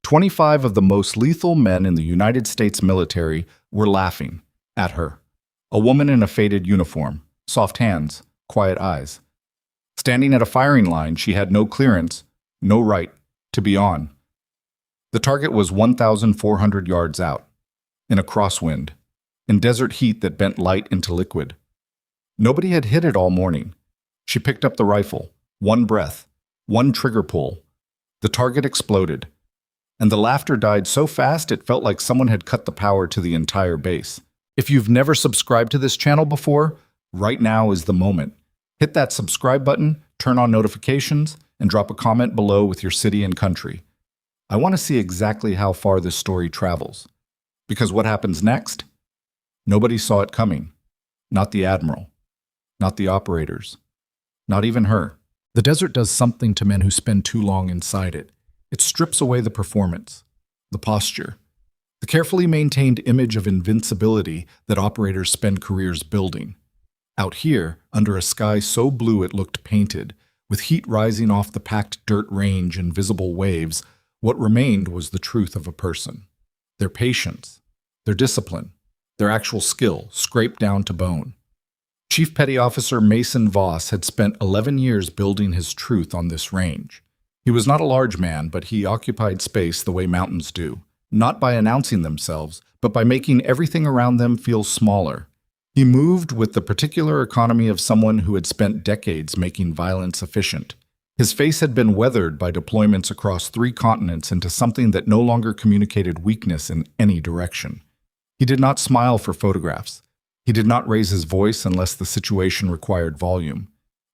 25 of the most lethal men in the United States military were laughing at her. A woman in a faded uniform, soft hands, quiet eyes. Standing at a firing line, she had no clearance, no right to be on. The target was 1,400 yards out, in a crosswind, in desert heat that bent light into liquid. Nobody had hit it all morning. She picked up the rifle, one breath, one trigger pull. The target exploded, and the laughter died so fast it felt like someone had cut the power to the entire base. If you've never subscribed to this channel before, right now is the moment. Hit that subscribe button, turn on notifications, and drop a comment below with your city and country. I want to see exactly how far this story travels. Because what happens next? Nobody saw it coming. Not the admiral. Not the operators. Not even her. The desert does something to men who spend too long inside it. It strips away the performance, the posture, the carefully maintained image of invincibility that operators spend careers building. Out here, under a sky so blue it looked painted, with heat rising off the packed dirt range in visible waves, what remained was the truth of a person. Their patience, their discipline, their actual skill, scraped down to bone. Chief Petty Officer Mason Voss had spent 11 years building his truth on this range. He was not a large man, but he occupied space the way mountains do, not by announcing themselves, but by making everything around them feel smaller. He moved with the particular economy of someone who had spent decades making violence efficient. His face had been weathered by deployments across 3 continents into something that no longer communicated weakness in any direction. He did not smile for photographs. He did not raise his voice unless the situation required volume.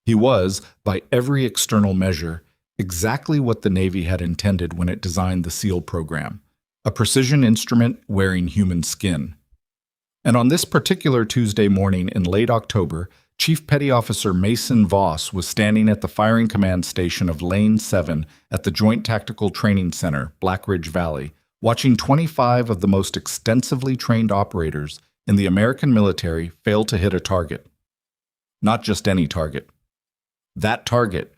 He was, by every external measure, exactly what the Navy had intended when it designed the SEAL program, a precision instrument wearing human skin. And on this particular Tuesday morning in late October, Chief Petty Officer Mason Voss was standing at the firing command station of Lane 7 at the Joint Tactical Training Center, Black Ridge Valley, watching 25 of the most extensively trained operators in the American military fail to hit a target. Not just any target. That target.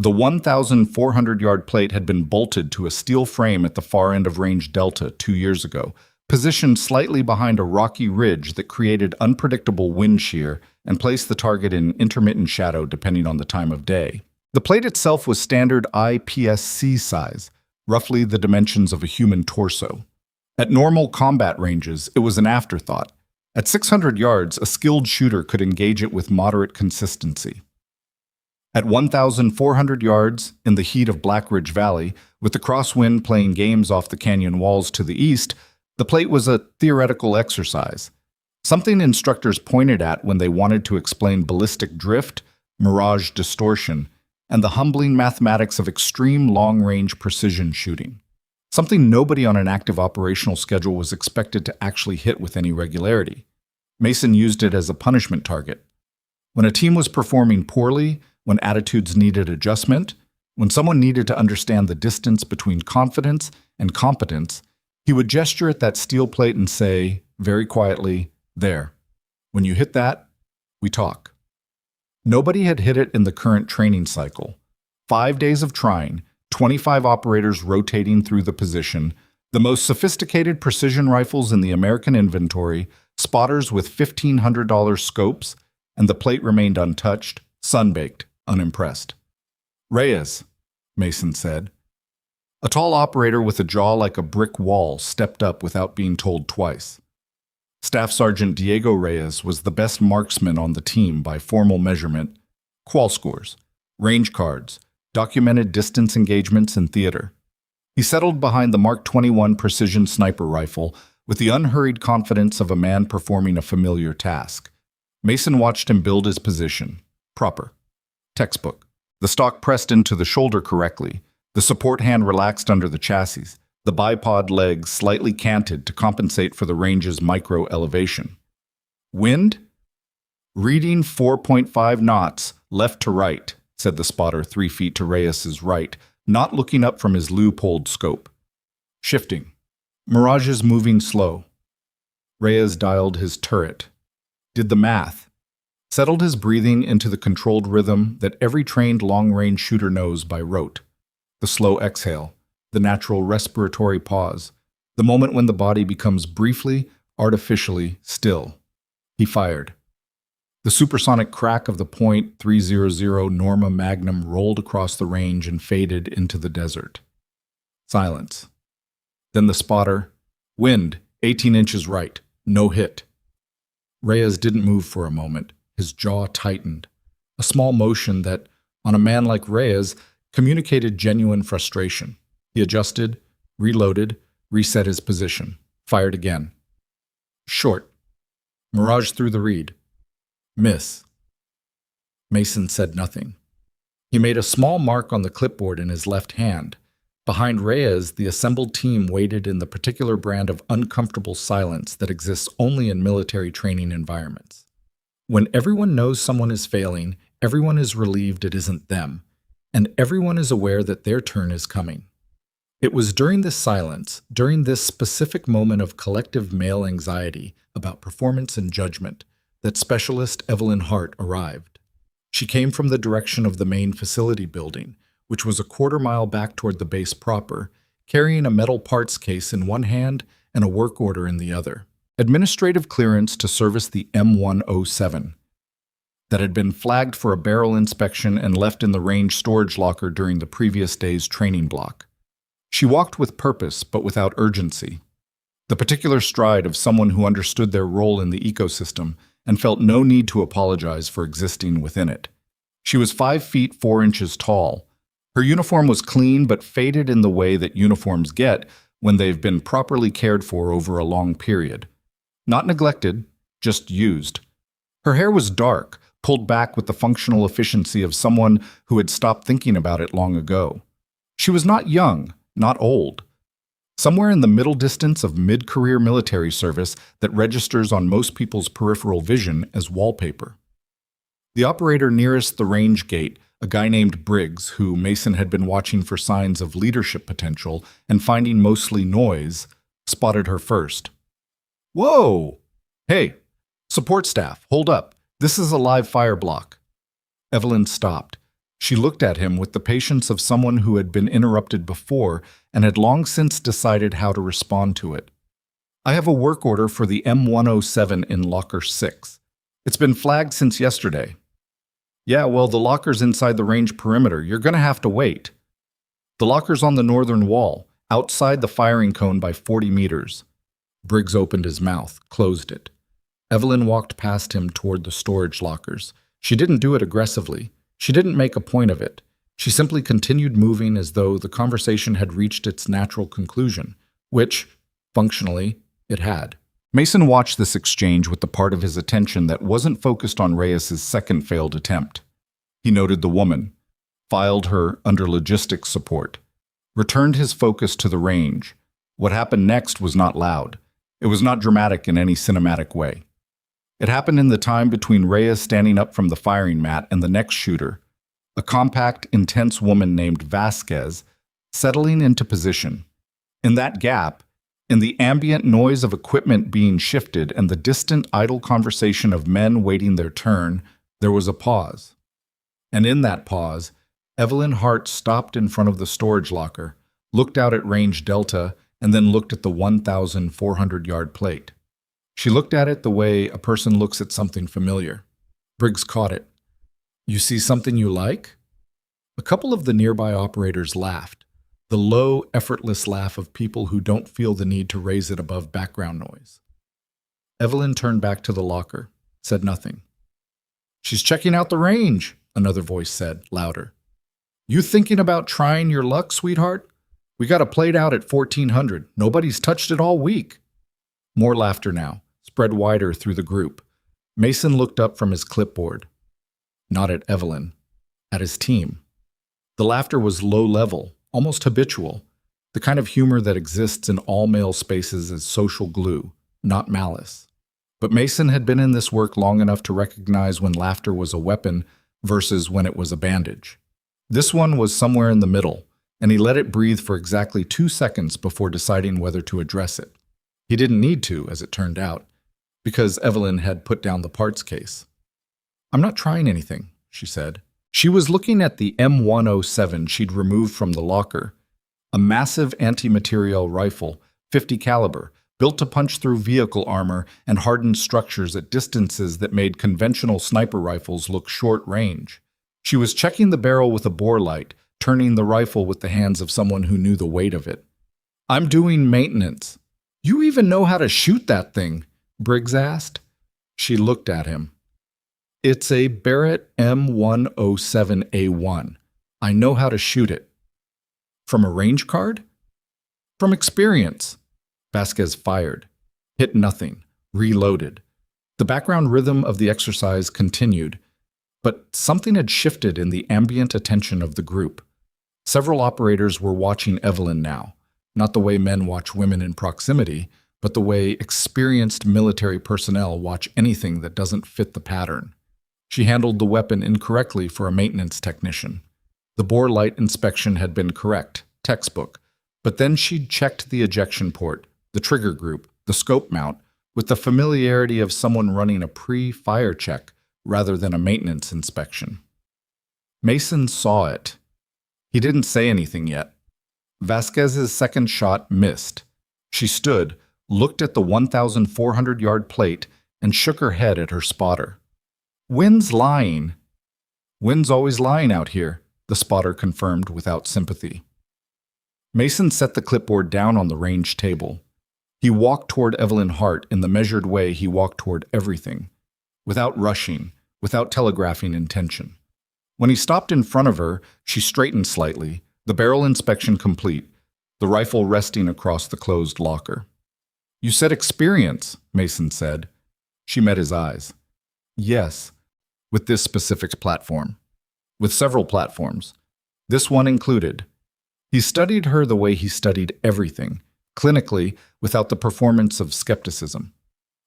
The 1,400-yard plate had been bolted to a steel frame at the far end of Range Delta 2 years ago, positioned slightly behind a rocky ridge that created unpredictable wind shear and placed the target in intermittent shadow depending on the time of day. The plate itself was standard IPSC size, roughly the dimensions of a human torso. At normal combat ranges, it was an afterthought. At 600 yards, a skilled shooter could engage it with moderate consistency. At 1,400 yards, in the heat of Black Ridge Valley, with the crosswind playing games off the canyon walls to the east, the plate was a theoretical exercise, something instructors pointed at when they wanted to explain ballistic drift, mirage distortion, and the humbling mathematics of extreme long-range precision shooting. Something nobody on an active operational schedule was expected to actually hit with any regularity. Mason used it as a punishment target. When a team was performing poorly, when attitudes needed adjustment, when someone needed to understand the distance between confidence and competence, he would gesture at that steel plate and say, very quietly, "There. When you hit that, we talk." Nobody had hit it in the current training cycle. 5 days of trying, 25 operators rotating through the position, the most sophisticated precision rifles in the American inventory, spotters with $1,500 scopes, and the plate remained untouched, sun-baked, unimpressed. "Reyes," Mason said. A tall operator with a jaw like a brick wall stepped up without being told twice. Staff Sergeant Diego Reyes was the best marksman on the team by formal measurement, qual scores, range cards, documented distance engagements in theater. He settled behind the Mark 21 precision sniper rifle with the unhurried confidence of a man performing a familiar task. Mason watched him build his position. Proper. Textbook. The stock pressed into the shoulder correctly, the support hand relaxed under the chassis, the bipod legs slightly canted to compensate for the range's micro-elevation. Wind? "Reading 4.5 knots, left to right," said the spotter 3 feet to Reyes's right, not looking up from his loopholed scope. "Shifting. Mirages moving slow." Reyes dialed his turret. Did the math. Settled his breathing into the controlled rhythm that every trained long-range shooter knows by rote. The slow exhale. the natural respiratory pause, the moment when the body becomes briefly, artificially still. He fired. The supersonic crack of the .300 Norma Magnum rolled across the range and faded into the desert. Silence. Then the spotter. Wind, 18 inches right. No hit. Reyes didn't move for a moment. His jaw tightened. A small motion that, on a man like Reyes, communicated genuine frustration. He adjusted, reloaded, reset his position. Fired again. Short. Mirage through the reed. Miss. Mason said nothing. He made a small mark on the clipboard in his left hand. Behind Reyes, the assembled team waited in the particular brand of uncomfortable silence that exists only in military training environments. When everyone knows someone is failing, everyone is relieved it isn't them, and everyone is aware that their turn is coming. It was during this silence, during this specific moment of collective male anxiety about performance and judgment, that Specialist Evelyn Hart arrived. She came from the direction of the main facility building, which was a quarter-mile back toward the base proper, carrying a metal parts case in one hand and a work order in the other. Administrative clearance to service the M107 that had been flagged for a barrel inspection and left in the range storage locker during the previous day's training block. She walked with purpose, but without urgency. The particular stride of someone who understood their role in the ecosystem and felt no need to apologize for existing within it. She was 5 feet 4 inches tall. Her uniform was clean but faded in the way that uniforms get when they've been properly cared for over a long period. Not neglected, just used. Her hair was dark, pulled back with the functional efficiency of someone who had stopped thinking about it long ago. She was not young, not old. Somewhere in the middle distance of mid-career military service that registers on most people's peripheral vision as wallpaper. The operator nearest the range gate, a guy named Briggs, who Mason had been watching for signs of leadership potential and finding mostly noise, spotted her first. Whoa! Hey, support staff, hold up. This is a live fire block. Evelyn stopped. She looked at him with the patience of someone who had been interrupted before and had long since decided how to respond to it. I have a work order for the M107 in Locker 6. It's been flagged since yesterday. Yeah, well, the locker's inside the range perimeter. You're going to have to wait. The locker's on the northern wall, outside the firing cone by 40 meters. Briggs opened his mouth, closed it. Evelyn walked past him toward the storage lockers. She didn't do it aggressively. She didn't make a point of it. She simply continued moving as though the conversation had reached its natural conclusion, which, functionally, it had. Mason watched this exchange with the part of his attention that wasn't focused on Reyes's second failed attempt. He noted the woman, filed her under logistics support, returned his focus to the range. What happened next was not loud. It was not dramatic in any cinematic way. It happened in the time between Reyes standing up from the firing mat and the next shooter, a compact, intense woman named Vasquez, settling into position. In that gap, in the ambient noise of equipment being shifted and the distant, idle conversation of men waiting their turn, there was a pause. And in that pause, Evelyn Hart stopped in front of the storage locker, looked out at range Delta, and then looked at the 1,400-yard plate. She looked at it the way a person looks at something familiar. Briggs caught it. You see something you like? A couple of the nearby operators laughed, the low, effortless laugh of people who don't feel the need to raise it above background noise. Evelyn turned back to the locker, said nothing. She's checking out the range, another voice said, louder. You thinking about trying your luck, sweetheart? We got a plate out at 1400. Nobody's touched it all week. More laughter now, spread wider through the group. Mason looked up from his clipboard. Not at Evelyn, at his team. The laughter was low level, almost habitual, the kind of humor that exists in all male spaces as social glue, not malice. But Mason had been in this work long enough to recognize when laughter was a weapon versus when it was a bandage. This one was somewhere in the middle, and he let it breathe for exactly 2 seconds before deciding whether to address it. He didn't need to, as it turned out, because Evelyn had put down the parts case. I'm not trying anything, she said. She was looking at the M107 she'd removed from the locker. A massive anti-materiel rifle, 50 caliber, built to punch through vehicle armor and hardened structures at distances that made conventional sniper rifles look short range. She was checking the barrel with a bore light, turning the rifle with the hands of someone who knew the weight of it. "I'm doing maintenance." "You even know how to shoot that thing?" Briggs asked. She looked at him. "It's a Barrett M107A1. I know how to shoot it." "From a range card?" "From experience." Vasquez fired, hit nothing, reloaded. The background rhythm of the exercise continued, but something had shifted in the ambient attention of the group. Several operators were watching Evelyn now, not the way men watch women in proximity, but the way experienced military personnel watch anything that doesn't fit the pattern. She handled the weapon incorrectly for a maintenance technician. The bore light inspection had been correct, textbook, but then she'd checked the ejection port, the trigger group, the scope mount, with the familiarity of someone running a pre-fire check rather than a maintenance inspection. Mason saw it. He didn't say anything yet. Vasquez's second shot missed. She stood, looked at the 1,400-yard plate, and shook her head at her spotter. "Wind's lying." "Wind's always lying out here," the spotter confirmed without sympathy. Mason set the clipboard down on the range table. He walked toward Evelyn Hart in the measured way he walked toward everything, without rushing, without telegraphing intention. When he stopped in front of her, she straightened slightly, the barrel inspection complete, the rifle resting across the closed locker. "You said experience," Mason said. She met his eyes. "Yes, with this specific platform. With several platforms. This one included." He studied her the way he studied everything, clinically, without the performance of skepticism.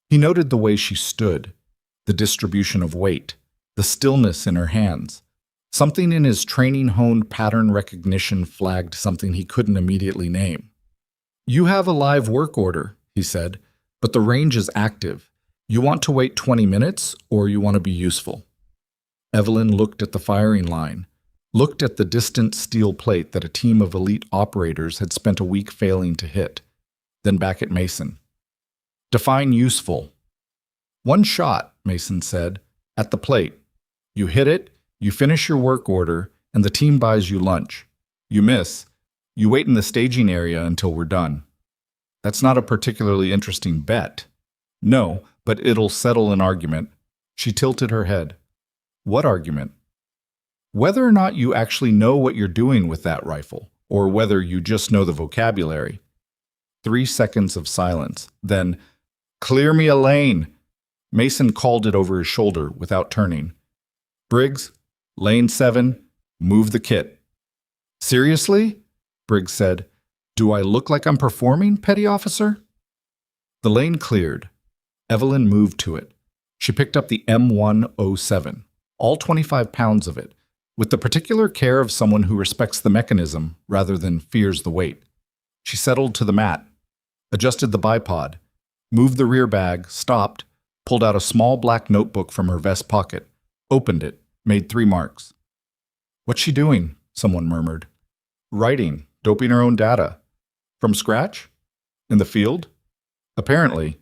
He noted the way she stood, the distribution of weight, the stillness in her hands. Something in his training-honed pattern recognition flagged something he couldn't immediately name. "You have a live work order," he said, "but the range is active. You want to wait 20 minutes, or you want to be useful?" Evelyn looked at the firing line, looked at the distant steel plate that a team of elite operators had spent a week failing to hit, then back at Mason. "Define useful." "One shot," Mason said, "at the plate. You hit it, you finish your work order, and the team buys you lunch. You miss, you wait in the staging area until we're done." "That's not a particularly interesting bet." "No, but it'll settle an argument." She tilted her head. "What argument?" "Whether or not you actually know what you're doing with that rifle, or whether you just know the vocabulary." 3 seconds of silence. Then, "Clear me a lane." Mason called it over his shoulder without turning. "Briggs, lane 7, move the kit." "Seriously?" Briggs said. "Do I look like I'm performing, petty officer?" The lane cleared. Evelyn moved to it. She picked up the M107, all 25 pounds of it, with the particular care of someone who respects the mechanism rather than fears the weight. She settled to the mat, adjusted the bipod, moved the rear bag, stopped, pulled out a small black notebook from her vest pocket, opened it, made 3 marks. "What's she doing?" someone murmured. "Writing, doping her own data." "From scratch? In the field?" "Apparently."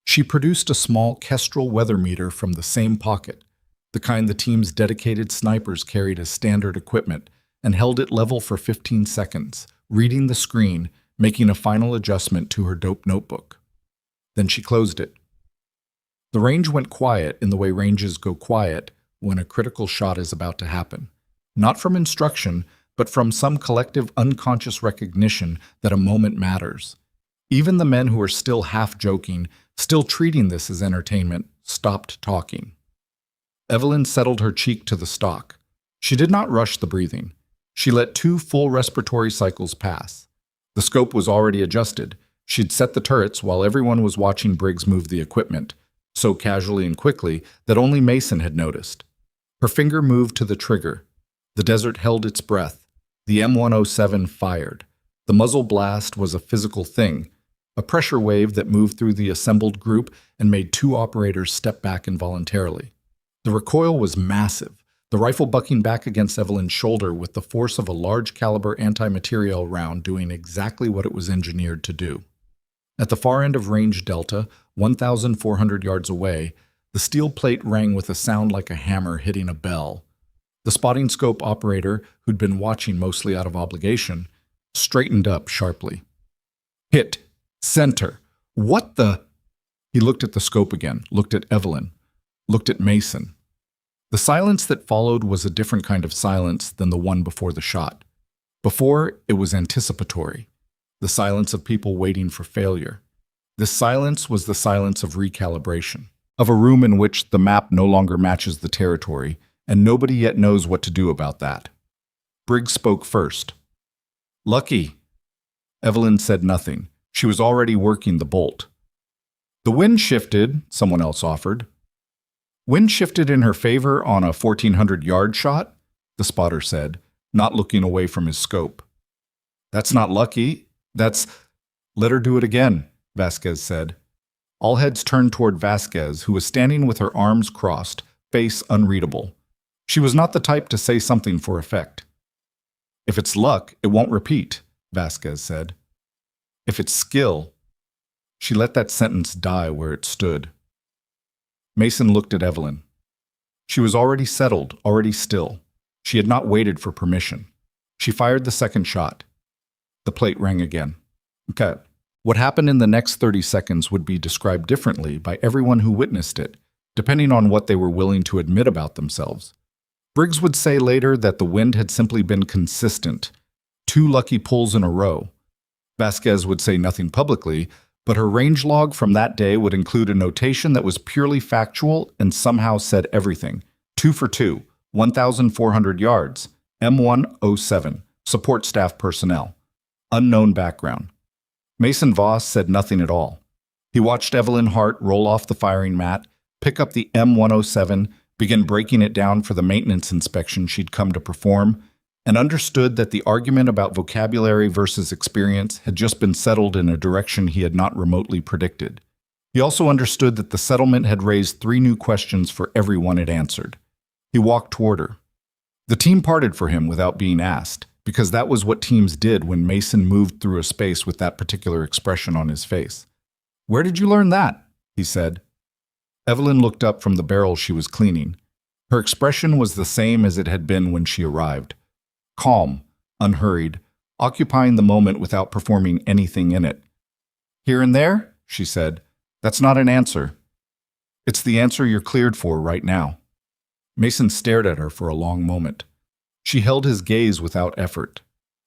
She produced a small Kestrel weather meter from the same pocket, the kind the team's dedicated snipers carried as standard equipment, and held it level for 15 seconds, reading the screen, making a final adjustment to her dope notebook. Then she closed it. The range went quiet in the way ranges go quiet when a critical shot is about to happen. Not from instruction, but from some collective unconscious recognition that a moment matters. Even the men who are still half joking, still treating this as entertainment, stopped talking. Evelyn settled her cheek to the stock. She did not rush the breathing. She let 2 full respiratory cycles pass. The scope was already adjusted. She'd set the turrets while everyone was watching Briggs move the equipment, so casually and quickly that only Mason had noticed. Her finger moved to the trigger. The desert held its breath. The M107 fired. The muzzle blast was a physical thing, a pressure wave that moved through the assembled group and made 2 operators step back involuntarily. The recoil was massive. the rifle bucking back against Evelyn's shoulder with the force of a large-caliber anti-materiel round doing exactly what it was engineered to do. At the far end of Range Delta, 1,400 yards away, the steel plate rang with a sound like a hammer hitting a bell. The spotting scope operator, who'd been watching mostly out of obligation, straightened up sharply. Hit. Center. What the? He looked at the scope again, looked at Evelyn, looked at Mason. The silence that followed was a different kind of silence than the one before the shot. Before, it was anticipatory, the silence of people waiting for failure. This silence was the silence of recalibration, of a room in which the map no longer matches the territory, and nobody yet knows what to do about that. Briggs spoke first. Lucky. Evelyn said nothing. She was already working the bolt. The wind shifted, someone else offered. Wind shifted in her favor on a 1,400-yard shot, the spotter said, not looking away from his scope. That's not lucky. That's... Let her do it again, Vasquez said. All heads turned toward Vasquez, who was standing with her arms crossed, face unreadable. She was not the type to say something for effect. If it's luck, it won't repeat, Vasquez said. If it's skill... She let that sentence die where it stood. Mason looked at Evelyn. She was already settled, already still. She had not waited for permission. She fired the second shot. The plate rang again. Okay. What happened in the next 30 seconds would be described differently by everyone who witnessed it, depending on what they were willing to admit about themselves. Briggs would say later that the wind had simply been consistent, 2 lucky pulls in a row. Vasquez would say nothing publicly, but her range log from that day would include a notation that was purely factual and somehow said everything. 2 for 2, 1,400 yards, M107, support staff personnel. Unknown background. Mason Voss said nothing at all. He watched Evelyn Hart roll off the firing mat, pick up the M107, begin breaking it down for the maintenance inspection she'd come to perform, and understood that the argument about vocabulary versus experience had just been settled in a direction he had not remotely predicted. He also understood that the settlement had raised 3 new questions for everyone it answered. He walked toward her. The team parted for him without being asked, because that was what teams did when Mason moved through a space with that particular expression on his face. "Where did you learn that?" he said. Evelyn looked up from the barrel she was cleaning. Her expression was the same as it had been when she arrived. Calm, unhurried, occupying the moment without performing anything in it. "Here and there?" she said. "That's not an answer. It's the answer you're cleared for right now." Mason stared at her for a long moment. She held his gaze without effort,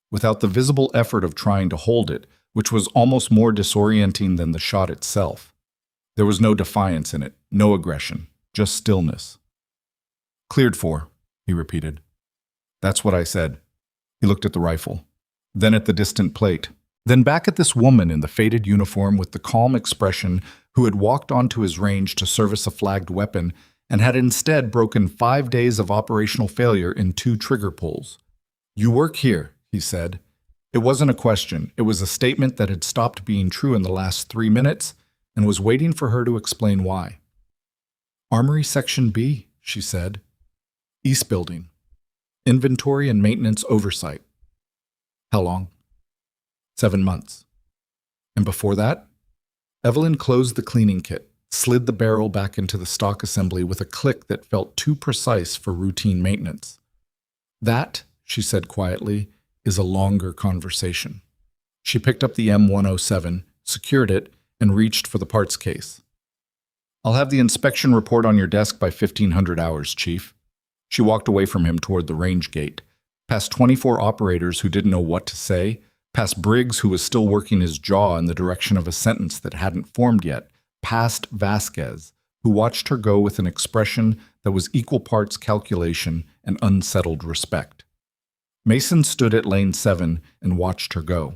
without the visible effort of trying to hold it, which was almost more disorienting than the shot itself. There was no defiance in it, no aggression, just stillness. "Cleared for," he repeated. "That's what I said." He looked at the rifle, then at the distant plate, then back at this woman in the faded uniform with the calm expression who had walked onto his range to service a flagged weapon and had instead broken 5 days of operational failure in 2 trigger pulls. "You work here," he said. It wasn't a question. It was a statement that had stopped being true in the last 3 minutes and was waiting for her to explain why. "Armory Section B," she said. "East Building. Inventory and maintenance oversight." "How long?" 7 months. "And before that?" Evelyn closed the cleaning kit, slid the barrel back into the stock assembly with a click that felt too precise for routine maintenance. "That," she said quietly, "is a longer conversation." She picked up the M107, secured it, and reached for the parts case. "I'll have the inspection report on your desk by 1500 hours, Chief." She walked away from him toward the range gate, past 24 operators who didn't know what to say, past Briggs who was still working his jaw in the direction of a sentence that hadn't formed yet, past Vasquez, who watched her go with an expression that was equal parts calculation and unsettled respect. Mason stood at lane 7 and watched her go.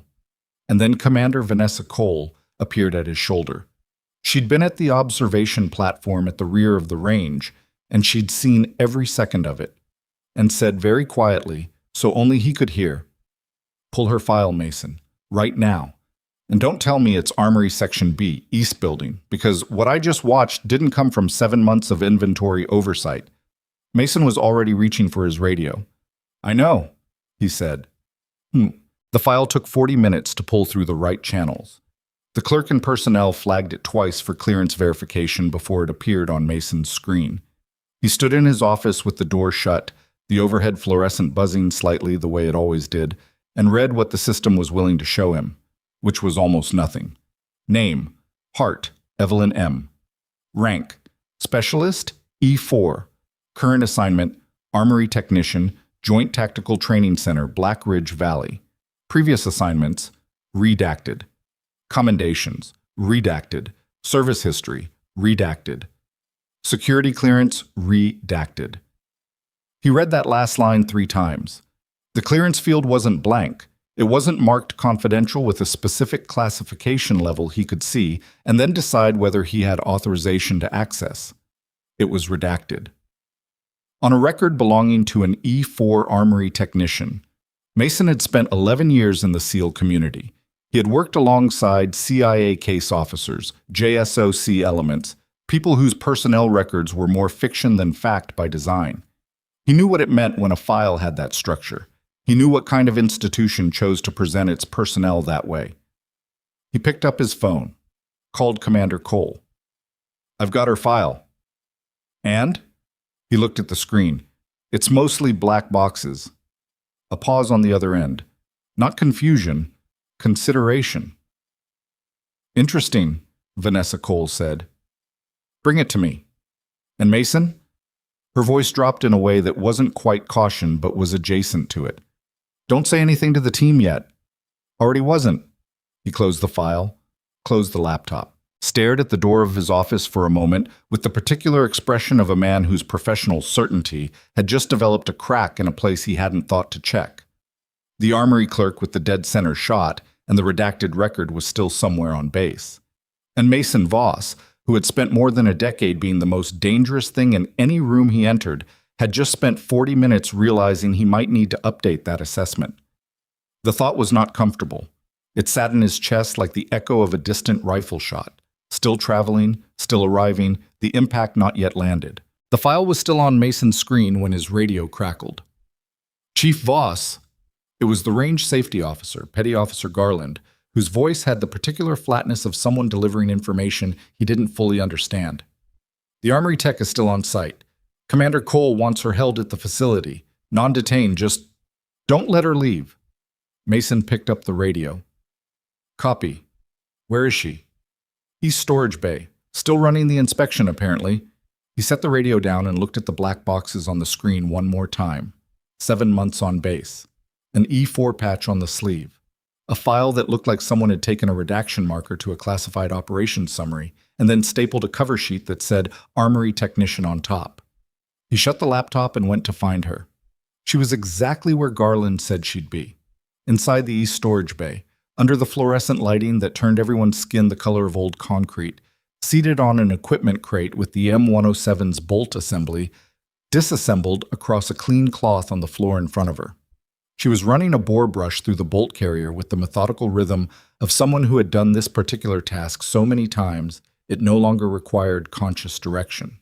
And then Commander Vanessa Cole appeared at his shoulder. She'd been at the observation platform at the rear of the range, and she'd seen every second of it, and said very quietly, so only he could hear, "Pull her file, Mason, right now. And don't tell me it's Armory Section B, East Building, because what I just watched didn't come from 7 months of inventory oversight. Mason was already reaching for his radio. "I know," he said. The file took 40 minutes to pull through the right channels. The clerk and personnel flagged it twice for clearance verification before it appeared on Mason's screen. He stood in his office with the door shut, the overhead fluorescent buzzing slightly the way it always did, and read what the system was willing to show him, which was almost nothing. Name: Hart, Evelyn M. Rank: Specialist, E4. Current assignment: Armory Technician, Joint Tactical Training Center, Black Ridge Valley. Previous assignments: redacted. Commendations: redacted. Service history: redacted. Security clearance: redacted. He read that last line 3 times. The clearance field wasn't blank. It wasn't marked confidential with a specific classification level he could see and then decide whether he had authorization to access. It was redacted. On a record belonging to an E4 armory technician, Mason had spent 11 years in the SEAL community. He had worked alongside CIA case officers, JSOC elements, people whose personnel records were more fiction than fact by design. He knew what it meant when a file had that structure. He knew what kind of institution chose to present its personnel that way. He picked up his phone, called Commander Cole. "I've got her file." "And?" He looked at the screen. "It's mostly black boxes." A pause on the other end. Not confusion, consideration. "Interesting," Vanessa Cole said. "Bring it to me." "And Mason?" Her voice dropped in a way that wasn't quite caution but was adjacent to it. "Don't say anything to the team yet." "Already wasn't." He closed the file, closed the laptop, stared at the door of his office for a moment with the particular expression of a man whose professional certainty had just developed a crack in a place he hadn't thought to check. The armory clerk with the dead center shot and the redacted record was still somewhere on base. And Mason Voss, who had spent more than a decade being the most dangerous thing in any room he entered, had just spent 40 minutes realizing he might need to update that assessment. The thought was not comfortable. It sat in his chest like the echo of a distant rifle shot. Still traveling, still arriving, the impact not yet landed. The file was still on Mason's screen when his radio crackled. "Chief Voss." It was the range safety officer, Petty Officer Garland, whose voice had the particular flatness of someone delivering information he didn't fully understand. "The armory tech is still on site. Commander Cole wants her held at the facility. Non-detained, just don't let her leave." Mason picked up the radio. "Copy. Where is she?" "East Storage Bay. Still running the inspection, apparently." He set the radio down and looked at the black boxes on the screen one more time. 7 months on base. An E4 patch on the sleeve. A file that looked like someone had taken a redaction marker to a classified operations summary and then stapled a cover sheet that said Armory Technician on top. He shut the laptop and went to find her. She was exactly where Garland said she'd be. Inside the East Storage Bay, under the fluorescent lighting that turned everyone's skin the color of old concrete, seated on an equipment crate with the M107's bolt assembly, disassembled across a clean cloth on the floor in front of her. She was running a bore brush through the bolt carrier with the methodical rhythm of someone who had done this particular task so many times it no longer required conscious direction.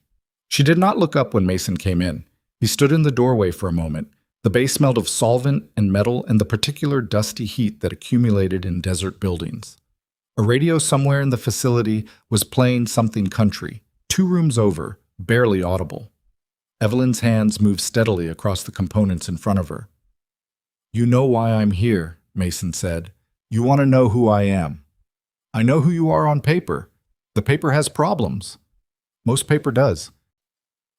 She did not look up when Mason came in. He stood in the doorway for a moment. The bay smelled of solvent and metal and the particular dusty heat that accumulated in desert buildings. A radio somewhere in the facility was playing something country, 2 rooms over, barely audible. Evelyn's hands moved steadily across the components in front of her. "You know why I'm here," Mason said. "You want to know who I am." "I know who you are on paper. The paper has problems." "Most paper does."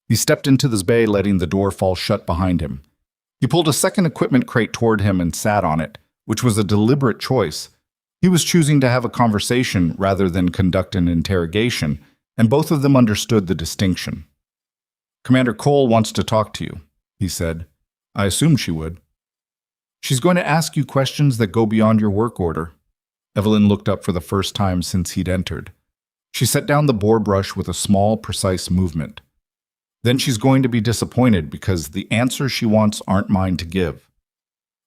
He stepped into this bay, letting the door fall shut behind him. He pulled a second equipment crate toward him and sat on it, which was a deliberate choice. He was choosing to have a conversation rather than conduct an interrogation, and both of them understood the distinction. "Commander Cole wants to talk to you," he said. "I assumed she would." "She's going to ask you questions that go beyond your work order." Evelyn looked up for the first time since he'd entered. She set down the bore brush with a small, precise movement. "Then she's going to be disappointed because the answers she wants aren't mine to give."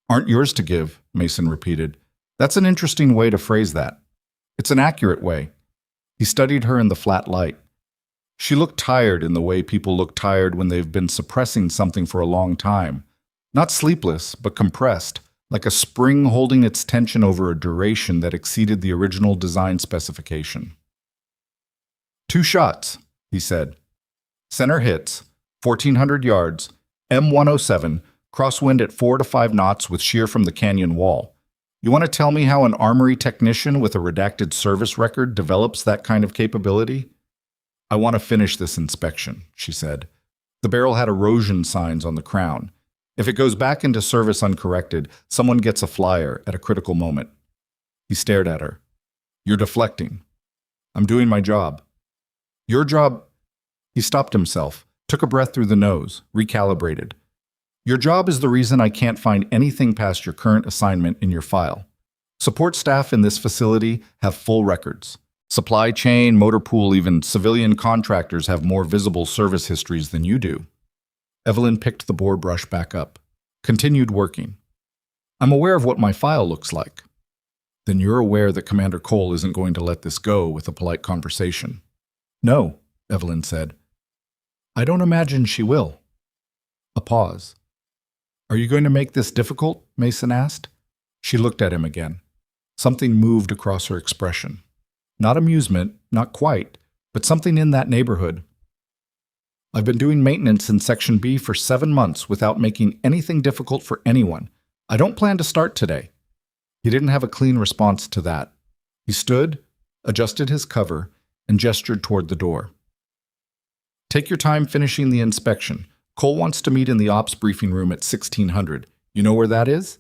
"Aren't yours to give," Mason repeated. "That's an interesting way to phrase that." "It's an accurate way." He studied her in the flat light. She looked tired in the way people look tired when they've been suppressing something for a long time. Not sleepless, but compressed, like a spring holding its tension over a duration that exceeded the original design specification. 2 shots, he said. Center hits, 1,400 yards, M107, crosswind at 4 to 5 knots with shear from the canyon wall. You want to tell me how an armory technician with a redacted service record develops that kind of capability? I want to finish this inspection, she said. The barrel had erosion signs on the crown. If it goes back into service uncorrected, someone gets a flyer at a critical moment. He stared at her. You're deflecting. I'm doing my job. Your job... He stopped himself, took a breath through the nose, recalibrated. Your job is the reason I can't find anything past your current assignment in your file. Support staff in this facility have full records. Supply chain, motor pool, even civilian contractors have more visible service histories than you do. Evelyn picked the bore brush back up, continued working. I'm aware of what my file looks like. Then you're aware that Commander Cole isn't going to let this go with a polite conversation. No, Evelyn said. I don't imagine she will. A pause. Are you going to make this difficult? Mason asked. She looked at him again. Something moved across her expression. Not amusement, not quite, but something in that neighborhood. I've been doing maintenance in Section B for 7 months without making anything difficult for anyone. I don't plan to start today. He didn't have a clean response to that. He stood, adjusted his cover, and gestured toward the door. Take your time finishing the inspection. Cole wants to meet in the ops briefing room at 1600. You know where that is?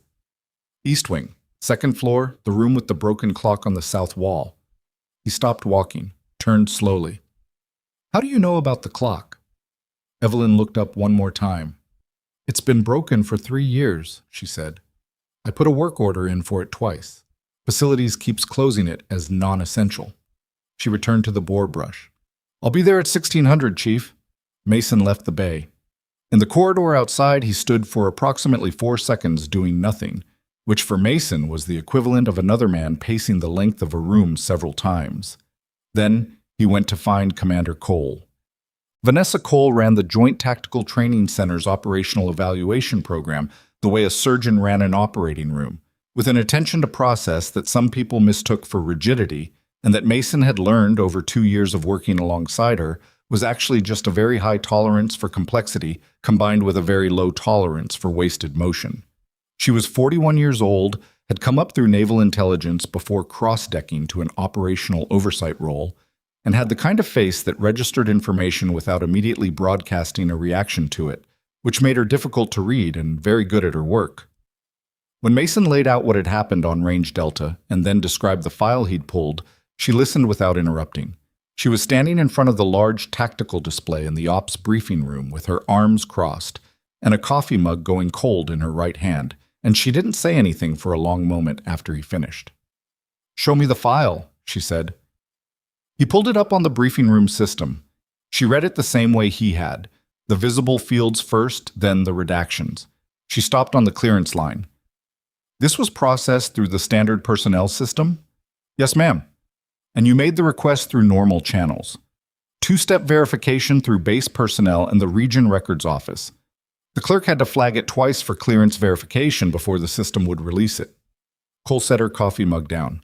East wing, 2nd floor, the room with the broken clock on the south wall. He stopped walking, turned slowly. How do you know about the clock? Evelyn looked up one more time. It's been broken for 3 years, she said. I put a work order in for it twice. Facilities keeps closing it as non-essential. She returned to the bore brush. I'll be there at 1600, Chief. Mason left the bay. In the corridor outside, he stood for approximately 4 seconds doing nothing, which for Mason was the equivalent of another man pacing the length of a room several times. Then he went to find Commander Cole. Vanessa Cole ran the Joint Tactical Training Center's operational evaluation program the way a surgeon ran an operating room, with an attention to process that some people mistook for rigidity and that Mason had learned over 2 years of working alongside her was actually just a very high tolerance for complexity combined with a very low tolerance for wasted motion. She was 41 years old, had come up through naval intelligence before cross-decking to an operational oversight role, and had the kind of face that registered information without immediately broadcasting a reaction to it, which made her difficult to read and very good at her work. When Mason laid out what had happened on Range Delta and then described the file he'd pulled, she listened without interrupting. She was standing in front of the large tactical display in the ops briefing room with her arms crossed and a coffee mug going cold in her right hand, and she didn't say anything for a long moment after he finished. "Show me the file," she said. He pulled it up on the briefing room system. She read it the same way he had, the visible fields first, then the redactions. She stopped on the clearance line. "This was processed through the standard personnel system?" "Yes, ma'am." "And you made the request through normal channels. 2-step verification through base personnel and the region records office. The clerk had to flag it twice for clearance verification before the system would release it." Cole set her coffee mug down.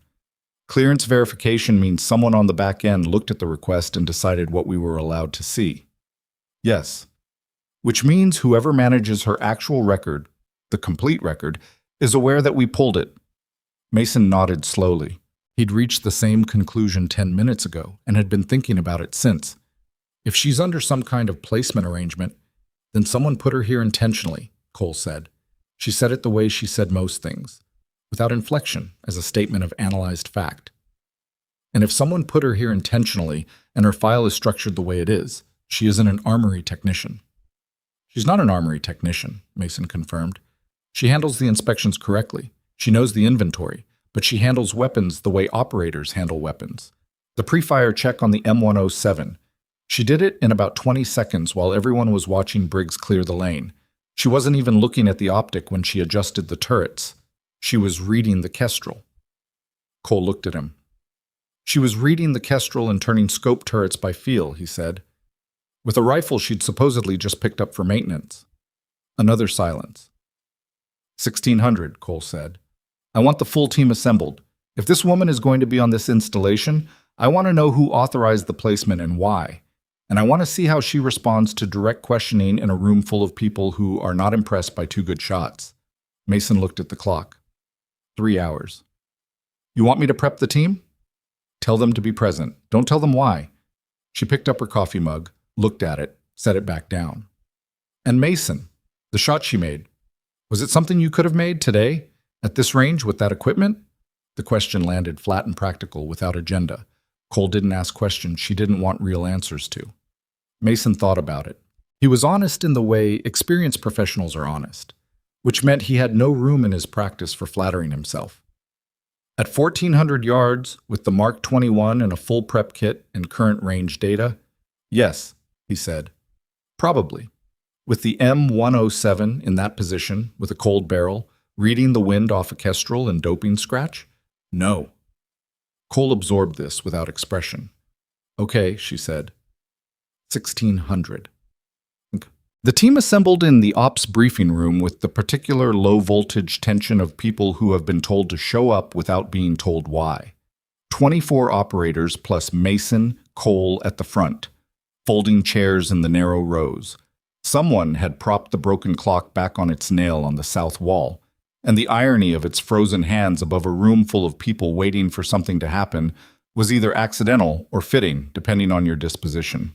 "Clearance verification means someone on the back end looked at the request and decided what we were allowed to see." "Yes." "Which means whoever manages her actual record, the complete record, is aware that we pulled it." Mason nodded slowly. He'd reached the same conclusion 10 minutes ago and had been thinking about it since. If she's under some kind of placement arrangement, then someone put her here intentionally, Cole said. She said it the way she said most things, without inflection, as a statement of analyzed fact. And if someone put her here intentionally and her file is structured the way it is, she isn't an armory technician. "She's not an armory technician," Mason confirmed. "She handles the inspections correctly. She knows the inventory, but she handles weapons the way operators handle weapons. The pre-fire check on the M107. She did it in about 20 seconds while everyone was watching Briggs clear the lane. She wasn't even looking at the optic when she adjusted the turrets. She was reading the Kestrel." Cole looked at him. "She was reading the Kestrel and turning scope turrets by feel," he said. with a rifle she'd supposedly just picked up for maintenance. Another silence. 1600, Cole said. I want the full team assembled. If this woman is going to be on this installation, I want to know who authorized the placement and why. And I want to see how she responds to direct questioning in a room full of people who are not impressed by 2 good shots. Mason looked at the clock. 3 hours. You want me to prep the team? Tell them to be present. Don't tell them why. She picked up her coffee mug, looked at it, set it back down. And Mason, the shot she made, was it something you could have made today, at this range with that equipment? The question landed flat and practical, without agenda. Cole didn't ask questions she didn't want real answers to. Mason thought about it. He was honest in the way experienced professionals are honest, which meant he had no room in his practice for flattering himself. At 1,400 yards, with the Mark 21 and a full prep kit and current range data, yes, he said. Probably. With the M107 in that position, with a cold barrel, reading the wind off a kestrel and doping scratch? No. Cole absorbed this without expression. Okay, she said. 1,600. The team assembled in the ops briefing room with the particular low-voltage tension of people who have been told to show up without being told why. 24 operators plus Mason, Cole at the front, folding chairs in the narrow rows. Someone had propped the broken clock back on its nail on the south wall, and the irony of its frozen hands above a room full of people waiting for something to happen was either accidental or fitting, depending on your disposition.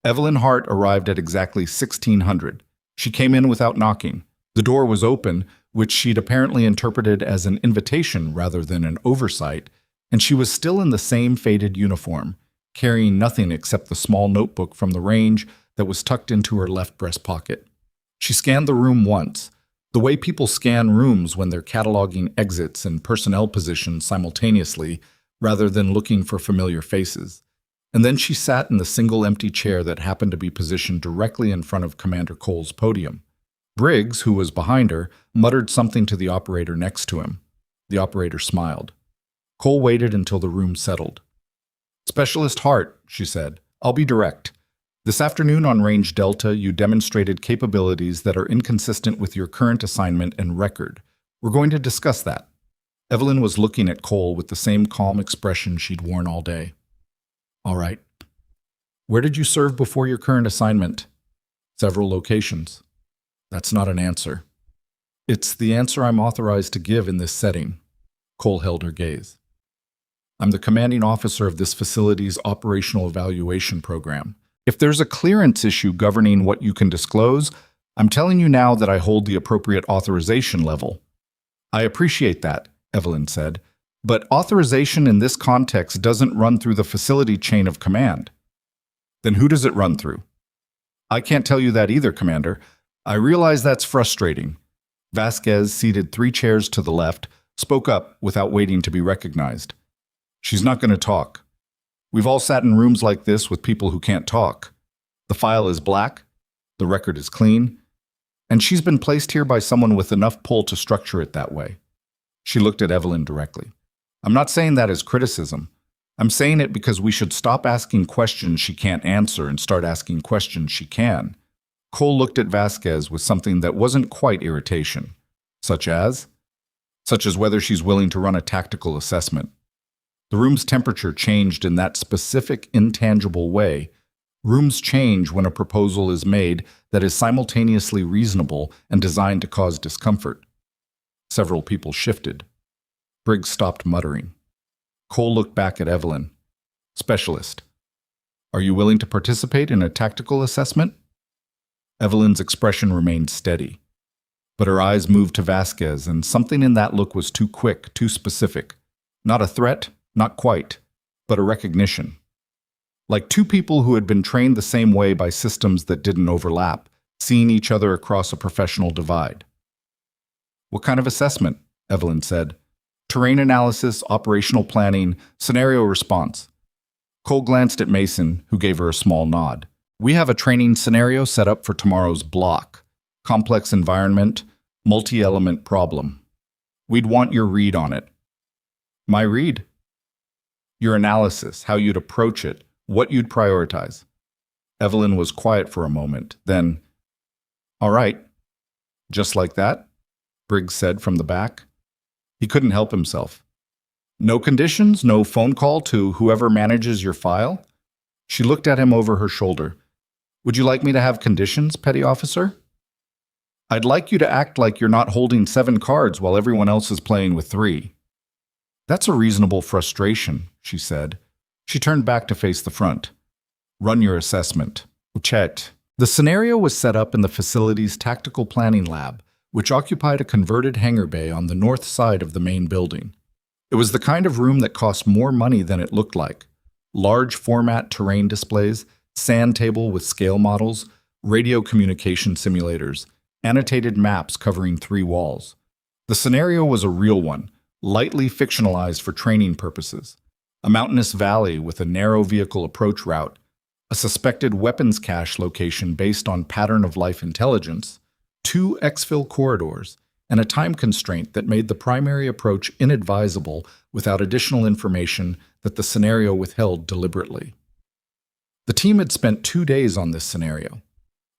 Evelyn Hart arrived at exactly 1,600. She came in without knocking. The door was open, which she'd apparently interpreted as an invitation rather than an oversight, and she was still in the same faded uniform, carrying nothing except the small notebook from the range that was tucked into her left breast pocket. She scanned the room once, the way people scan rooms when they're cataloging exits and personnel positions simultaneously rather than looking for familiar faces. And then she sat in the single empty chair that happened to be positioned directly in front of Commander Cole's podium. Briggs, who was behind her, muttered something to the operator next to him. The operator smiled. Cole waited until the room settled. Specialist Hart, she said, I'll be direct. This afternoon on Range Delta, you demonstrated capabilities that are inconsistent with your current assignment and record. We're going to discuss that. Evelyn was looking at Cole with the same calm expression she'd worn all day. All right. Where did you serve before your current assignment? Several locations. That's not an answer. It's the answer I'm authorized to give in this setting. Cole held her gaze. I'm the commanding officer of this facility's operational evaluation program. If there's a clearance issue governing what you can disclose, I'm telling you now that I hold the appropriate authorization level. I appreciate that, Evelyn said, but authorization in this context doesn't run through the facility chain of command. Then who does it run through? I can't tell you that either, Commander. I realize that's frustrating. Vasquez, seated 3 chairs to the left, spoke up without waiting to be recognized. She's not going to talk. We've all sat in rooms like this with people who can't talk. The file is black, the record is clean, and she's been placed here by someone with enough pull to structure it that way. She looked at Evelyn directly. I'm not saying that as criticism. I'm saying it because we should stop asking questions she can't answer and start asking questions she can. Cole looked at Vasquez with something that wasn't quite irritation. Such as whether she's willing to run a tactical assessment. The room's temperature changed in that specific, intangible way. Rooms change when a proposal is made that is simultaneously reasonable and designed to cause discomfort. Several people shifted. Briggs stopped muttering. Cole looked back at Evelyn. Specialist. Are you willing to participate in a tactical assessment? Evelyn's expression remained steady, but her eyes moved to Vasquez, and something in that look was too quick, too specific. Not a threat, not quite, but a recognition. Like 2 people who had been trained the same way by systems that didn't overlap, seeing each other across a professional divide. What kind of assessment? Evelyn said. Terrain analysis, operational planning, scenario response. Cole glanced at Mason, who gave her a small nod. We have a training scenario set up for tomorrow's block. Complex environment, multi-element problem. We'd want your read on it. My read? Your analysis, how you'd approach it, what you'd prioritize. Evelyn was quiet for a moment. Then, "All right, just like that?" Briggs said from the back. He couldn't help himself. "No conditions? No phone call to whoever manages your file?" She looked at him over her shoulder. "Would you like me to have conditions, petty officer?" "I'd like you to act like you're not holding 7 cards while everyone else is playing with 3. "That's a reasonable frustration," she said. She turned back to face the front. "Run your assessment." Chet. The scenario was set up in the facility's tactical planning lab, which occupied a converted hangar bay on the north side of the main building. It was the kind of room that cost more money than it looked like. Large format terrain displays, sand table with scale models, radio communication simulators, annotated maps covering 3 walls. The scenario was a real one, lightly fictionalized for training purposes. A mountainous valley with a narrow vehicle approach route, a suspected weapons cache location based on pattern-of-life intelligence, 2 exfil corridors, and a time constraint that made the primary approach inadvisable without additional information that the scenario withheld deliberately. The team had spent 2 days on this scenario.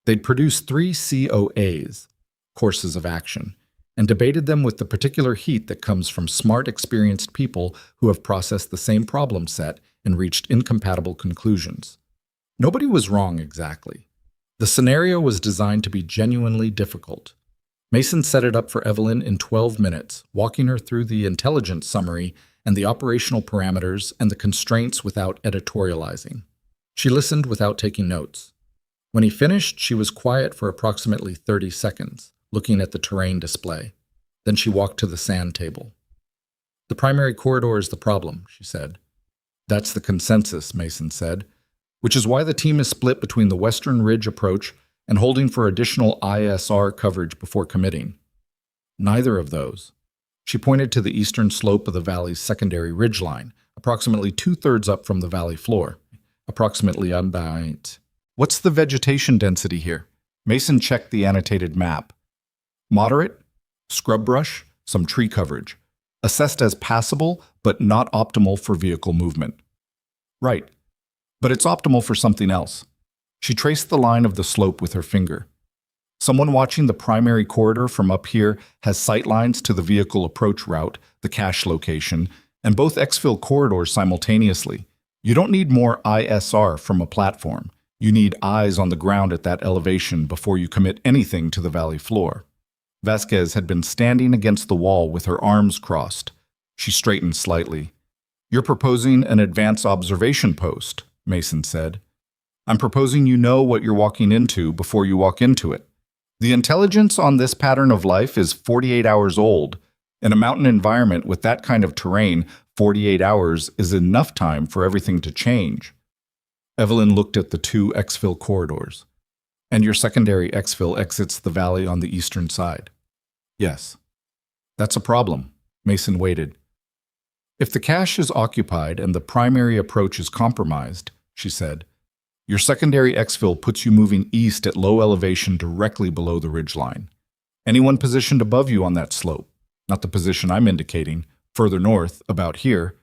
They'd produced 3 COAs, courses of action, and debated them with the particular heat that comes from smart, experienced people who have processed the same problem set and reached incompatible conclusions. Nobody was wrong exactly. The scenario was designed to be genuinely difficult. Mason set it up for Evelyn in 12 minutes, walking her through the intelligence summary and the operational parameters and the constraints without editorializing. She listened without taking notes. When he finished, she was quiet for approximately 30 seconds, looking at the terrain display. Then she walked to the sand table. "The primary corridor is the problem," she said. "That's the consensus," Mason said, "which is why the team is split between the Western Ridge approach and holding for additional ISR coverage before committing." "Neither of those." She pointed to the eastern slope of the valley's secondary ridgeline, approximately 2/3 up from the valley floor. Approximately unmatched. "What's the vegetation density here?" Mason checked the annotated map. "Moderate, scrub brush, some tree coverage. Assessed as passable, but not optimal for vehicle movement." "Right. But it's optimal for something else." She traced the line of the slope with her finger. "Someone watching the primary corridor from up here has sight lines to the vehicle approach route, the cache location, and both exfil corridors simultaneously. You don't need more ISR from a platform. You need eyes on the ground at that elevation before you commit anything to the valley floor." Vasquez had been standing against the wall with her arms crossed. She straightened slightly. "You're proposing an advanced observation post," Mason said. "I'm proposing you know what you're walking into before you walk into it. The intelligence on this pattern of life is 48 hours old. In a mountain environment with that kind of terrain, 48 hours is enough time for everything to change." Evelyn looked at the 2 exfil corridors. "And your secondary exfil exits the valley on the eastern side?" "Yes." "That's a problem." Mason waited. "If the cache is occupied and the primary approach is compromised," she said, "your secondary exfil puts you moving east at low elevation directly below the ridgeline. Anyone positioned above you on that slope, not the position I'm indicating, further north, about here,"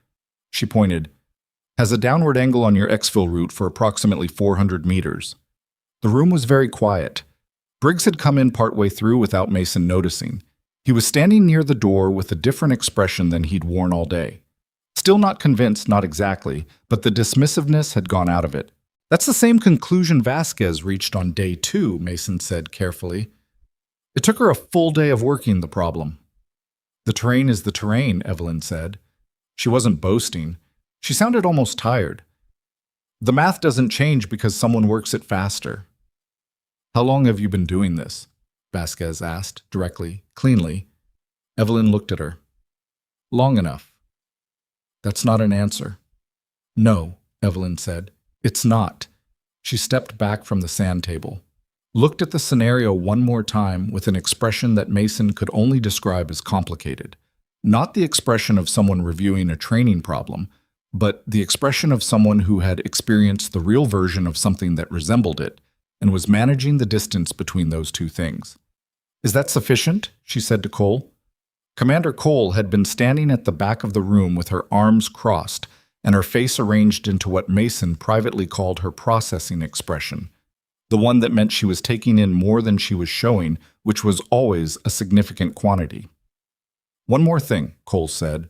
she pointed, "has a downward angle on your exfil route for approximately 400 meters. The room was very quiet. Briggs had come in partway through without Mason noticing. He was standing near the door with a different expression than he'd worn all day. Still not convinced, not exactly, but the dismissiveness had gone out of it. "That's the same conclusion Vasquez reached on day 2, Mason said carefully. "It took her a full day of working the problem." "The terrain is the terrain," Evelyn said. She wasn't boasting. She sounded almost tired. "The math doesn't change because someone works it faster." "How long have you been doing this?" Vasquez asked, directly, cleanly. Evelyn looked at her. "Long enough." "That's not an answer." "No," Evelyn said. "It's not." She stepped back from the sand table, looked at the scenario one more time with an expression that Mason could only describe as complicated. Not the expression of someone reviewing a training problem, but the expression of someone who had experienced the real version of something that resembled it, and was managing the distance between those two things. "Is that sufficient?" she said to Cole. Commander Cole had been standing at the back of the room with her arms crossed, and her face arranged into what Mason privately called her processing expression, the one that meant she was taking in more than she was showing, which was always a significant quantity. "One more thing," Cole said.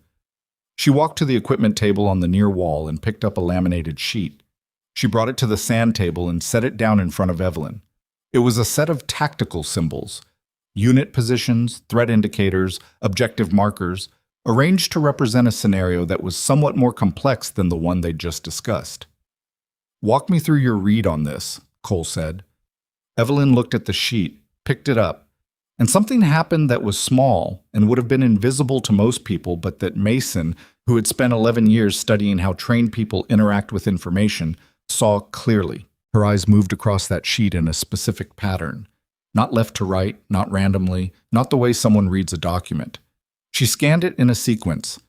She walked to the equipment table on the near wall and picked up a laminated sheet. She brought it to the sand table and set it down in front of Evelyn. It was a set of tactical symbols, unit positions, threat indicators, objective markers, arranged to represent a scenario that was somewhat more complex than the one they'd just discussed. "Walk me through your read on this," Cole said. Evelyn looked at the sheet, picked it up, and something happened that was small and would have been invisible to most people, but that Mason, who had spent 11 years studying how trained people interact with information, saw clearly. Her eyes moved across that sheet in a specific pattern. Not left to right, not randomly, not the way someone reads a document. She scanned it in a sequence.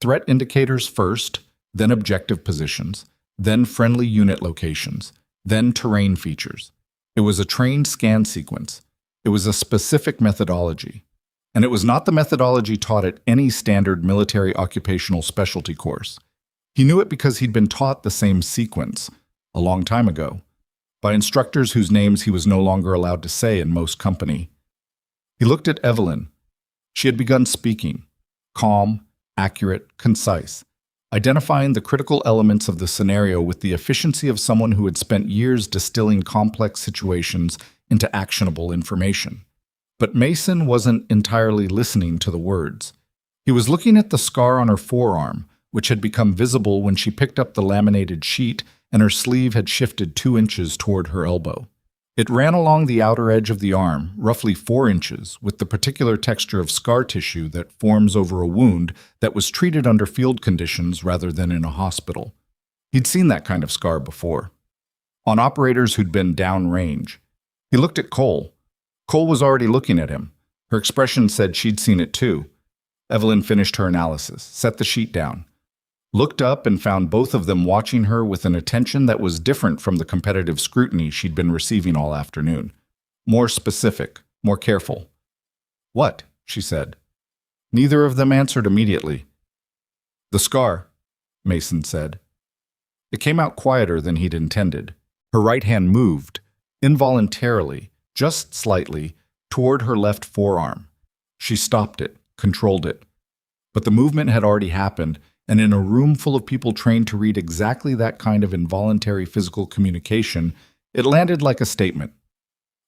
Threat indicators first, then objective positions, then friendly unit locations, then terrain features. It was a trained scan sequence. It was a specific methodology. And it was not the methodology taught at any standard military occupational specialty course. He knew it because he'd been taught the same sequence, a long time ago, by instructors whose names he was no longer allowed to say in most company. He looked at Evelyn. She had begun speaking, calm, accurate, concise, identifying the critical elements of the scenario with the efficiency of someone who had spent years distilling complex situations into actionable information. But Mason wasn't entirely listening to the words. He was looking at the scar on her forearm, which had become visible when she picked up the laminated sheet and her sleeve had shifted 2 inches toward her elbow. It ran along the outer edge of the arm, roughly 4 inches, with the particular texture of scar tissue that forms over a wound that was treated under field conditions rather than in a hospital. He'd seen that kind of scar before, on operators who'd been downrange. He looked at Cole. Cole was already looking at him. Her expression said she'd seen it too. Evelyn finished her analysis, set the sheet down, looked up and found both of them watching her with an attention that was different from the competitive scrutiny she'd been receiving all afternoon. More specific, more careful. "What?" she said. Neither of them answered immediately. "The scar," Mason said. It came out quieter than he'd intended. Her right hand moved, involuntarily, just slightly, toward her left forearm. She stopped it, controlled it. But the movement had already happened, and in a room full of people trained to read exactly that kind of involuntary physical communication, it landed like a statement.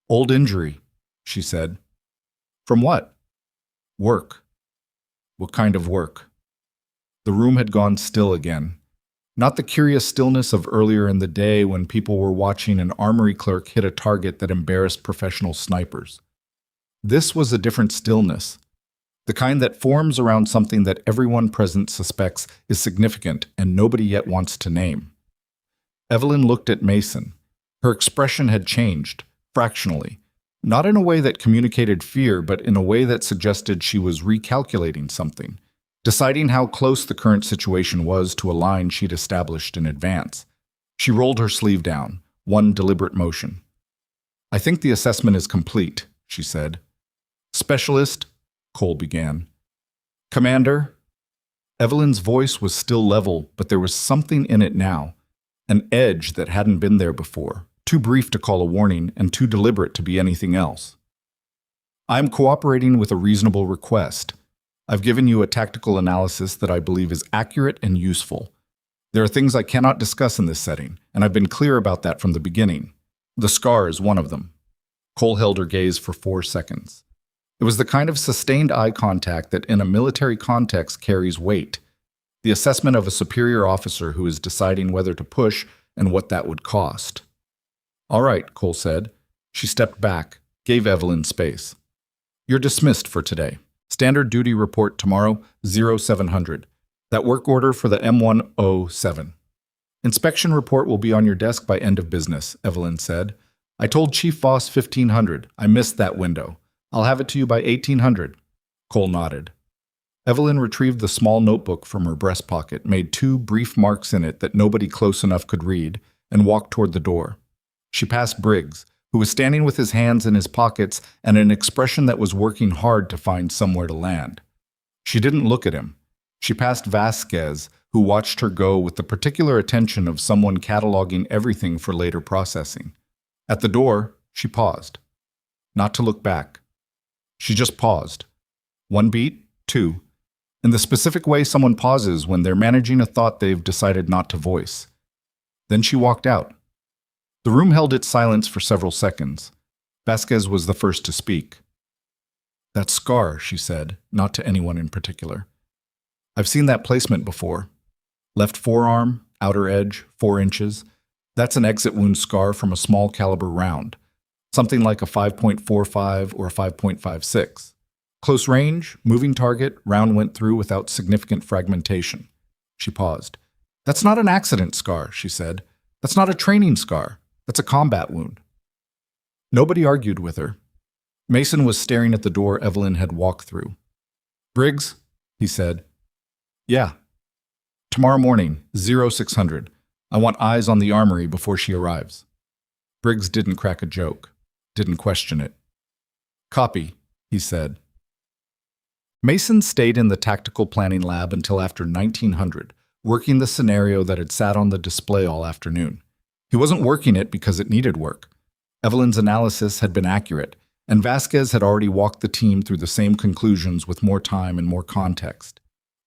"Old injury," she said. "From what?" "Work." "What kind of work?" The room had gone still again. Not the curious stillness of earlier in the day when people were watching an armory clerk hit a target that embarrassed professional snipers. This was a different stillness, the kind that forms around something that everyone present suspects is significant and nobody yet wants to name. Evelyn looked at Mason. Her expression had changed, fractionally, not in a way that communicated fear, but in a way that suggested she was recalculating something, deciding how close the current situation was to a line she'd established in advance. She rolled her sleeve down, one deliberate motion. "I think the assessment is complete," she said. "Specialist," Cole began. "Commander." Evelyn's voice was still level, but there was something in it now, an edge that hadn't been there before, too brief to call a warning and too deliberate to be anything else. "I'm cooperating with a reasonable request. I've given you a tactical analysis that I believe is accurate and useful. There are things I cannot discuss in this setting, and I've been clear about that from the beginning. The scar is one of them." Cole held her gaze for 4 seconds. It was the kind of sustained eye contact that in a military context carries weight, the assessment of a superior officer who is deciding whether to push and what that would cost. "All right," Cole said. She stepped back, gave Evelyn space. "You're dismissed for today. Standard duty report tomorrow, 0700. That work order for the M107. Inspection report will be on your desk by end of business," Evelyn said. "I told Chief Voss 1500. I missed that window. I'll have it to you by 1800. Cole nodded. Evelyn retrieved the small notebook from her breast pocket, made 2 brief marks in it that nobody close enough could read, and walked toward the door. She passed Briggs, who was standing with his hands in his pockets and an expression that was working hard to find somewhere to land. She didn't look at him. She passed Vasquez, who who watched her go with the particular attention of someone cataloging everything for later processing. At the door, she paused. Not to look back. She just paused. One beat, two, in the specific way someone pauses when they're managing a thought they've decided not to voice. Then she walked out. The room held its silence for several seconds. Vasquez was the first to speak. "That scar," she said, not to anyone in particular. "I've seen that placement before. Left forearm, outer edge, 4 inches. That's an exit wound scar from a small caliber round. Something like a 5.45 or a 5.56. Close range, moving target, round went through without significant fragmentation." She paused. "That's not an accident scar," she said. "That's not a training scar. That's a combat wound." Nobody argued with her. Mason was staring at the door Evelyn had walked through. "Briggs," he said. "Yeah. Tomorrow morning, 0600. I want eyes on the armory before she arrives." Briggs didn't crack a joke, didn't question it. "Copy," he said. Mason stayed in the tactical planning lab until after 1900, working the scenario that had sat on the display all afternoon. He wasn't working it because it needed work. Evelyn's analysis had been accurate, and Vasquez had already walked the team through the same conclusions with more time and more context.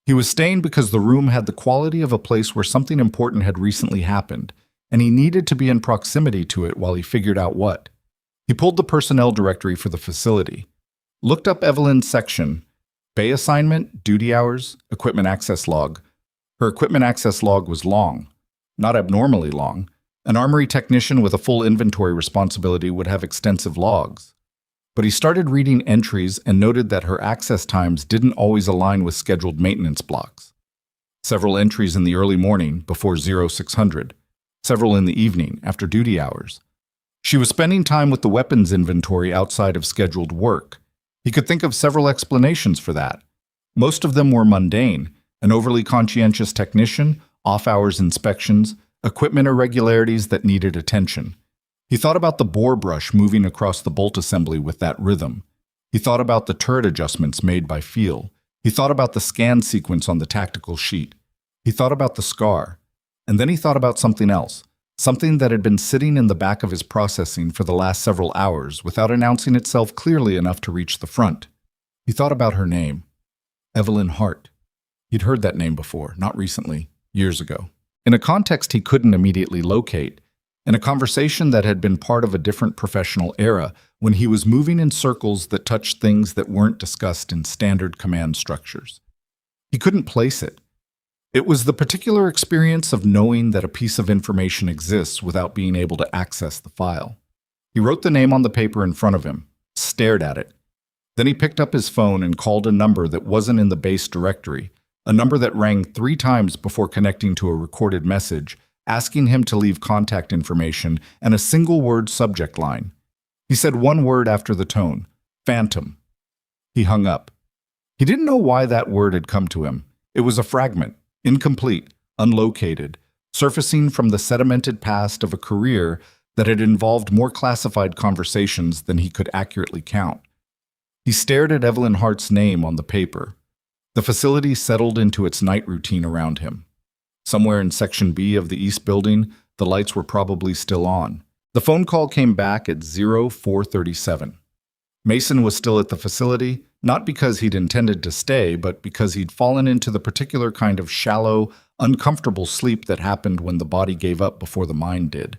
He was staying because the room had the quality of a place where something important had recently happened, and he needed to be in proximity to it while he figured out what. He pulled the personnel directory for the facility, looked up Evelyn's section, bay assignment, duty hours, equipment access log. Her equipment access log was long, not abnormally long. An armory technician with a full inventory responsibility would have extensive logs. But he started reading entries and noted that her access times didn't always align with scheduled maintenance blocks. Several entries in the early morning, before 0600. Several in the evening, after duty hours. She was spending time with the weapons inventory outside of scheduled work. He could think of several explanations for that. Most of them were mundane: an overly conscientious technician, off-hours inspections, equipment irregularities that needed attention. He thought about the bore brush moving across the bolt assembly with that rhythm. He thought about the turret adjustments made by feel. He thought about the scan sequence on the tactical sheet. He thought about the scar. And then he thought about something else, something that had been sitting in the back of his processing for the last several hours without announcing itself clearly enough to reach the front. He thought about her name, Evelyn Hart. He'd heard that name before, not recently, years ago. In a context he couldn't immediately locate, in a conversation that had been part of a different professional era when he was moving in circles that touched things that weren't discussed in standard command structures. He couldn't place it. It was the particular experience of knowing that a piece of information exists without being able to access the file. He wrote the name on the paper in front of him, stared at it. Then he picked up his phone and called a number that wasn't in the base directory, a number that rang 3 times before connecting to a recorded message, asking him to leave contact information and a single-word subject line. He said one word after the tone, "Phantom." He hung up. He didn't know why that word had come to him. It was a fragment, incomplete, unlocated, surfacing from the sedimented past of a career that had involved more classified conversations than he could accurately count. He stared at Evelyn Hart's name on the paper. The facility settled into its night routine around him. Somewhere in Section B of the East Building, the lights were probably still on. The phone call came back at 0437. Mason was still at the facility, not because he'd intended to stay, but because he'd fallen into the particular kind of shallow, uncomfortable sleep that happened when the body gave up before the mind did.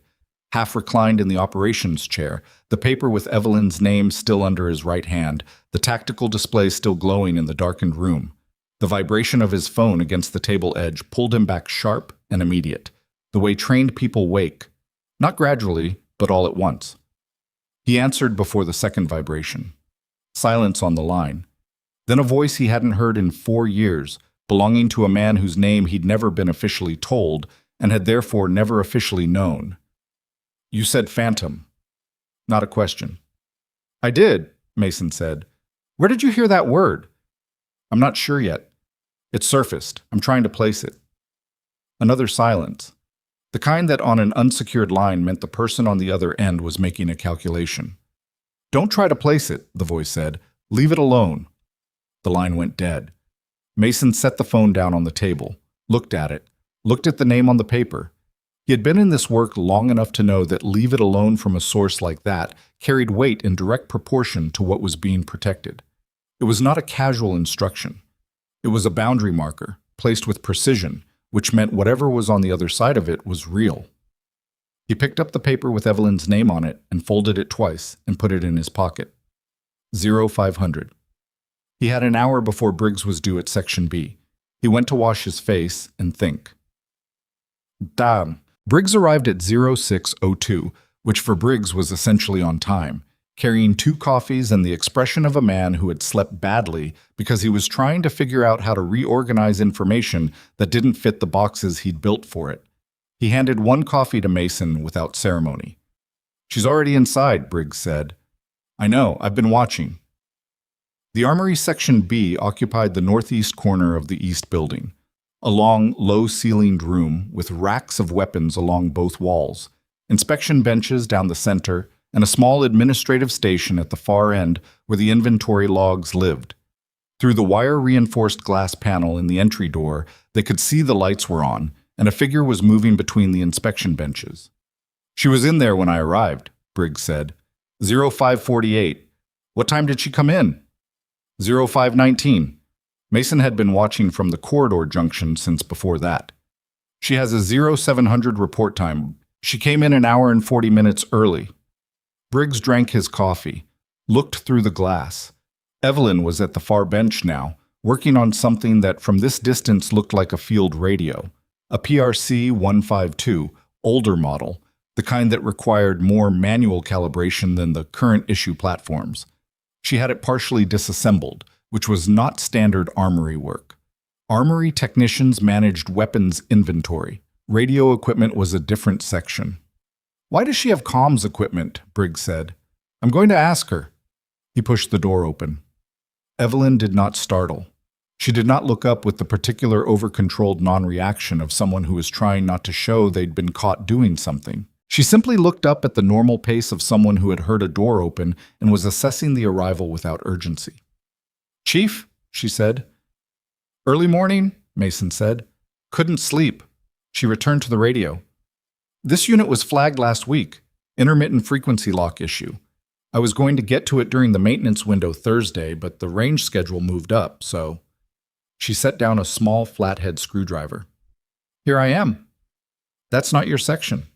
Half reclined in the operations chair, the paper with Evelyn's name still under his right hand, the tactical display still glowing in the darkened room. The vibration of his phone against the table edge pulled him back sharp and immediate, the way trained people wake, not gradually, but all at once. He answered before the second vibration. Silence on the line. Then a voice he hadn't heard in 4 years, belonging to a man whose name he'd never been officially told and had therefore never officially known. "You said phantom." Not a question. "I did," Mason said. "Where did you hear that word?" "I'm not sure yet. It surfaced. I'm trying to place it." Another silence. The kind that on an unsecured line meant the person on the other end was making a calculation. "Don't try to place it," the voice said. "Leave it alone." The line went dead. Mason set the phone down on the table. looked at it, looked at the name on the paper. He had been in this work long enough to know that leave it alone from a source like that carried weight in direct proportion to what was being protected. It was not a casual instruction. It was a boundary marker, placed with precision, which meant whatever was on the other side of it was real. He picked up the paper with Evelyn's name on it and folded it twice and put it in his pocket. 0500. He had an hour before Briggs was due at Section B. He went to wash his face and think. Damn. Briggs arrived at 0602, which for Briggs was essentially on time, carrying 2 coffees and the expression of a man who had slept badly because he was trying to figure out how to reorganize information that didn't fit the boxes he'd built for it. He handed 1 coffee to Mason without ceremony. She's already inside, Briggs said. I know, I've been watching. The Armory Section B occupied the northeast corner of the east building, a long, low-ceilinged room with racks of weapons along both walls, inspection benches down the center, and a small administrative station at the far end where the inventory logs lived. Through the wire-reinforced glass panel in the entry door, they could see the lights were on, and a figure was moving between the inspection benches. She was in there when I arrived, Briggs said. 0548. What time did she come in? 0519. Mason had been watching from the corridor junction since before that. She has a 0700 report time. She came in an hour and 40 minutes early. Briggs drank his coffee, looked through the glass. Evelyn was at the far bench now, working on something that from this distance looked like a field radio, a PRC 152, older model, the kind that required more manual calibration than the current issue platforms. She had it partially disassembled, which was not standard armory work. Armory technicians managed weapons inventory. Radio equipment was a different section. Why does she have comms equipment? Briggs said. I'm going to ask her. He pushed the door open. Evelyn did not startle. She did not look up with the particular over-controlled non-reaction of someone who was trying not to show they'd been caught doing something. She simply looked up at the normal pace of someone who had heard a door open and was assessing the arrival without urgency. Chief, she said. Early morning, Mason said. Couldn't sleep. She returned to the radio. This unit was flagged last week. Intermittent frequency lock issue. I was going to get to it during the maintenance window Thursday, but the range schedule moved up, so... She set down a small flathead screwdriver. Here I am. That's not your section.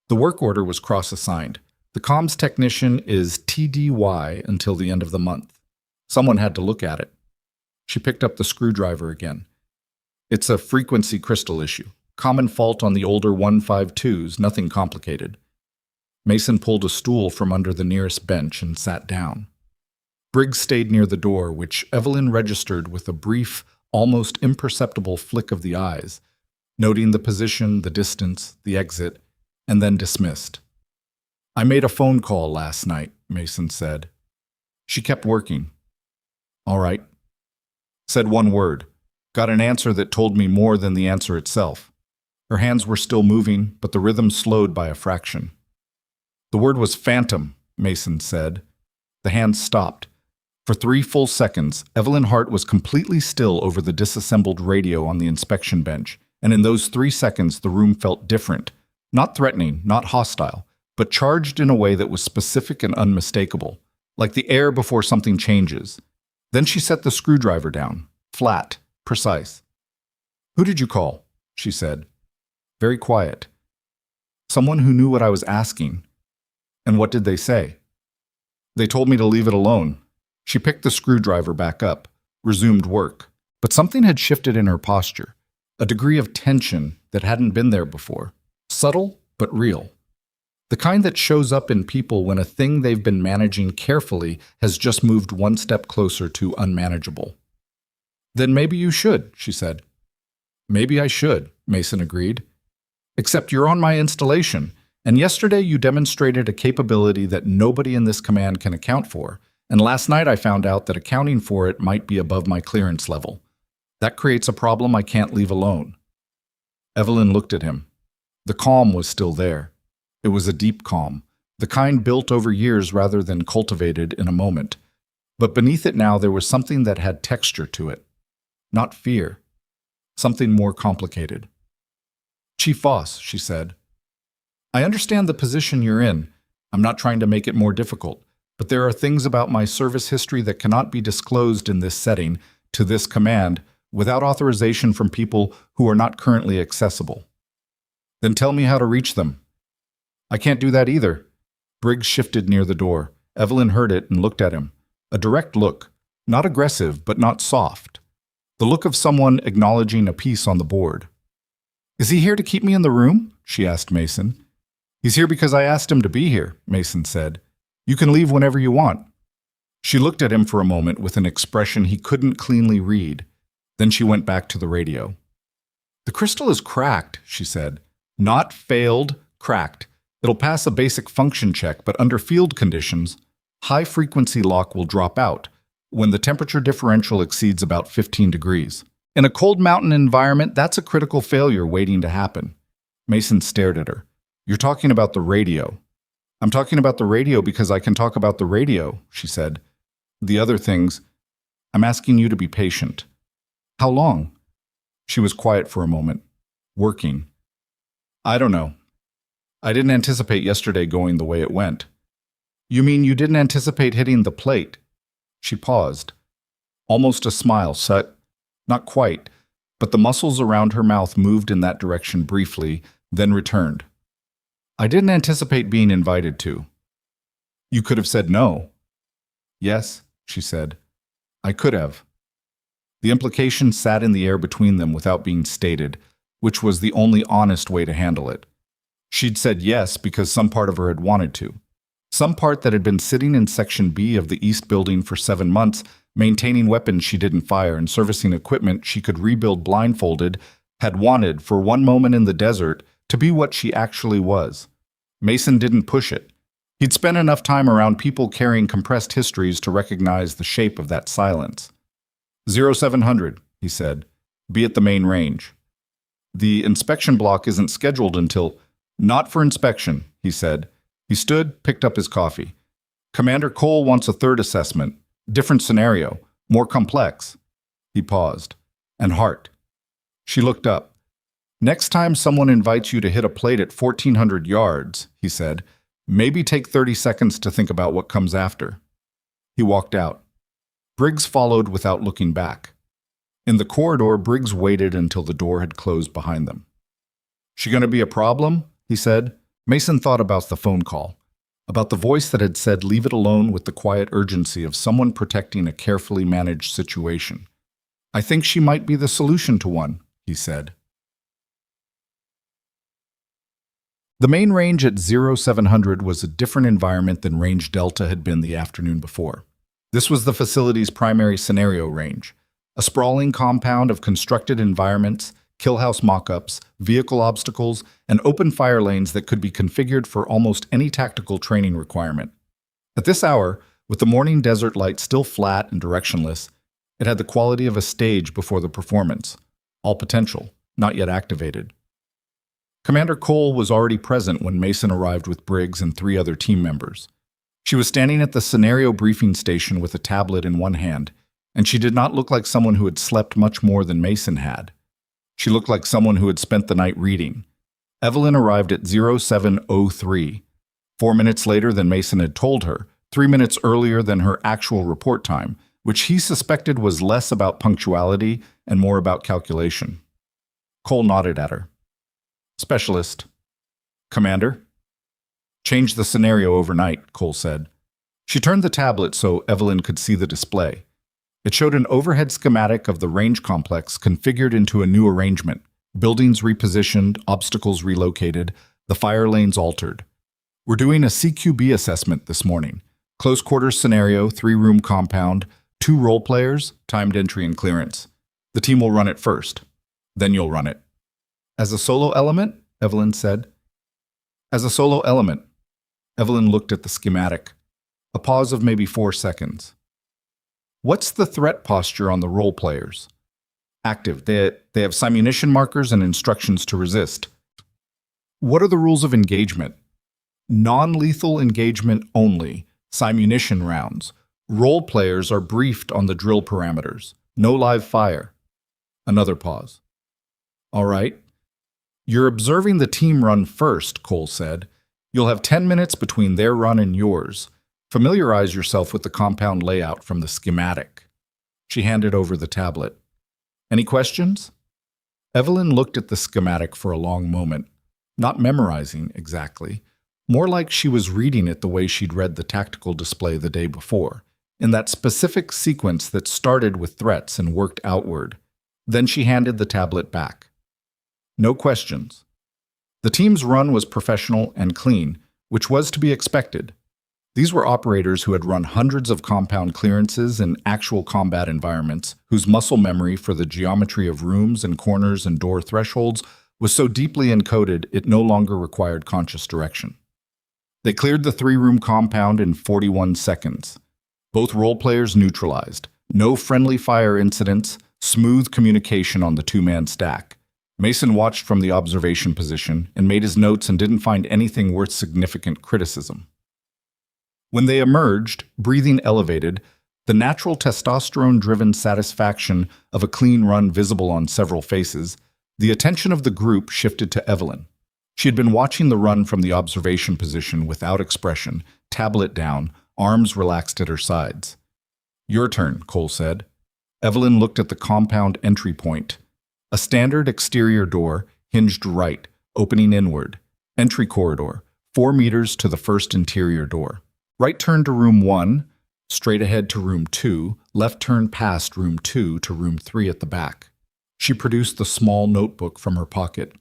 The work order was cross-assigned. The comms technician is TDY until the end of the month. Someone had to look at it. She picked up the screwdriver again. It's a frequency crystal issue. Common fault on the older 152s, nothing complicated. Mason pulled a stool from under the nearest bench and sat down. Briggs stayed near the door, which Evelyn registered with a brief, almost imperceptible flick of the eyes, noting the position, the distance, the exit, and then dismissed. I made a phone call last night, Mason said. She kept working. All right. Said one word. Got an answer that told me more than the answer itself. Her hands were still moving, but the rhythm slowed by a fraction. The word was phantom, Mason said. The hands stopped. For 3 full seconds, Evelyn Hart was completely still over the disassembled radio on the inspection bench, and in those 3 seconds the room felt different. Not threatening, not hostile, but charged in a way that was specific and unmistakable, like the air before something changes. Then she set the screwdriver down, flat, precise. Who did you call? She said. Very quiet. Someone who knew what I was asking. And what did they say? They told me to leave it alone. She picked the screwdriver back up, resumed work, but something had shifted in her posture, a degree of tension that hadn't been there before. Subtle, but real. The kind that shows up in people when a thing they've been managing carefully has just moved one step closer to unmanageable. Then maybe you should, she said. Maybe I should, Mason agreed. Except you're on my installation, and yesterday you demonstrated a capability that nobody in this command can account for, and last night I found out that accounting for it might be above my clearance level. That creates a problem I can't leave alone. Evelyn looked at him. The calm was still there. It was a deep calm, the kind built over years rather than cultivated in a moment. But beneath it now there was something that had texture to it. Not fear. something more complicated. "Chief Voss," she said, "I understand the position you're in. I'm not trying to make it more difficult, but there are things about my service history that cannot be disclosed in this setting to this command without authorization from people who are not currently accessible." "Then tell me how to reach them." "I can't do that either." Briggs shifted near the door. Evelyn heard it and looked at him. A direct look, not aggressive, but not soft. The look of someone acknowledging a piece on the board. "Is he here to keep me in the room?" she asked Mason. "He's here because I asked him to be here," Mason said. "You can leave whenever you want." She looked at him for a moment with an expression he couldn't cleanly read. Then she went back to the radio. "The crystal is cracked," she said. "Not failed, cracked. It'll pass a basic function check, but under field conditions, high-frequency lock will drop out when the temperature differential exceeds about 15 degrees. In a cold mountain environment, that's a critical failure waiting to happen." Mason stared at her. "You're talking about the radio." "I'm talking about the radio because I can talk about the radio," she said. "The other things, I'm asking you to be patient." "How long?" She was quiet for a moment. "Working." "I don't know. I didn't anticipate yesterday going the way it went." "You mean you didn't anticipate hitting the plate?" She paused. Almost a smile set. Not quite, but the muscles around her mouth moved in that direction briefly, then returned. "I didn't anticipate being invited to." "You could have said no." "Yes," she said. "I could have." The implication sat in the air between them without being stated, which was the only honest way to handle it. She'd said yes because some part of her had wanted to. Some part that had been sitting in Section B of the East Building for 7 months, maintaining weapons she didn't fire and servicing equipment she could rebuild blindfolded, had wanted, for one moment in the desert, to be what she actually was. Mason didn't push it. He'd spent enough time around people carrying compressed histories to recognize the shape of that silence. 0700, he said. "Be at the main range." "The inspection block isn't scheduled until—" "Not for inspection," he said. He stood, picked up his coffee. "Commander Cole wants a third assessment. Different scenario. More complex." He paused. "And Hart." She looked up. "Next time someone invites you to hit a plate at 1,400 yards, he said, maybe take 30 seconds to think about what comes after." He walked out. Briggs followed without looking back. In the corridor, Briggs waited until the door had closed behind them. "She gonna be a problem?" he said. Mason thought about the phone call, about the voice that had said leave it alone with the quiet urgency of someone protecting a carefully managed situation. "I think she might be the solution to one," he said. The main range at 0700 was a different environment than Range Delta had been the afternoon before. This was the facility's primary scenario range, a sprawling compound of constructed environments, killhouse mock-ups, vehicle obstacles, and open fire lanes that could be configured for almost any tactical training requirement. At this hour, with the morning desert light still flat and directionless, it had the quality of a stage before the performance, all potential, not yet activated. Commander Cole was already present when Mason arrived with Briggs and 3 other team members. She was standing at the scenario briefing station with a tablet in one hand, and she did not look like someone who had slept much more than Mason had. She looked like someone who had spent the night reading. Evelyn arrived at 0703, 4 minutes later than Mason had told her, 3 minutes earlier than her actual report time, which he suspected was less about punctuality and more about calculation. Cole nodded at her. "Specialist." "Commander?" "Change the scenario overnight," Cole said. She turned the tablet so Evelyn could see the display. It showed an overhead schematic of the range complex configured into a new arrangement, buildings repositioned, obstacles relocated, the fire lanes altered. "We're doing a CQB assessment this morning. Close quarters scenario, 3-room compound, 2 role players, timed entry and clearance. The team will run it first. Then you'll run it." "As a solo element?" Evelyn said. "As a solo element." Evelyn looked at the schematic. A pause of maybe 4 seconds. "What's the threat posture on the role players?" "Active. They have simunition markers and instructions to resist." "What are the rules of engagement?" "Non-lethal engagement only. Simunition rounds. Role players are briefed on the drill parameters. No live fire." Another pause. All right. You're observing the team run first, Cole said. You'll have 10 minutes between their run and yours. Familiarize yourself with the compound layout from the schematic. She handed over the tablet. Any questions? Evelyn looked at the schematic for a long moment, not memorizing exactly, more like she was reading it the way she'd read the tactical display the day before, in that specific sequence that started with threats and worked outward. Then she handed the tablet back. No questions. The team's run was professional and clean, which was to be expected. These were operators who had run hundreds of compound clearances in actual combat environments, whose muscle memory for the geometry of rooms and corners and door thresholds was so deeply encoded it no longer required conscious direction. They cleared the 3-room compound in 41 seconds. Both role players neutralized. No friendly fire incidents, smooth communication on the 2-man stack. Mason watched from the observation position and made his notes and didn't find anything worth significant criticism. When they emerged, breathing elevated, the natural testosterone-driven satisfaction of a clean run visible on several faces, the attention of the group shifted to Evelyn. She had been watching the run from the observation position without expression, tablet down, arms relaxed at her sides. Your turn, Cole said. Evelyn looked at the compound entry point. A standard exterior door, hinged right, opening inward. Entry corridor, 4 meters to the first interior door. Right turn to room 1, straight ahead to room 2, left turn past room 2 to room 3 at the back. She produced the small notebook from her pocket,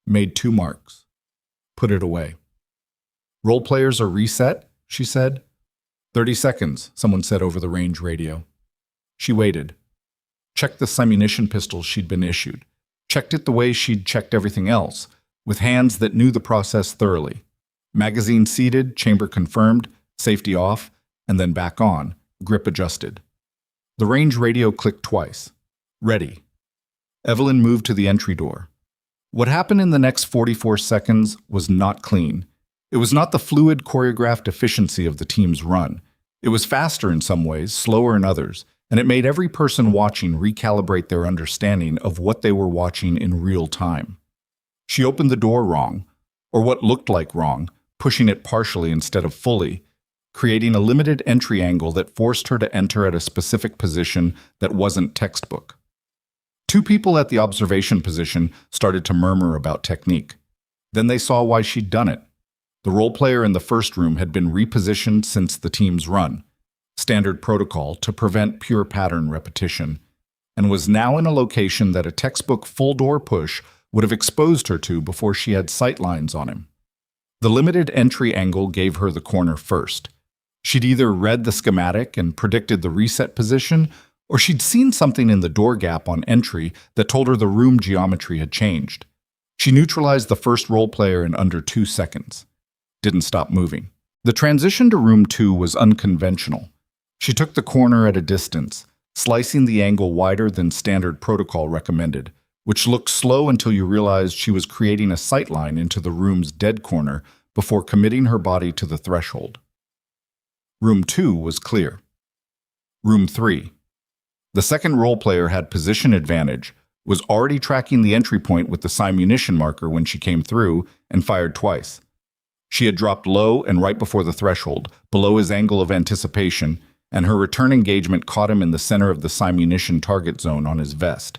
made 2 marks. Put it away. Role players are reset, she said. 30 seconds, someone said over the range radio. She waited. Checked the simunition pistol she'd been issued. Checked it the way she'd checked everything else, with hands that knew the process thoroughly. Magazine seated, chamber confirmed, safety off, and then back on, grip adjusted. The range radio clicked twice. Ready. Evelyn moved to the entry door. What happened in the next 44 seconds was not clean. It was not the fluid, choreographed efficiency of the team's run. It was faster in some ways, slower in others, and it made every person watching recalibrate their understanding of what they were watching in real time. She opened the door wrong, or what looked like wrong, pushing it partially instead of fully, creating a limited entry angle that forced her to enter at a specific position that wasn't textbook. 2 people at the observation position started to murmur about technique. Then they saw why she'd done it. The role player in the first room had been repositioned since the team's run, standard protocol to prevent pure pattern repetition, and was now in a location that a textbook full door push would have exposed her to before she had sightlines on him. The limited entry angle gave her the corner first. She'd either read the schematic and predicted the reset position, or she'd seen something in the door gap on entry that told her the room geometry had changed. She neutralized the first role player in under 2 seconds. Didn't stop moving. The transition to room 2 was unconventional. She took the corner at a distance, slicing the angle wider than standard protocol recommended, which looked slow until you realized she was creating a sightline into the room's dead corner before committing her body to the threshold. Room 2 was clear. Room 3. The second role player had position advantage, was already tracking the entry point with the simunition marker when she came through, and fired twice. She had dropped low and right before the threshold, below his angle of anticipation, and her return engagement caught him in the center of the simunition target zone on his vest.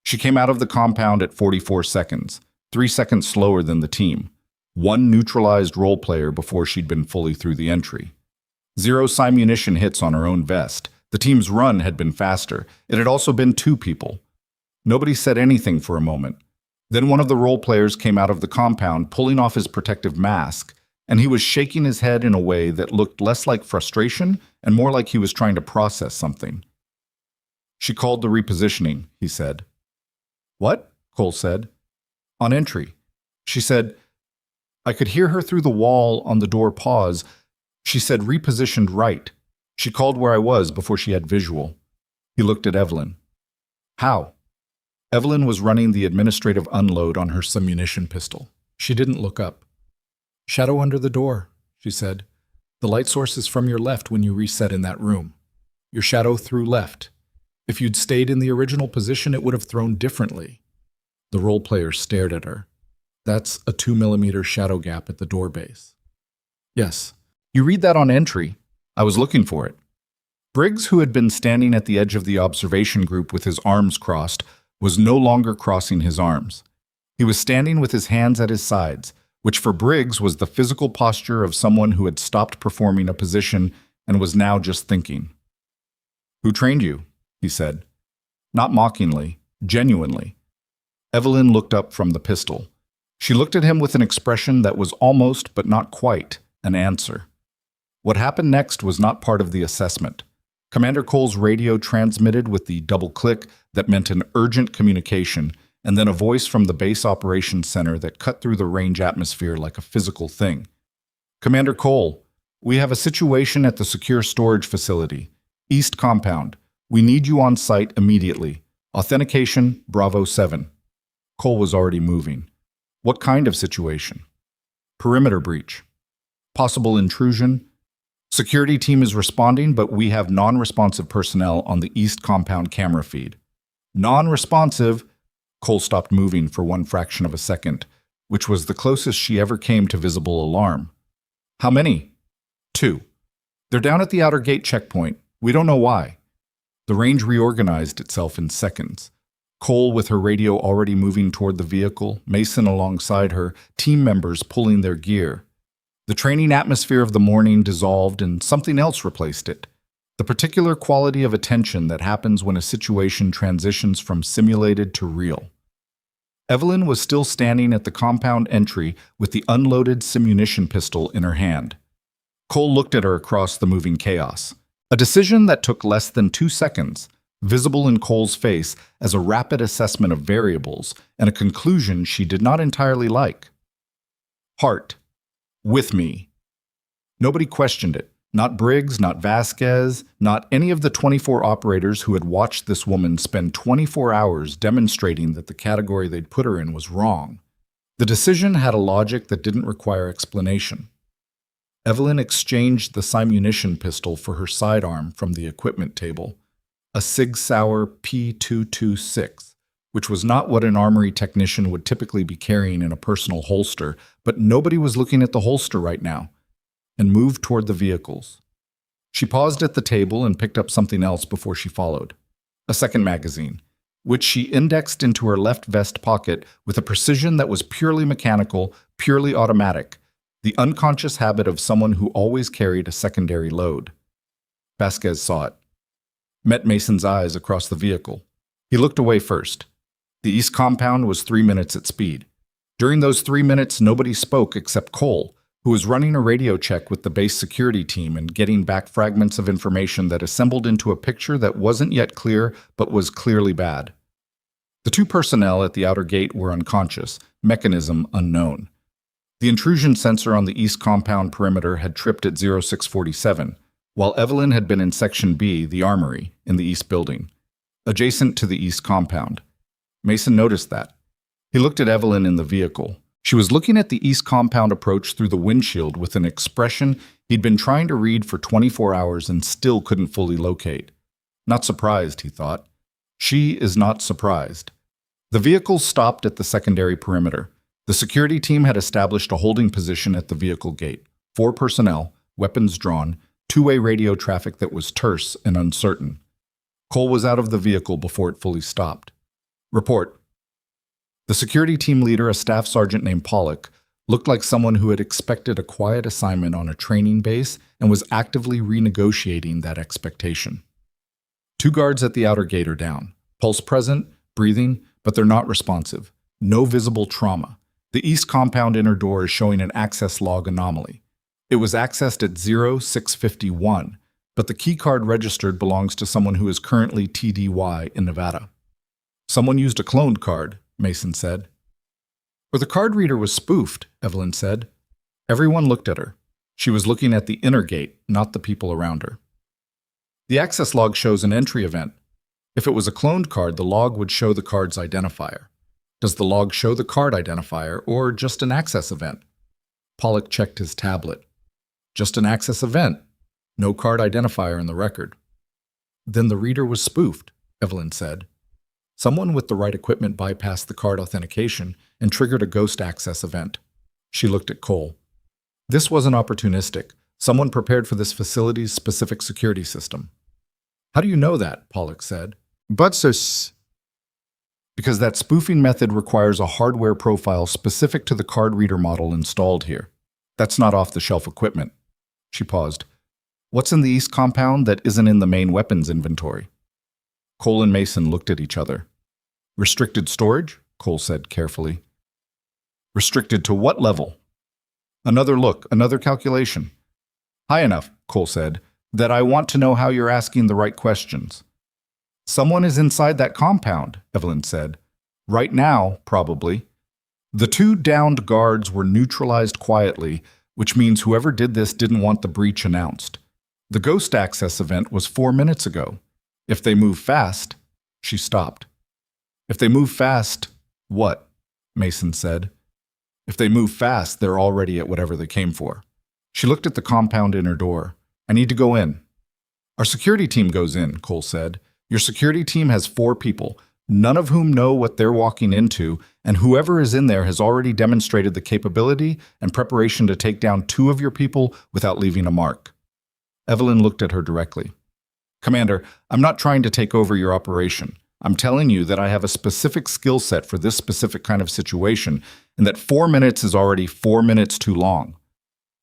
She came out of the compound at 44 seconds, 3 seconds slower than the team. 1 neutralized role player before she'd been fully through the entry. 0 simunition hits on her own vest. The team's run had been faster. It had also been 2 people. Nobody said anything for a moment. Then one of the role players came out of the compound, pulling off his protective mask, and he was shaking his head in a way that looked less like frustration and more like he was trying to process something. She called the repositioning, he said. What? Cole said. On entry. She said, I could hear her through the wall on the door pause. She said repositioned right. She called where I was before she had visual. He looked at Evelyn. How? Evelyn was running the administrative unload on her simunition pistol. She didn't look up. Shadow under the door, she said. The light source is from your left when you reset in that room. Your shadow threw left. If you'd stayed in the original position, it would have thrown differently. The role player stared at her. That's a 2 mm shadow gap at the door base. Yes. You read that on entry. I was looking for it. Briggs, who had been standing at the edge of the observation group with his arms crossed, was no longer crossing his arms. He was standing with his hands at his sides, which for Briggs was the physical posture of someone who had stopped performing a position and was now just thinking. "Who trained you?" he said. Not mockingly, genuinely. Evelyn looked up from the pistol. She looked at him with an expression that was almost, but not quite, an answer. What happened next was not part of the assessment. Commander Cole's radio transmitted with the double click that meant an urgent communication, and then a voice from the base operations center that cut through the range atmosphere like a physical thing. "Commander Cole, we have a situation at the secure storage facility. East Compound. We need you on site immediately. Authentication, Bravo 7. Cole was already moving. "What kind of situation?" "Perimeter breach. Possible intrusion. Security team is responding, but we have non-responsive personnel on the East Compound camera feed." Non-responsive? Cole stopped moving for one fraction of a second, which was the closest she ever came to visible alarm. "How many?" "2. They're down at the outer gate checkpoint. We don't know why." The range reorganized itself in seconds. Cole with her radio already moving toward the vehicle, Mason alongside her, team members pulling their gear. The training atmosphere of the morning dissolved and something else replaced it. The particular quality of attention that happens when a situation transitions from simulated to real. Evelyn was still standing at the compound entry with the unloaded simunition pistol in her hand. Cole looked at her across the moving chaos. A decision that took less than 2 seconds, visible in Cole's face as a rapid assessment of variables and a conclusion she did not entirely like. "Hart. With me." Nobody questioned it. Not Briggs, not Vasquez, not any of the 24 operators who had watched this woman spend 24 hours demonstrating that the category they'd put her in was wrong. The decision had a logic that didn't require explanation. Evelyn exchanged the simunition pistol for her sidearm from the equipment table, a Sig Sauer P226, which was not what an armory technician would typically be carrying in a personal holster, but nobody was looking at the holster right now, and moved toward the vehicles. She paused at the table and picked up something else before she followed. A second magazine, which she indexed into her left vest pocket with a precision that was purely mechanical, purely automatic, the unconscious habit of someone who always carried a secondary load. Vasquez saw it. Met Mason's eyes across the vehicle. He looked away first. The East Compound was 3 minutes at speed. During those 3 minutes, nobody spoke except Cole, who was running a radio check with the base security team and getting back fragments of information that assembled into a picture that wasn't yet clear but was clearly bad. The 2 personnel at the outer gate were unconscious, mechanism unknown. The intrusion sensor on the East Compound perimeter had tripped at 0647, while Evelyn had been in Section B, the armory, in the East Building, adjacent to the East Compound. Mason noticed that. He looked at Evelyn in the vehicle. She was looking at the East Compound approach through the windshield with an expression he'd been trying to read for 24 hours and still couldn't fully locate. Not surprised, he thought. She is not surprised. The vehicle stopped at the secondary perimeter. The security team had established a holding position at the vehicle gate. 4 personnel, weapons drawn, two-way radio traffic that was terse and uncertain. Cole was out of the vehicle before it fully stopped. "Report." The security team leader, a staff sergeant named Pollock, looked like someone who had expected a quiet assignment on a training base and was actively renegotiating that expectation. 2 guards at the outer gate are down. Pulse present, breathing, but they're not responsive. No visible trauma. The East Compound inner door is showing an access log anomaly. It was accessed at 0651, but the keycard registered belongs to someone who is currently TDY in Nevada. "Someone used a cloned card," Mason said. "Or the card reader was spoofed," Evelyn said. Everyone looked at her. She was looking at the inner gate, not the people around her. "The access log shows an entry event. If it was a cloned card, the log would show the card's identifier. Does the log show the card identifier, or just an access event?" Pollock checked his tablet. "Just an access event. No card identifier in the record." "Then the reader was spoofed," Evelyn said. Someone with the right equipment bypassed the card authentication and triggered a ghost access event. She looked at Cole. This wasn't opportunistic. Someone prepared for this facility's specific security system. How do you know that? Pollock said. Because that spoofing method requires a hardware profile specific to the card reader model installed here. That's not off-the-shelf equipment. She paused. What's in the East compound that isn't in the main weapons inventory? Cole and Mason looked at each other. Restricted storage? Cole said carefully. Restricted to what level? Another look, another calculation. High enough, Cole said, that I want to know how you're asking the right questions. Someone is inside that compound, Evelyn said. Right now, probably. The two downed guards were neutralized quietly, which means whoever did this didn't want the breach announced. The ghost access event was 4 minutes ago. If they move fast, she stopped. If they move fast, what? Mason said. If they move fast, they're already at whatever they came for. She looked at the compound inner door. I need to go in. Our security team goes in, Cole said. Your security team has 4 people, none of whom know what they're walking into, and whoever is in there has already demonstrated the capability and preparation to take down 2 of your people without leaving a mark. Evelyn looked at her directly. Commander, I'm not trying to take over your operation. I'm telling you that I have a specific skill set for this specific kind of situation, and that 4 minutes is already 4 minutes too long.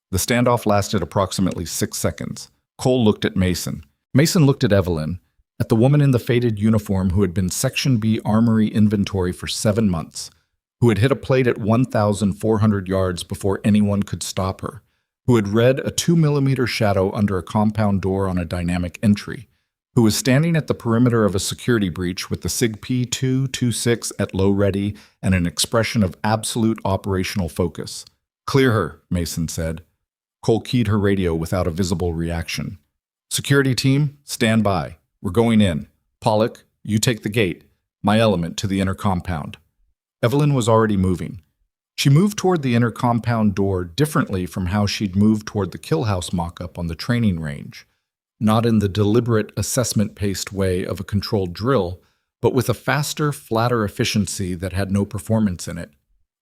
The standoff lasted approximately 6 seconds. Cole looked at Mason. Mason looked at Evelyn, at the woman in the faded uniform who had been Section B armory inventory for 7 months, who had hit a plate at 1,400 yards before anyone could stop her, who had read a 2mm shadow under a compound door on a dynamic entry, who was standing at the perimeter of a security breach with the SIG P226 at low ready and an expression of absolute operational focus. Clear her, Mason said. Cole keyed her radio without a visible reaction. Security team, stand by. We're going in. Pollock, you take the gate. My element to the inner compound. Evelyn was already moving. She moved toward the inner compound door differently from how she'd moved toward the kill house mock-up on the training range. Not in the deliberate, assessment-paced way of a controlled drill, but with a faster, flatter efficiency that had no performance in it.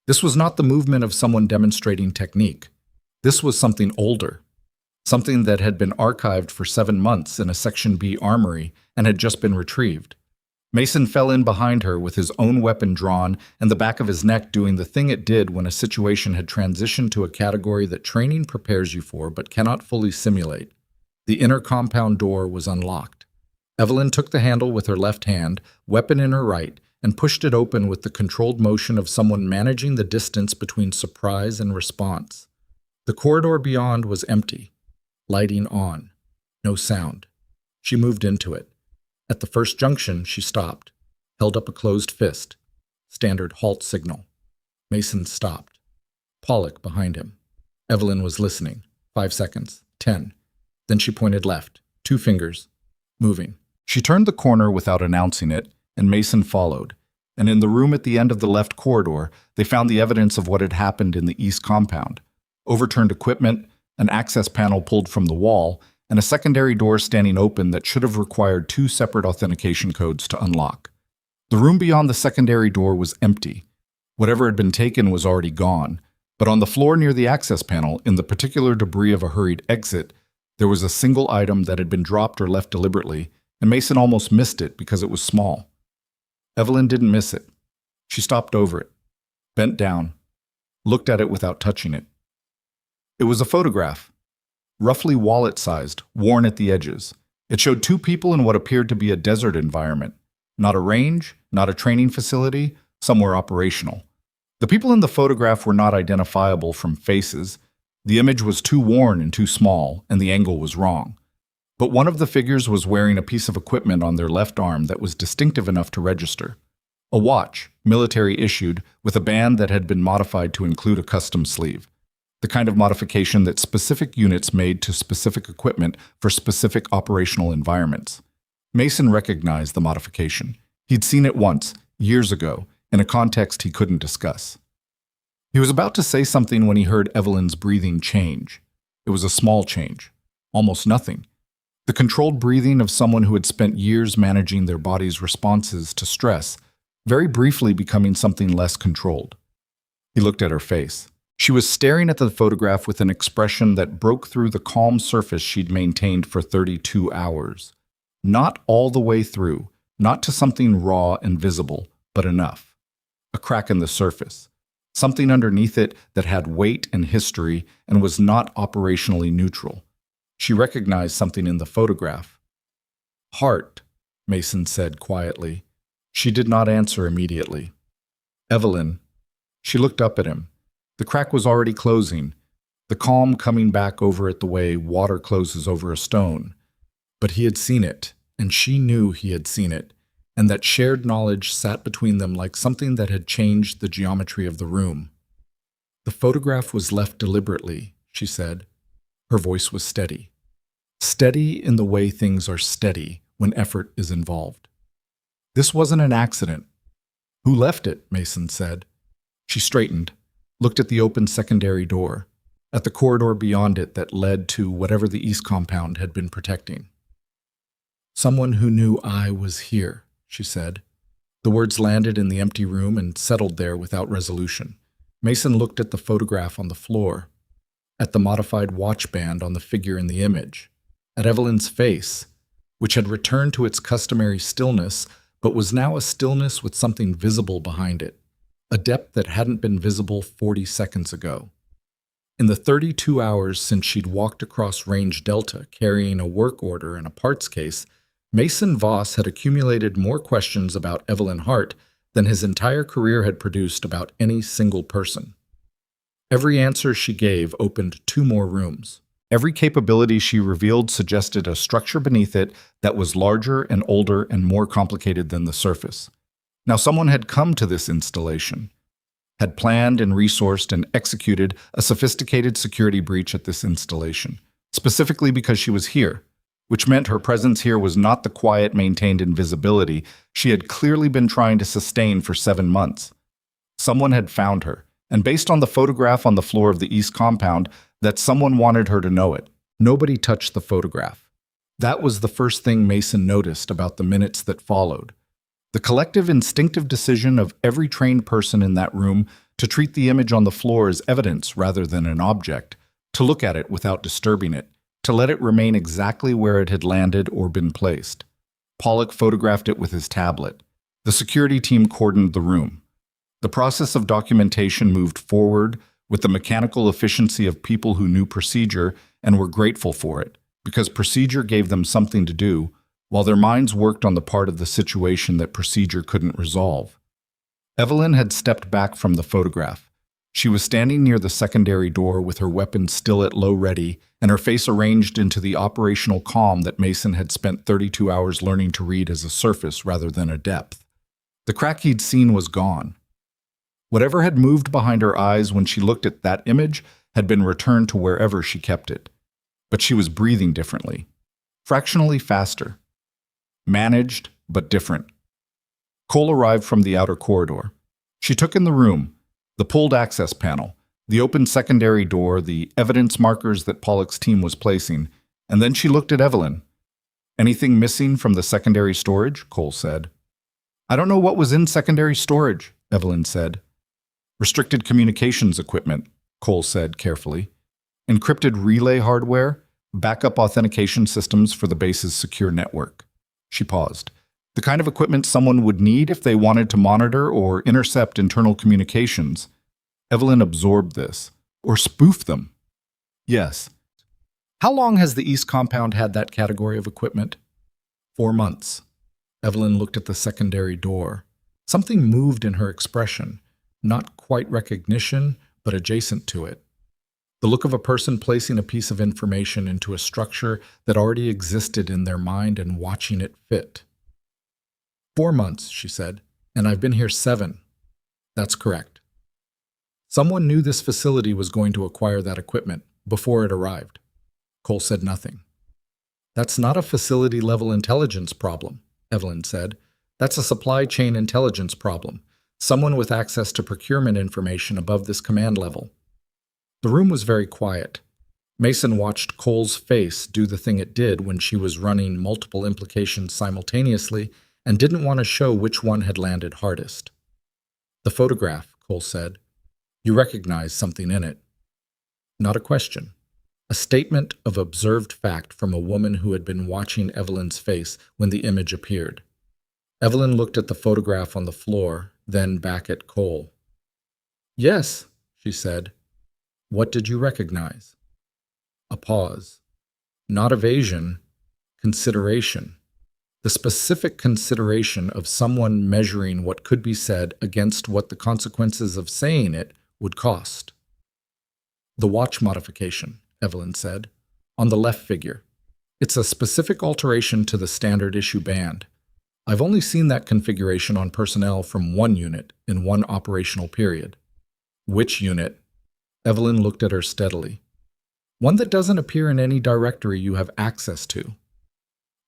This was not the movement of someone demonstrating technique. This was something older. Something that had been archived for 7 months in a Section B armory and had just been retrieved. Mason fell in behind her with his own weapon drawn and the back of his neck doing the thing it did when a situation had transitioned to a category that training prepares you for but cannot fully simulate. The inner compound door was unlocked. Evelyn took the handle with her left hand, weapon in her right, and pushed it open with the controlled motion of someone managing the distance between surprise and response. The corridor beyond was empty. Lighting on. No sound. She moved into it. At the first junction, she stopped, held up a closed fist. Standard halt signal. Mason stopped. Pollock behind him. Evelyn was listening. 5 seconds. 10. Then she pointed left. 2 fingers. Moving. She turned the corner without announcing it, and Mason followed. And in the room at the end of the left corridor, they found the evidence of what had happened in the east compound. Overturned equipment, an access panel pulled from the wall, and a secondary door standing open that should have required 2 separate authentication codes to unlock. The room beyond the secondary door was empty. Whatever had been taken was already gone, but on the floor near the access panel, in the particular debris of a hurried exit, there was a single item that had been dropped or left deliberately, and Mason almost missed it because it was small. Evelyn didn't miss it. She stopped over it, bent down, looked at it without touching it. It was a photograph, roughly wallet-sized, worn at the edges. It showed 2 people in what appeared to be a desert environment. Not a range, not a training facility, somewhere operational. The people in the photograph were not identifiable from faces. The image was too worn and too small, and the angle was wrong. But one of the figures was wearing a piece of equipment on their left arm that was distinctive enough to register. A watch, military issued, with a band that had been modified to include a custom sleeve. The kind of modification that specific units made to specific equipment for specific operational environments. Mason recognized the modification. He'd seen it once, years ago, in a context he couldn't discuss. He was about to say something when he heard Evelyn's breathing change. It was a small change. Almost nothing. The controlled breathing of someone who had spent years managing their body's responses to stress, very briefly becoming something less controlled. He looked at her face. She was staring at the photograph with an expression that broke through the calm surface she'd maintained for 32 hours. Not all the way through, not to something raw and visible, but enough. A crack in the surface. Something underneath it that had weight and history and was not operationally neutral. She recognized something in the photograph. "Hart," Mason said quietly. She did not answer immediately. "Evelyn." She looked up at him. The crack was already closing, the calm coming back over it the way water closes over a stone. But he had seen it, and she knew he had seen it, and that shared knowledge sat between them like something that had changed the geometry of the room. "The photograph was left deliberately," she said. Her voice was steady. Steady in the way things are steady when effort is involved. "This wasn't an accident." "Who left it?" Mason said. She straightened, looked at the open secondary door, at the corridor beyond it that led to whatever the east compound had been protecting. "Someone who knew I was here," she said. The words landed in the empty room and settled there without resolution. Mason looked at the photograph on the floor, at the modified watch band on the figure in the image, at Evelyn's face, which had returned to its customary stillness, but was now a stillness with something visible behind it, a depth that hadn't been visible 40 seconds ago. In the 32 hours since she'd walked across Range Delta carrying a work order and a parts case, Mason Voss had accumulated more questions about Evelyn Hart than his entire career had produced about any single person. Every answer she gave opened 2 more rooms. Every capability she revealed suggested a structure beneath it that was larger and older and more complicated than the surface. Now someone had come to this installation, had planned and resourced and executed a sophisticated security breach at this installation, specifically because she was here, which meant her presence here was not the quiet, maintained invisibility she had clearly been trying to sustain for 7 months. Someone had found her, and based on the photograph on the floor of the east compound, that someone wanted her to know it. Nobody touched the photograph. That was the first thing Mason noticed about the minutes that followed. The collective instinctive decision of every trained person in that room to treat the image on the floor as evidence rather than an object, to look at it without disturbing it, to let it remain exactly where it had landed or been placed. Pollock photographed it with his tablet. The security team cordoned the room. The process of documentation moved forward with the mechanical efficiency of people who knew procedure and were grateful for it, because procedure gave them something to do, while their minds worked on the part of the situation that procedure couldn't resolve. Evelyn had stepped back from the photograph. She was standing near the secondary door with her weapon still at low ready and her face arranged into the operational calm that Mason had spent 32 hours learning to read as a surface rather than a depth. The crack he'd seen was gone. Whatever had moved behind her eyes when she looked at that image had been returned to wherever she kept it. But she was breathing differently, fractionally faster. Managed, but different. Cole arrived from the outer corridor. She took in the room, the pulled access panel, the open secondary door, the evidence markers that Pollock's team was placing, and then she looked at Evelyn. "Anything missing from the secondary storage?" Cole said. "I don't know what was in secondary storage," Evelyn said. "Restricted communications equipment," Cole said carefully. "Encrypted relay hardware, backup authentication systems for the base's secure network." She paused. "The kind of equipment someone would need if they wanted to monitor or intercept internal communications." Evelyn absorbed this. "Or spoof them." "Yes." "How long has the East Compound had that category of equipment?" 4 months. Evelyn looked at the secondary door. Something moved in her expression, not quite recognition, but adjacent to it. The look of a person placing a piece of information into a structure that already existed in their mind and watching it fit. 4 months, she said, and I've been here 7. That's correct. Someone knew this facility was going to acquire that equipment before it arrived. Cole said nothing. That's not a facility-level intelligence problem, Evelyn said. That's a supply chain intelligence problem. Someone with access to procurement information above this command level. The room was very quiet. Mason watched Cole's face do the thing it did when she was running multiple implications simultaneously and didn't want to show which one had landed hardest. "The photograph," Cole said. "You recognize something in it." Not a question. A statement of observed fact from a woman who had been watching Evelyn's face when the image appeared. Evelyn looked at the photograph on the floor, then back at Cole. "Yes," she said. "What did you recognize?" A pause. Not evasion, consideration. The specific consideration of someone measuring what could be said against what the consequences of saying it would cost. "The watch modification," Evelyn said, "on the left figure. It's a specific alteration to the standard issue band. I've only seen that configuration on personnel from one unit in one operational period." "Which unit?" Evelyn looked at her steadily. "One that doesn't appear in any directory you have access to."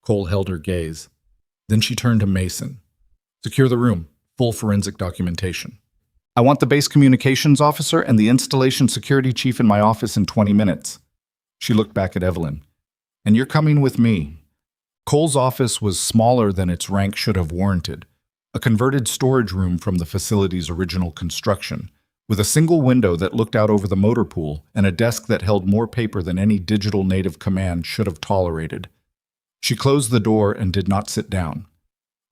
Cole held her gaze. Then she turned to Mason. "Secure the room. Full forensic documentation. I want the base communications officer and the installation security chief in my office in 20 minutes. She looked back at Evelyn. "And you're coming with me." Cole's office was smaller than its rank should have warranted. A converted storage room from the facility's original construction, with a single window that looked out over the motor pool and a desk that held more paper than any digital native command should have tolerated. She closed the door and did not sit down.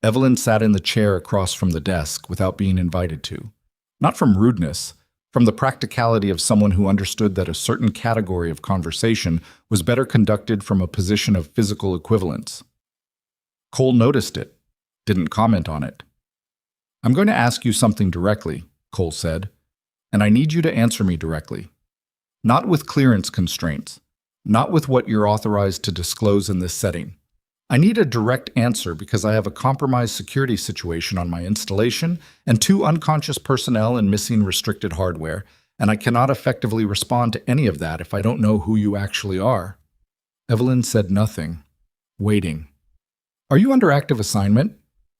Evelyn sat in the chair across from the desk without being invited to. Not from rudeness, from the practicality of someone who understood that a certain category of conversation was better conducted from a position of physical equivalence. Cole noticed it, didn't comment on it. "I'm going to ask you something directly," Cole said, "and I need you to answer me directly. Not with clearance constraints, not with what you're authorized to disclose in this setting. I need a direct answer because I have a compromised security situation on my installation and 2 unconscious personnel and missing restricted hardware, and I cannot effectively respond to any of that if I don't know who you actually are." Evelyn said nothing, waiting. "Are you under active assignment?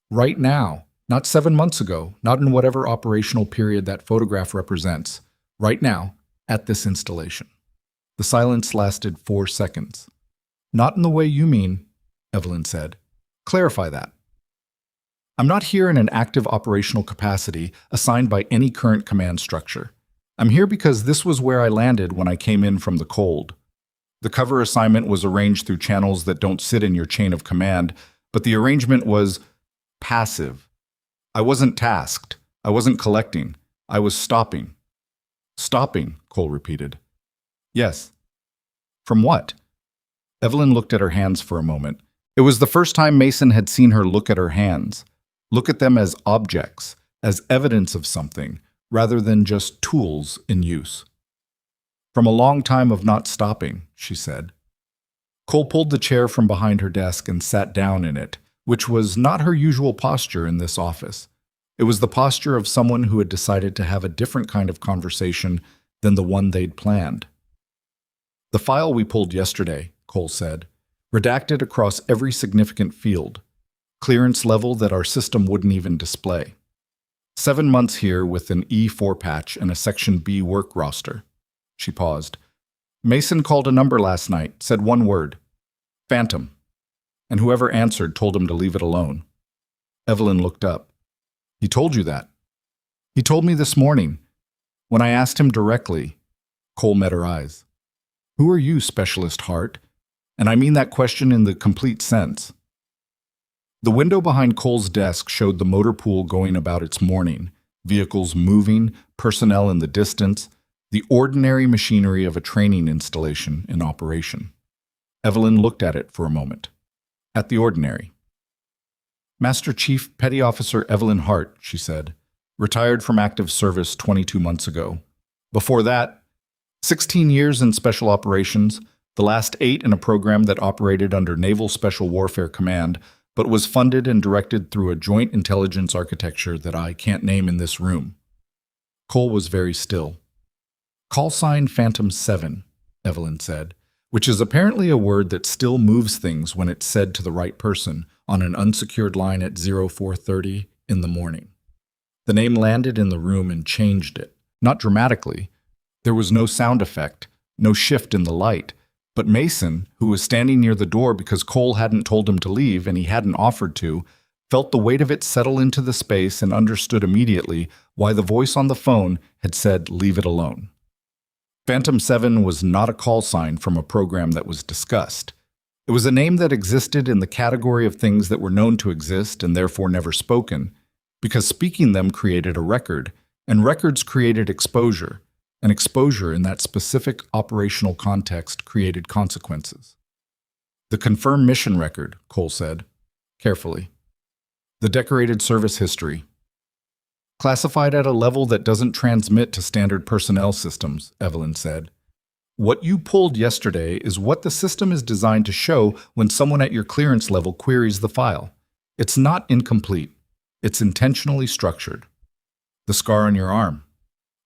Right now, not 7 months ago, not in whatever operational period that photograph represents. Right now, at this installation." The silence lasted 4 seconds. "Not in the way you mean," Evelyn said. "Clarify that." "I'm not here in an active operational capacity assigned by any current command structure. I'm here because this was where I landed when I came in from the cold. The cover assignment was arranged through channels that don't sit in your chain of command, but the arrangement was passive. I wasn't tasked. I wasn't collecting. I was stopping." "Stopping," Cole repeated. "Yes." "From what?" Evelyn looked at her hands for a moment. It was the first time Mason had seen her look at her hands, look at them as objects, as evidence of something, rather than just tools in use. "From a long time of not stopping," she said. Cole pulled the chair from behind her desk and sat down in it, which was not her usual posture in this office. It was the posture of someone who had decided to have a different kind of conversation than the one they'd planned. "The file we pulled yesterday," Cole said, "redacted across every significant field, clearance level that our system wouldn't even display. 7 months here with an E4 patch and a Section B work roster." She paused. "Mason called a number last night, said one word, Phantom, and whoever answered told him to leave it alone." Evelyn looked up. "He told you that?" "He told me this morning. When I asked him directly," Cole met her eyes. "Who are you, Specialist Hart? And I mean that question in the complete sense." The window behind Cole's desk showed the motor pool going about its morning, vehicles moving, personnel in the distance, the ordinary machinery of a training installation in operation. Evelyn looked at it for a moment. At the ordinary. "Master Chief Petty Officer Evelyn Hart," she said, "retired from active service 22 months ago. Before that, 16 years in special operations, the last 8 in a program that operated under Naval Special Warfare Command, but was funded and directed through a joint intelligence architecture that I can't name in this room." Cole was very still. "Call sign Phantom 7, Evelyn said, which is apparently a word that still moves things when it's said to the right person on an unsecured line at 0430 in the morning. The name landed in the room and changed it, not dramatically. There was no sound effect, no shift in the light. But Mason, who was standing near the door because Cole hadn't told him to leave and he hadn't offered to, felt the weight of it settle into the space and understood immediately why the voice on the phone had said, "Leave it alone." Phantom 7 was not a call sign from a program that was discussed. It was a name that existed in the category of things that were known to exist and therefore never spoken, because speaking them created a record, and records created exposure, and exposure in that specific operational context created consequences. "The confirmed mission record," Cole said, carefully. "The decorated service history. Classified at a level that doesn't transmit to standard personnel systems," Evelyn said. "What you pulled yesterday is what the system is designed to show when someone at your clearance level queries the file. It's not incomplete. It's intentionally structured." "The scar on your arm.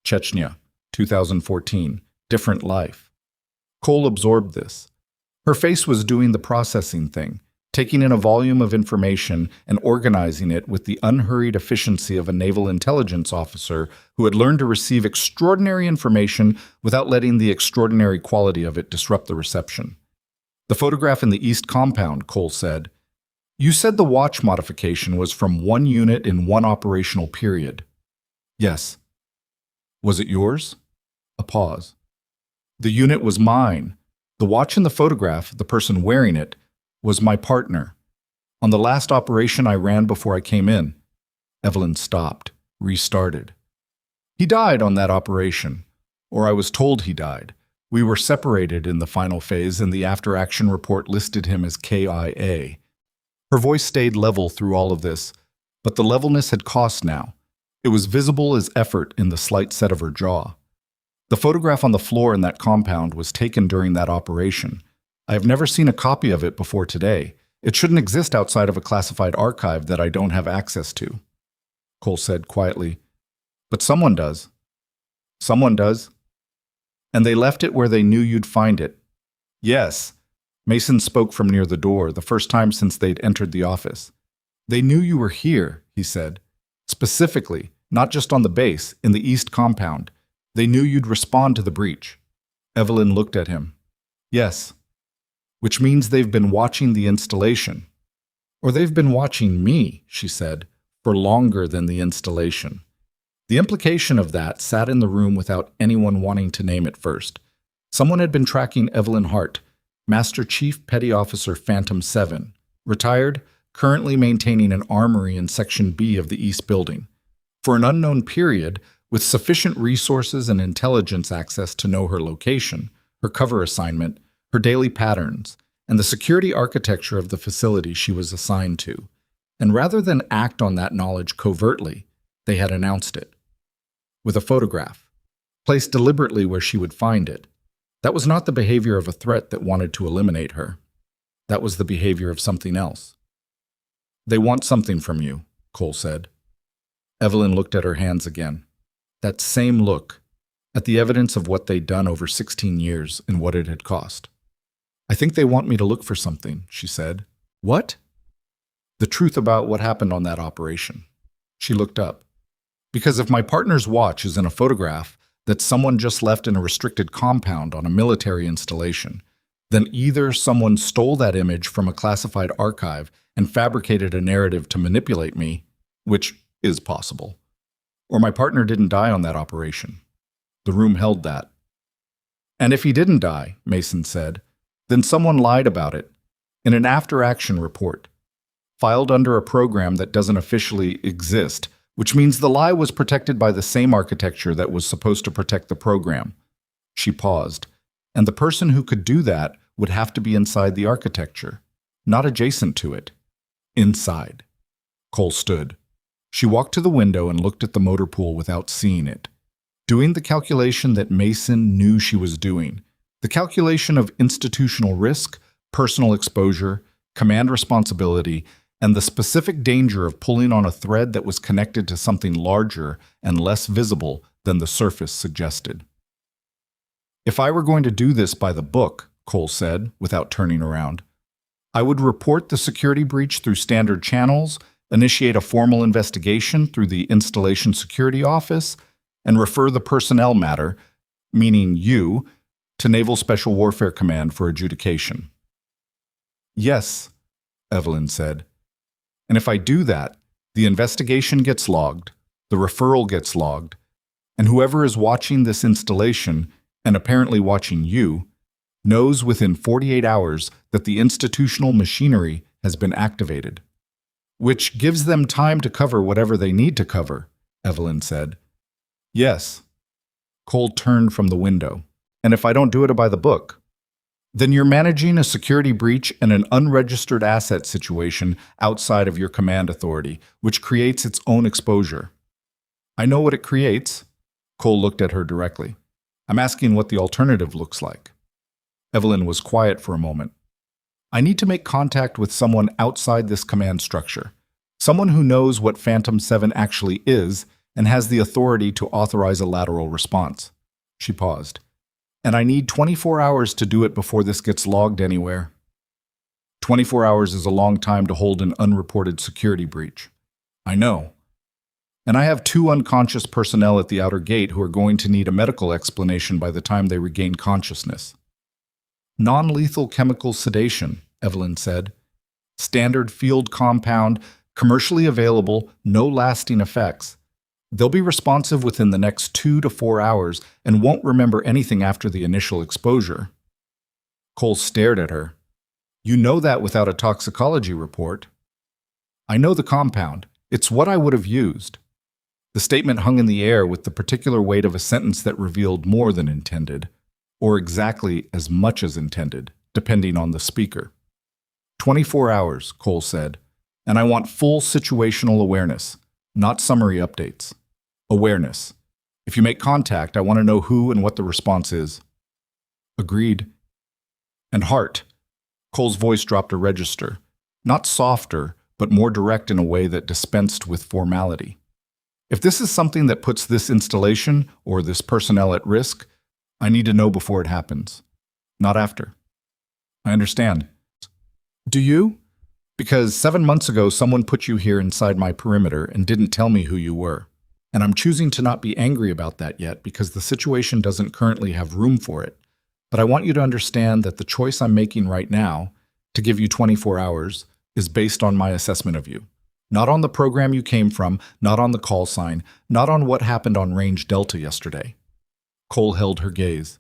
Chechnya, 2014. Different life." Cole absorbed this. Her face was doing the processing thing, taking in a volume of information and organizing it with the unhurried efficiency of a naval intelligence officer who had learned to receive extraordinary information without letting the extraordinary quality of it disrupt the reception. "The photograph in the East Compound," Cole said. "You said the watch modification was from one unit in one operational period." "Yes." "Was it yours?" A pause. "The unit was mine. The watch in the photograph, the person wearing it, was my partner. On the last operation I ran before I came in." Evelyn stopped, restarted. "He died on that operation. Or I was told he died. We were separated in the final phase and the after-action report listed him as KIA. Her voice stayed level through all of this, but the levelness had cost now. It was visible as effort in the slight set of her jaw. "The photograph on the floor in that compound was taken during that operation. I have never seen a copy of it before today. It shouldn't exist outside of a classified archive that I don't have access to." Cole said quietly, "But someone does." "Someone does. And they left it where they knew you'd find it." "Yes." Mason spoke from near the door, the first time since they'd entered the office. "They knew you were here," he said. "Specifically, not just on the base, in the East Compound. They knew you'd respond to the breach." Evelyn looked at him. "Yes. Which means they've been watching the installation." "Or they've been watching me," she said, "for longer than the installation." The implication of that sat in the room without anyone wanting to name it first. Someone had been tracking Evelyn Hart, Master Chief Petty Officer Phantom 7, retired, currently maintaining an armory in Section B of the East Building, for an unknown period, with sufficient resources and intelligence access to know her location, her cover assignment, her daily patterns, and the security architecture of the facility she was assigned to. And rather than act on that knowledge covertly, they had announced it. With a photograph, placed deliberately where she would find it. That was not the behavior of a threat that wanted to eliminate her. That was the behavior of something else. "They want something from you," Cole said. Evelyn looked at her hands again. That same look, at the evidence of what they'd done over 16 years and what it had cost. "I think they want me to look for something," she said. "What?" "The truth about what happened on that operation." She looked up. "Because if my partner's watch is in a photograph that someone just left in a restricted compound on a military installation, then either someone stole that image from a classified archive and fabricated a narrative to manipulate me, which is possible, or my partner didn't die on that operation." The room held that. "And if he didn't die," Mason said, "then someone lied about it in an after-action report, filed under a program that doesn't officially exist, which means the lie was protected by the same architecture that was supposed to protect the program." She paused, "and the person who could do that would have to be inside the architecture, not adjacent to it. Inside." Cole stood. She walked to the window and looked at the motor pool without seeing it, doing the calculation that Mason knew she was doing, the calculation of institutional risk, personal exposure, command responsibility, and the specific danger of pulling on a thread that was connected to something larger and less visible than the surface suggested. "If I were going to do this by the book," Cole said, without turning around, "I would report the security breach through standard channels, initiate a formal investigation through the Installation Security Office, and refer the personnel matter, meaning you, to Naval Special Warfare Command for adjudication. Yes, Evelyn said. And if I do that, the investigation gets logged, the referral gets logged, and whoever is watching this installation, and apparently watching you, knows within 48 hours that the institutional machinery has been activated. Which gives them time to cover whatever they need to cover, Evelyn said. Yes. Cole turned from the window. And if I don't do it by the book? Then you're managing a security breach and an unregistered asset situation outside of your command authority, which creates its own exposure. I know what it creates. Cole looked at her directly. I'm asking what the alternative looks like. Evelyn was quiet for a moment. I need to make contact with someone outside this command structure. Someone who knows what Phantom 7 actually is and has the authority to authorize a lateral response. She paused. And I need 24 hours to do it before this gets logged anywhere. 24 hours is a long time to hold an unreported security breach. I know. And I have 2 unconscious personnel at the outer gate who are going to need a medical explanation by the time they regain consciousness. Non-lethal chemical sedation, Evelyn said. Standard field compound, commercially available, no lasting effects. They'll be responsive within the next 2 to 4 hours and won't remember anything after the initial exposure. Cole stared at her. You know that without a toxicology report. I know the compound. It's what I would have used. The statement hung in the air with the particular weight of a sentence that revealed more than intended, or exactly as much as intended, depending on the speaker. 24 hours, Cole said, and I want full situational awareness, not summary updates. Awareness. If you make contact, I want to know who and what the response is. Agreed. And Hart. Cole's voice dropped a register, not softer, but more direct in a way that dispensed with formality. If this is something that puts this installation or this personnel at risk, I need to know before it happens, not after. I understand. Do you? Because 7 months ago, someone put you here inside my perimeter and didn't tell me who you were. And I'm choosing to not be angry about that yet because the situation doesn't currently have room for it. But I want you to understand that the choice I'm making right now, to give you 24 hours, is based on my assessment of you. Not on the program you came from, not on the call sign, not on what happened on Range Delta yesterday. Cole held her gaze.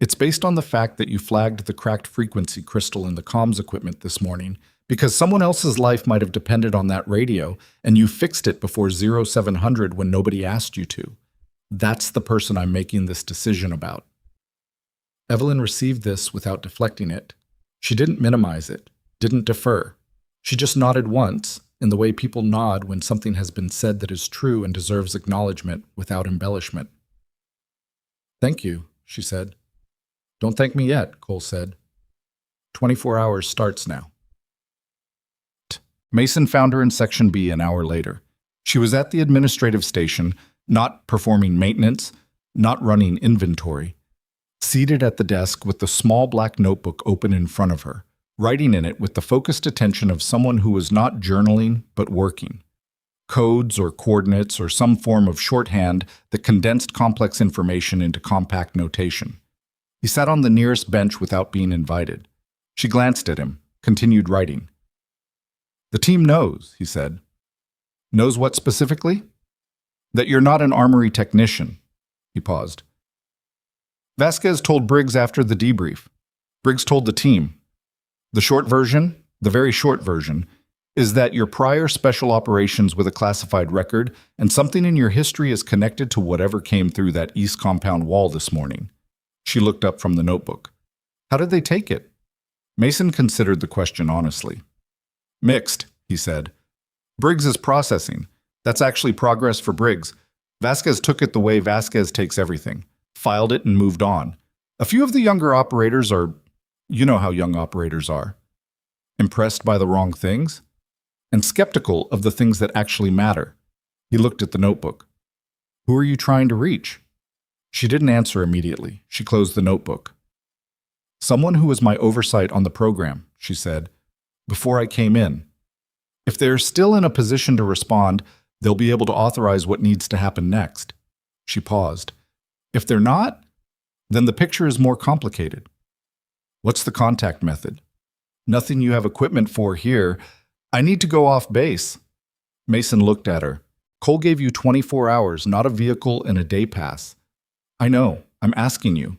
It's based on the fact that you flagged the cracked frequency crystal in the comms equipment this morning because someone else's life might have depended on that radio, and you fixed it before 0700 when nobody asked you to. That's the person I'm making this decision about. Evelyn received this without deflecting it. She didn't minimize it, didn't defer. She just nodded once, in the way people nod when something has been said that is true and deserves acknowledgement without embellishment. Thank you, she said. Don't thank me yet, Cole said. 24 hours starts now. Mason found her in Section B an hour later. She was at the administrative station, not performing maintenance, not running inventory, seated at the desk with the small black notebook open in front of her, writing in it with the focused attention of someone who was not journaling but working. Codes or coordinates or some form of shorthand that condensed complex information into compact notation. He sat on the nearest bench without being invited. She glanced at him, continued writing. The team knows, he said. Knows what specifically? That you're not an armory technician. He paused. Vasquez told Briggs after the debrief. Briggs told the team. The short version, the very short version, is that your prior special operations with a classified record and something in your history is connected to whatever came through that east compound wall this morning. She looked up from the notebook. How did they take it? Mason considered the question honestly. Mixed, he said. Briggs is processing. That's actually progress for Briggs. Vasquez took it the way Vasquez takes everything. Filed it and moved on. A few of the younger operators are, you know how young operators are, impressed by the wrong things and skeptical of the things that actually matter. He looked at the notebook. Who are you trying to reach? She didn't answer immediately. She closed the notebook. Someone who was my oversight on the program, she said, before I came in. If they're still in a position to respond, they'll be able to authorize what needs to happen next. She paused. If they're not, Then the picture is more complicated. What's the contact method? Nothing you have equipment for here. I need to go off base. Mason looked at her. Cole gave you 24 hours, not a vehicle and a day pass. I know. I'm asking you.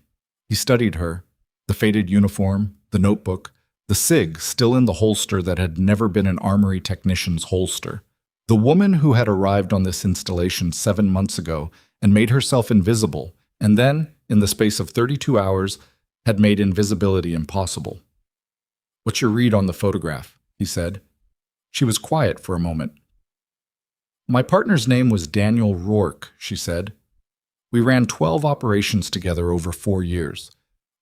He studied her. The faded uniform, the notebook, the cig still in the holster that had never been an armory technician's holster. The woman who had arrived on this installation 7 months ago and made herself invisible, and then, in the space of 32 hours, had made invisibility impossible. What's your read on the photograph? He said. She was quiet for a moment. My partner's name was Daniel Rourke, she said. We ran 12 operations together over 4 years.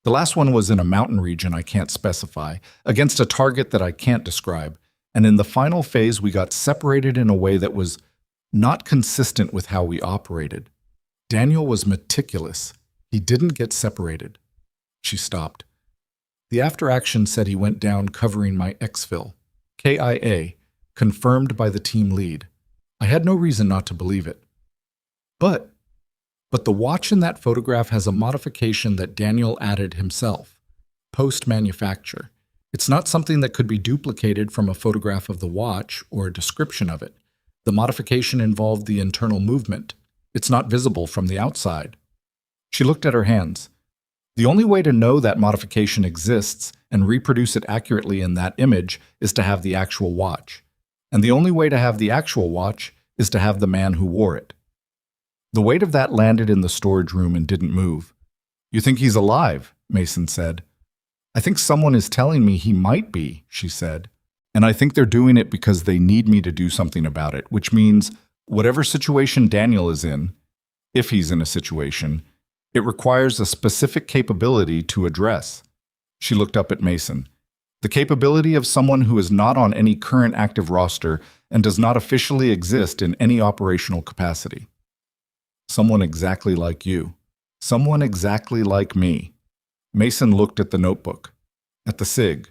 The last one was in a mountain region I can't specify, against a target that I can't describe, and in the final phase we got separated in a way that was not consistent with how we operated. Daniel was meticulous. He didn't get separated. She stopped. The after-action said he went down covering my exfil, KIA, confirmed by the team lead. I had no reason not to believe it. But the watch in that photograph has a modification that Daniel added himself, post-manufacture. It's not something that could be duplicated from a photograph of the watch or a description of it. The modification involved the internal movement. It's not visible from the outside. She looked at her hands. The only way to know that modification exists and reproduce it accurately in that image is to have the actual watch. And the only way to have the actual watch is to have the man who wore it. The weight of that landed in the storage room and didn't move. You think he's alive? Mason said. I think someone is telling me he might be, she said. And I think they're doing it because they need me to do something about it, which means whatever situation Daniel is in, if he's in a situation, it requires a specific capability to address. She looked up at Mason. The capability of someone who is not on any current active roster and does not officially exist in any operational capacity. Someone exactly like you. Someone exactly like me. Mason looked at the notebook, at the cig,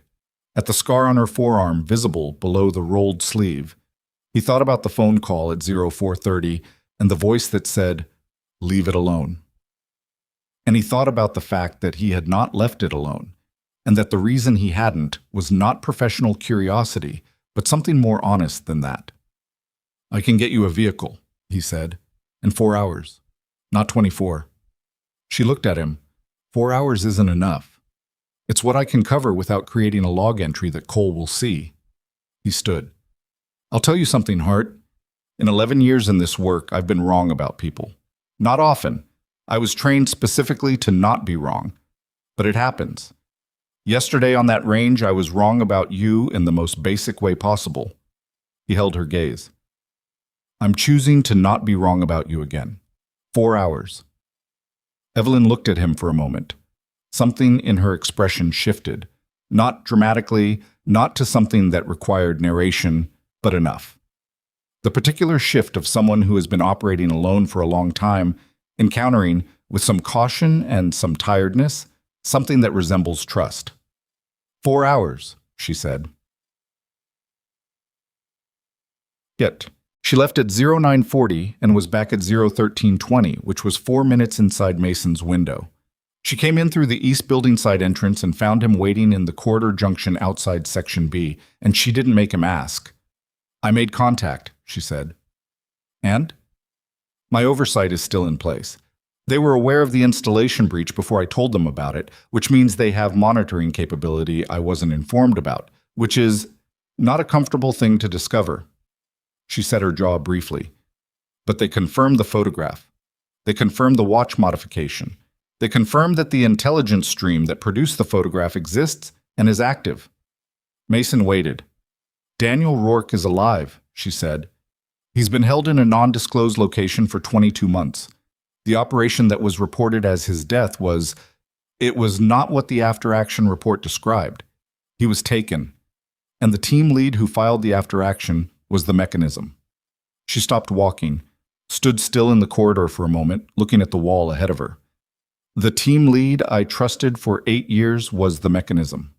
at the scar on her forearm visible below the rolled sleeve. He thought about the phone call at 0430 and the voice that said, "Leave it alone." And he thought about the fact that he had not left it alone, and that the reason he hadn't was not professional curiosity, but something more honest than that. I can get you a vehicle, he said, in 4 hours, not 24. She looked at him. 4 hours isn't enough. It's what I can cover without creating a log entry that Cole will see. He stood. I'll tell you something, Hart. In 11 years in this work, I've been wrong about people. Not often. I was trained specifically to not be wrong. But it happens. Yesterday on that range, I was wrong about you in the most basic way possible. He held her gaze. I'm choosing to not be wrong about you again. 4 hours. Evelyn looked at him for a moment. Something in her expression shifted. Not dramatically, not to something that required narration, but enough. The particular shift of someone who has been operating alone for a long time, encountering, with some caution and some tiredness, something that resembles trust. 4 hours, she said. Yet, she left at 0940 and was back at 01320, which was 4 minutes inside Mason's window. She came in through the east building side entrance and found him waiting in the corridor junction outside Section B, and she didn't make him ask. I made contact, she said. And? My oversight is still in place. They were aware of the installation breach before I told them about it, which means they have monitoring capability I wasn't informed about, which is not a comfortable thing to discover. She set her jaw briefly. But they confirmed the photograph. They confirmed the watch modification. They confirmed that the intelligence stream that produced the photograph exists and is active. Mason waited. Daniel Rourke is alive, she said. He's been held in a non-disclosed location for 22 months. The operation that was reported as his death was not what the after-action report described. He was taken. And the team lead who filed the after-action was the mechanism. She stopped walking, stood still in the corridor for a moment, looking at the wall ahead of her. The team lead I trusted for 8 years was the mechanism.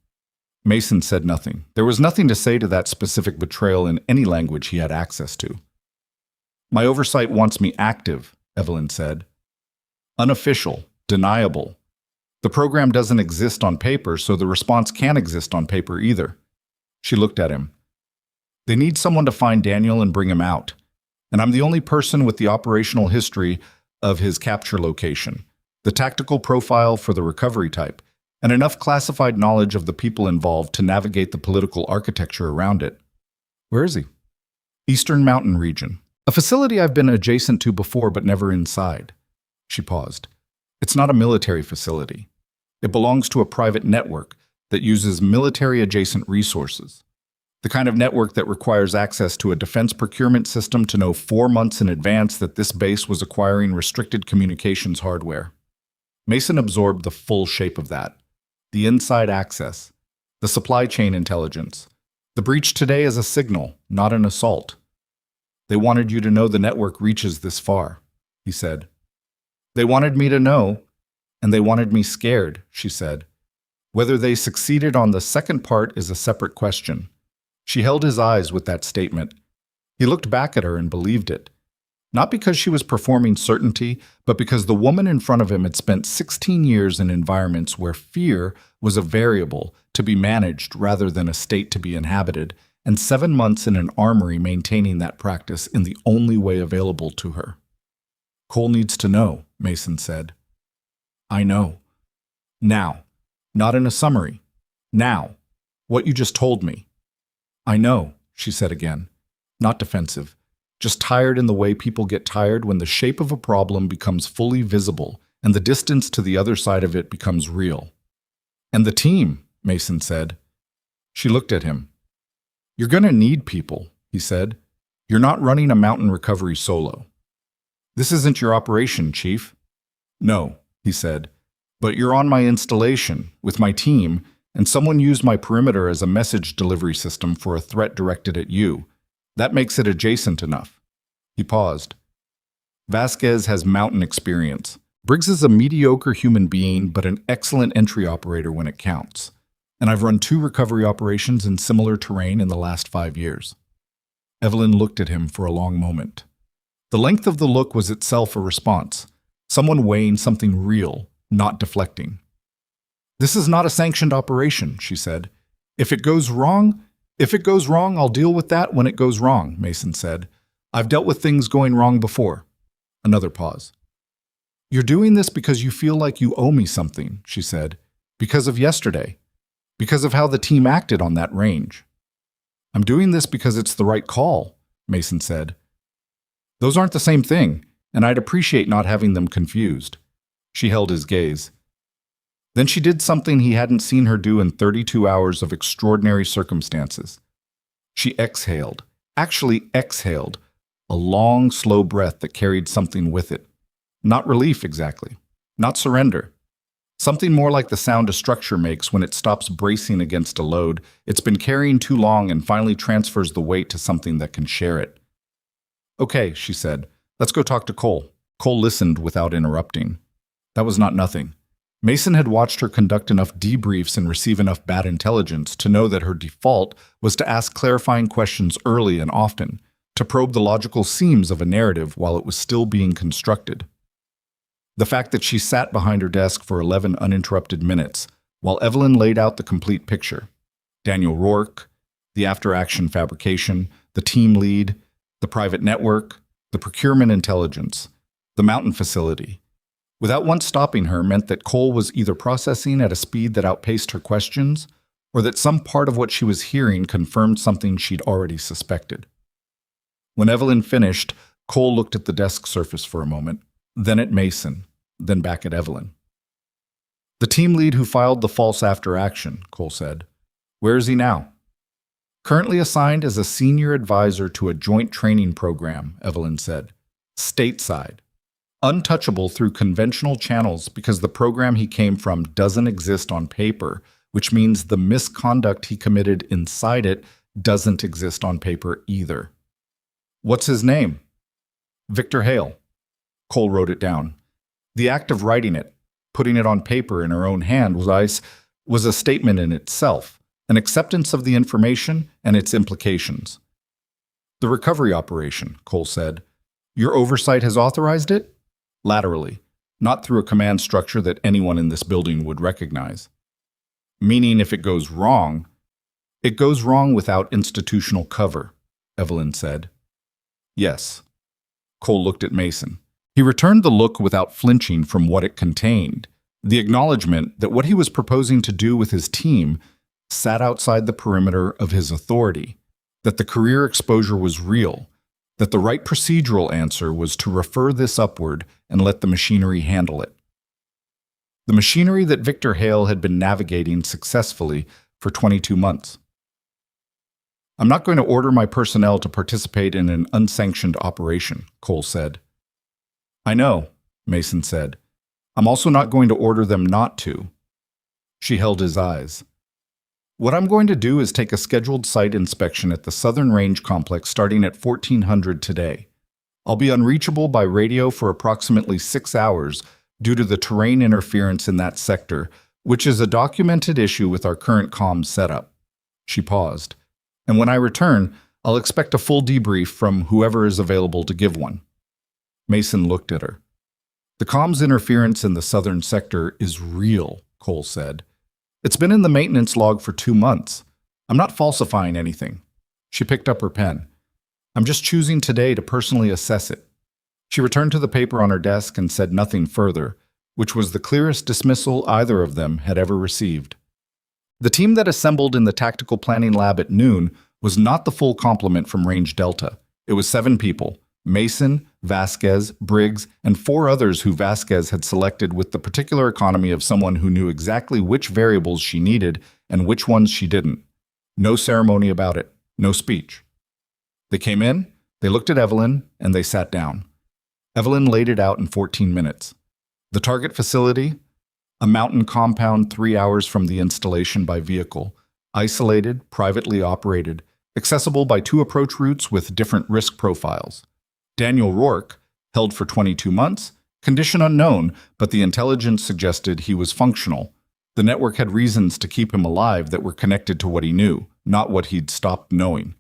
Mason said nothing. There was nothing to say to that specific betrayal in any language he had access to. My oversight wants me active, Evelyn said. Unofficial, deniable. The program doesn't exist on paper, so the response can't exist on paper either. She looked at him. They need someone to find Daniel and bring him out. And I'm the only person with the operational history of his capture location, the tactical profile for the recovery type, and enough classified knowledge of the people involved to navigate the political architecture around it. Where is he? Eastern Mountain Region. A facility I've been adjacent to before but never inside. She paused. It's not a military facility. It belongs to a private network that uses military-adjacent resources. The kind of network that requires access to a defense procurement system to know 4 months in advance that this base was acquiring restricted communications hardware. Mason absorbed the full shape of that. The inside access. The supply chain intelligence. The breach today is a signal, not an assault. They wanted you to know the network reaches this far, he said. They wanted me to know, and they wanted me scared, she said. Whether they succeeded on the second part is a separate question. She held his eyes with that statement. He looked back at her and believed it. Not because she was performing certainty, but because the woman in front of him had spent 16 years in environments where fear was a variable to be managed rather than a state to be inhabited, and 7 months in an armory maintaining that practice in the only way available to her. Cole needs to know, Mason said. I know. Now. Not in a summary. Now. What you just told me. I know, she said again. Not defensive. Just tired in the way people get tired when the shape of a problem becomes fully visible and the distance to the other side of it becomes real. And the team, Mason said. She looked at him. You're going to need people, he said. You're not running a mountain recovery solo. This isn't your operation, Chief. No, he said. But you're on my installation, with my team, and someone used my perimeter as a message delivery system for a threat directed at you. That makes it adjacent enough. He paused. Vasquez has mountain experience. Briggs is a mediocre human being, but an excellent entry operator when it counts. And I've run 2 recovery operations in similar terrain in the last 5 years. Evelyn looked at him for a long moment. The length of the look was itself a response. Someone weighing something real, not deflecting. This is not a sanctioned operation, she said. If it goes wrong, I'll deal with that when it goes wrong, Mason said. I've dealt with things going wrong before. Another pause. You're doing this because you feel like you owe me something, she said. Because of yesterday. Because of how the team acted on that range. I'm doing this because it's the right call, Mason said. Those aren't the same thing, and I'd appreciate not having them confused. She held his gaze. Then she did something he hadn't seen her do in 32 hours of extraordinary circumstances. She exhaled, a long, slow breath that carried something with it. Not relief exactly, not surrender. Something more like the sound a structure makes when it stops bracing against a load it's been carrying too long and finally transfers the weight to something that can share it. Okay, she said, let's go talk to Cole. Cole listened without interrupting. That was not nothing. Mason had watched her conduct enough debriefs and receive enough bad intelligence to know that her default was to ask clarifying questions early and often, to probe the logical seams of a narrative while it was still being constructed. The fact that she sat behind her desk for 11 uninterrupted minutes, while Evelyn laid out the complete picture. Daniel Rourke, the after-action fabrication, the team lead, the private network, the procurement intelligence, the mountain facility. Without once stopping her meant that Cole was either processing at a speed that outpaced her questions, or that some part of what she was hearing confirmed something she'd already suspected. When Evelyn finished, Cole looked at the desk surface for a moment, then at Mason, then back at Evelyn. The team lead who filed the false after action, Cole said. Where is he now? Currently assigned as a senior advisor to a joint training program, Evelyn said. Stateside. Untouchable through conventional channels because the program he came from doesn't exist on paper, which means the misconduct he committed inside it doesn't exist on paper either. What's his name? Victor Hale. Cole wrote it down. The act of writing it, putting it on paper in her own hand, was a statement in itself, an acceptance of the information and its implications. The recovery operation, Cole said. Your oversight has authorized it? Laterally. not through a command structure that anyone in this building would recognize. Meaning if it goes wrong without institutional cover, Evelyn said. Yes. Cole looked at Mason. He returned the look without flinching from what it contained, the acknowledgement that what he was proposing to do with his team sat outside the perimeter of his authority, that the career exposure was real, that the right procedural answer was to refer this upward and let the machinery handle it. The machinery that Victor Hale had been navigating successfully for 22 months. I'm not going to order my personnel to participate in an unsanctioned operation, Cole said. I know, Mason said. I'm also not going to order them not to. She held his eyes. What I'm going to do is take a scheduled site inspection at the Southern Range Complex starting at 1400 today. I'll be unreachable by radio for approximately 6 hours due to the terrain interference in that sector, which is a documented issue with our current comms setup. She paused. And when I return, I'll expect a full debrief from whoever is available to give one. Mason looked at her. The comms interference in the southern sector is real, Cole said. It's been in the maintenance log for 2 months. I'm not falsifying anything. She picked up her pen. I'm just choosing today to personally assess it. She returned to the paper on her desk and said nothing further, which was the clearest dismissal either of them had ever received. The team that assembled in the tactical planning lab at noon was not the full complement from Range Delta. It was 7 people: Mason, Vasquez, Briggs, and 4 others who Vasquez had selected with the particular economy of someone who knew exactly which variables she needed and which ones she didn't. No ceremony about it, no speech. They came in, they looked at Evelyn, and they sat down. Evelyn laid it out in 14 minutes. The target facility, a mountain compound 3 hours from the installation by vehicle, isolated, privately operated, accessible by 2 approach routes with different risk profiles. Daniel Rourke, held for 22 months, condition unknown, but the intelligence suggested he was functional. The network had reasons to keep him alive that were connected to what he knew, not what he'd stopped knowing.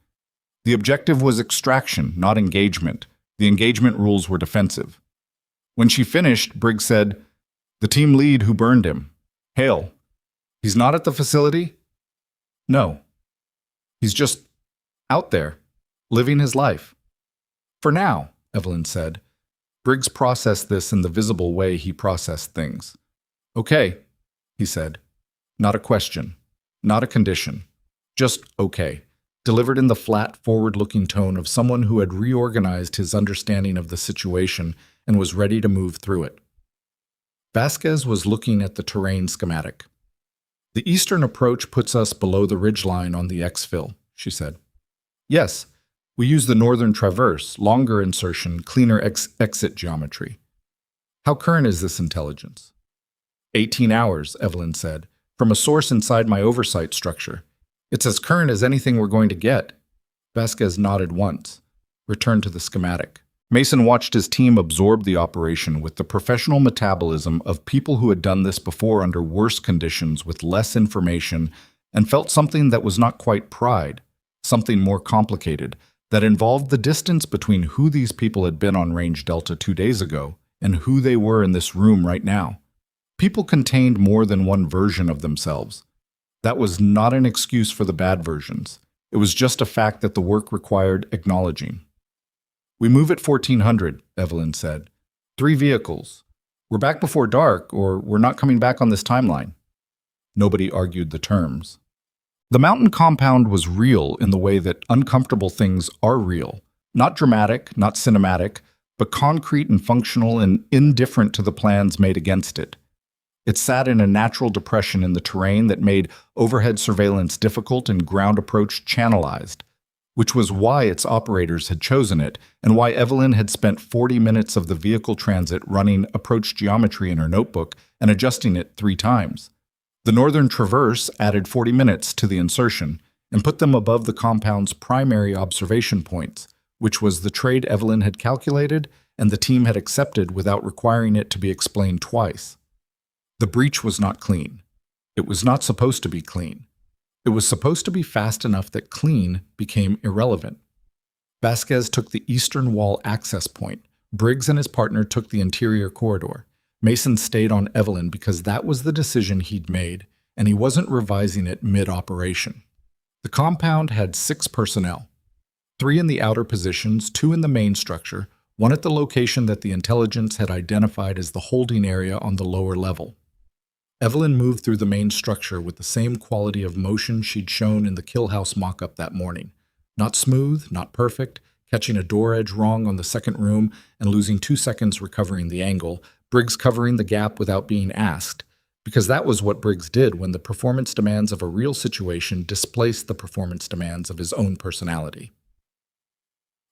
The objective was extraction, not engagement. The engagement rules were defensive. When she finished, Briggs said, "The team lead who burned him. Hale. He's not at the facility?" "No. He's just out there, living his life." "For now," Evelyn said. Briggs processed this in the visible way he processed things. "Okay," he said. Not a question, not a condition. Just okay, delivered in the flat, forward-looking tone of someone who had reorganized his understanding of the situation and was ready to move through it. Vasquez was looking at the terrain schematic. "The eastern approach puts us below the ridgeline on the exfil," she said. "Yes, we use the northern traverse, longer insertion, cleaner exit geometry." "How current is this intelligence?" 18 hours, Evelyn said, from a source inside my oversight structure. "It's as current as anything we're going to get." Vasquez nodded once, returned to the schematic. Mason watched his team absorb the operation with the professional metabolism of people who had done this before under worse conditions with less information, and felt something that was not quite pride, something more complicated, that involved the distance between who these people had been on Range Delta 2 days ago and who they were in this room right now. People contained more than one version of themselves. That was not an excuse for the bad versions. It was just a fact that the work required acknowledging. "We move at 1400, Evelyn said. 3 vehicles. We're back before dark, or we're not coming back on this timeline." Nobody argued the terms. The mountain compound was real in the way that uncomfortable things are real. Not dramatic, not cinematic, but concrete and functional and indifferent to the plans made against it. It sat in a natural depression in the terrain that made overhead surveillance difficult and ground approach channelized, which was why its operators had chosen it and why Evelyn had spent 40 minutes of the vehicle transit running approach geometry in her notebook and adjusting it 3 times. The northern traverse added 40 minutes to the insertion and put them above the compound's primary observation points, which was the trade Evelyn had calculated and the team had accepted without requiring it to be explained twice. The breach was not clean. It was not supposed to be clean. It was supposed to be fast enough that clean became irrelevant. Vasquez took the eastern wall access point. Briggs and his partner took the interior corridor. Mason stayed on Evelyn because that was the decision he'd made, and he wasn't revising it mid-operation. The compound had 6 personnel, 3 in the outer positions, 2 in the main structure, 1 at the location that the intelligence had identified as the holding area on the lower level. Evelyn moved through the main structure with the same quality of motion she'd shown in the kill house mock-up that morning. Not smooth, not perfect, catching a door edge wrong on the second room and losing 2 seconds recovering the angle, Briggs covering the gap without being asked, because that was what Briggs did when the performance demands of a real situation displaced the performance demands of his own personality.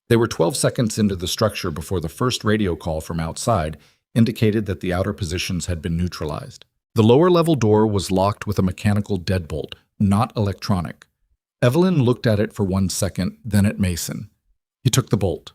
They were 12 seconds into the structure before the first radio call from outside indicated that the outer positions had been neutralized. The lower-level door was locked with a mechanical deadbolt, not electronic. Evelyn looked at it for 1 second, then at Mason. He took the bolt.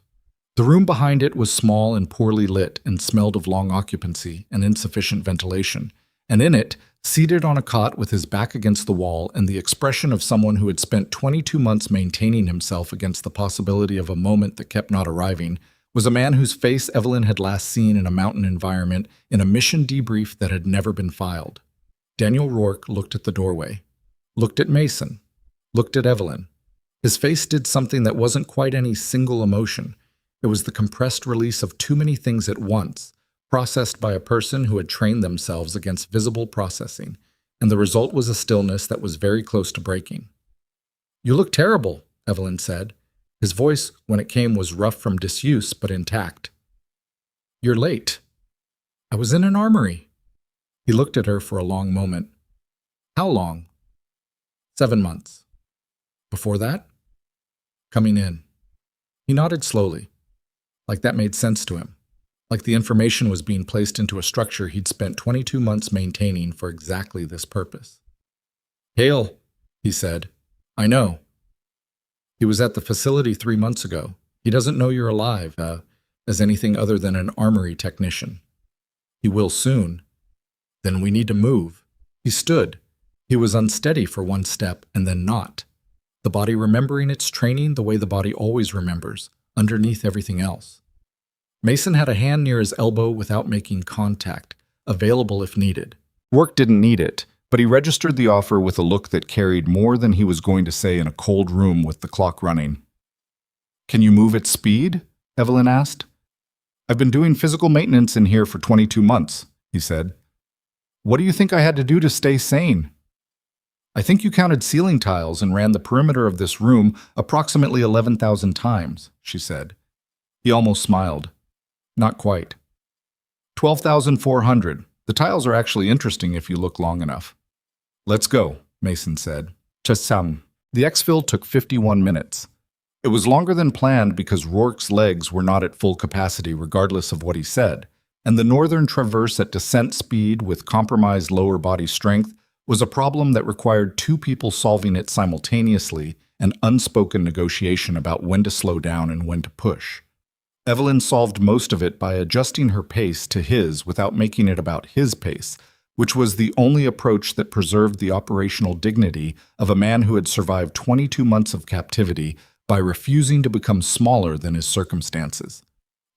The room behind it was small and poorly lit and smelled of long occupancy and insufficient ventilation, and in it, seated on a cot with his back against the wall and the expression of someone who had spent 22 months maintaining himself against the possibility of a moment that kept not arriving, was a man whose face Evelyn had last seen in a mountain environment in a mission debrief that had never been filed. Daniel Rourke looked at the doorway, looked at Mason, looked at Evelyn. His face did something that wasn't quite any single emotion. It was the compressed release of too many things at once, processed by a person who had trained themselves against visible processing, and the result was a stillness that was very close to breaking. "You look terrible," Evelyn said. His voice, when it came, was rough from disuse, but intact. "You're late." "I was in an armory." He looked at her for a long moment. "How long?" 7 months. "Before that?" "Coming in." He nodded slowly, like that made sense to him, like the information was being placed into a structure he'd spent 22 months maintaining for exactly this purpose. "Hale," he said. "I know. He was at the facility 3 months ago. He doesn't know you're alive, as anything other than an armory technician. He will soon. Then we need to move." He stood. He was unsteady for 1 step and then not. The body remembering its training the way the body always remembers, underneath everything else. Mason had a hand near his elbow without making contact, available if needed. Rourke didn't need it, but he registered the offer with a look that carried more than he was going to say in a cold room with the clock running. "Can you move at speed?" Evelyn asked. "I've been doing physical maintenance in here for 22 months, he said. "What do you think I had to do to stay sane?" "I think you counted ceiling tiles and ran the perimeter of this room approximately 11,000 times, she said. He almost smiled. "Not quite." 12,400. The tiles are actually interesting if you look long enough." "Let's go," Mason said. "Chesam." The exfil took 51 minutes. It was longer than planned because Rourke's legs were not at full capacity regardless of what he said, and the northern traverse at descent speed with compromised lower body strength was a problem that required 2 people solving it simultaneously and unspoken negotiation about when to slow down and when to push. Evelyn solved most of it by adjusting her pace to his without making it about his pace, which was the only approach that preserved the operational dignity of a man who had survived 22 months of captivity by refusing to become smaller than his circumstances.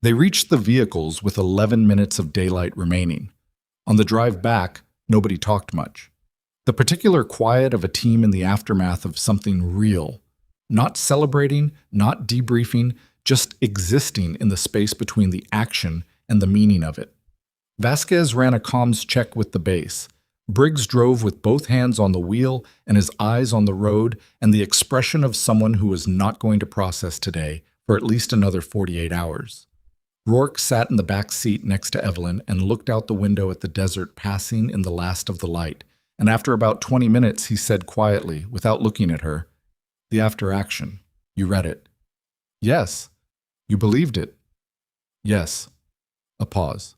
They reached the vehicles with 11 minutes of daylight remaining. On the drive back, nobody talked much. The particular quiet of a team in the aftermath of something real, not celebrating, not debriefing, just existing in the space between the action and the meaning of it. Vasquez ran a comms check with the base. Briggs drove with both hands on the wheel and his eyes on the road and the expression of someone who was not going to process today for at least another 48 hours. Rourke sat in the back seat next to Evelyn and looked out the window at the desert passing in the last of the light, and after about 20 minutes he said quietly, without looking at her, "The after action. You read it." "Yes." "You believed it?" "Yes." A pause.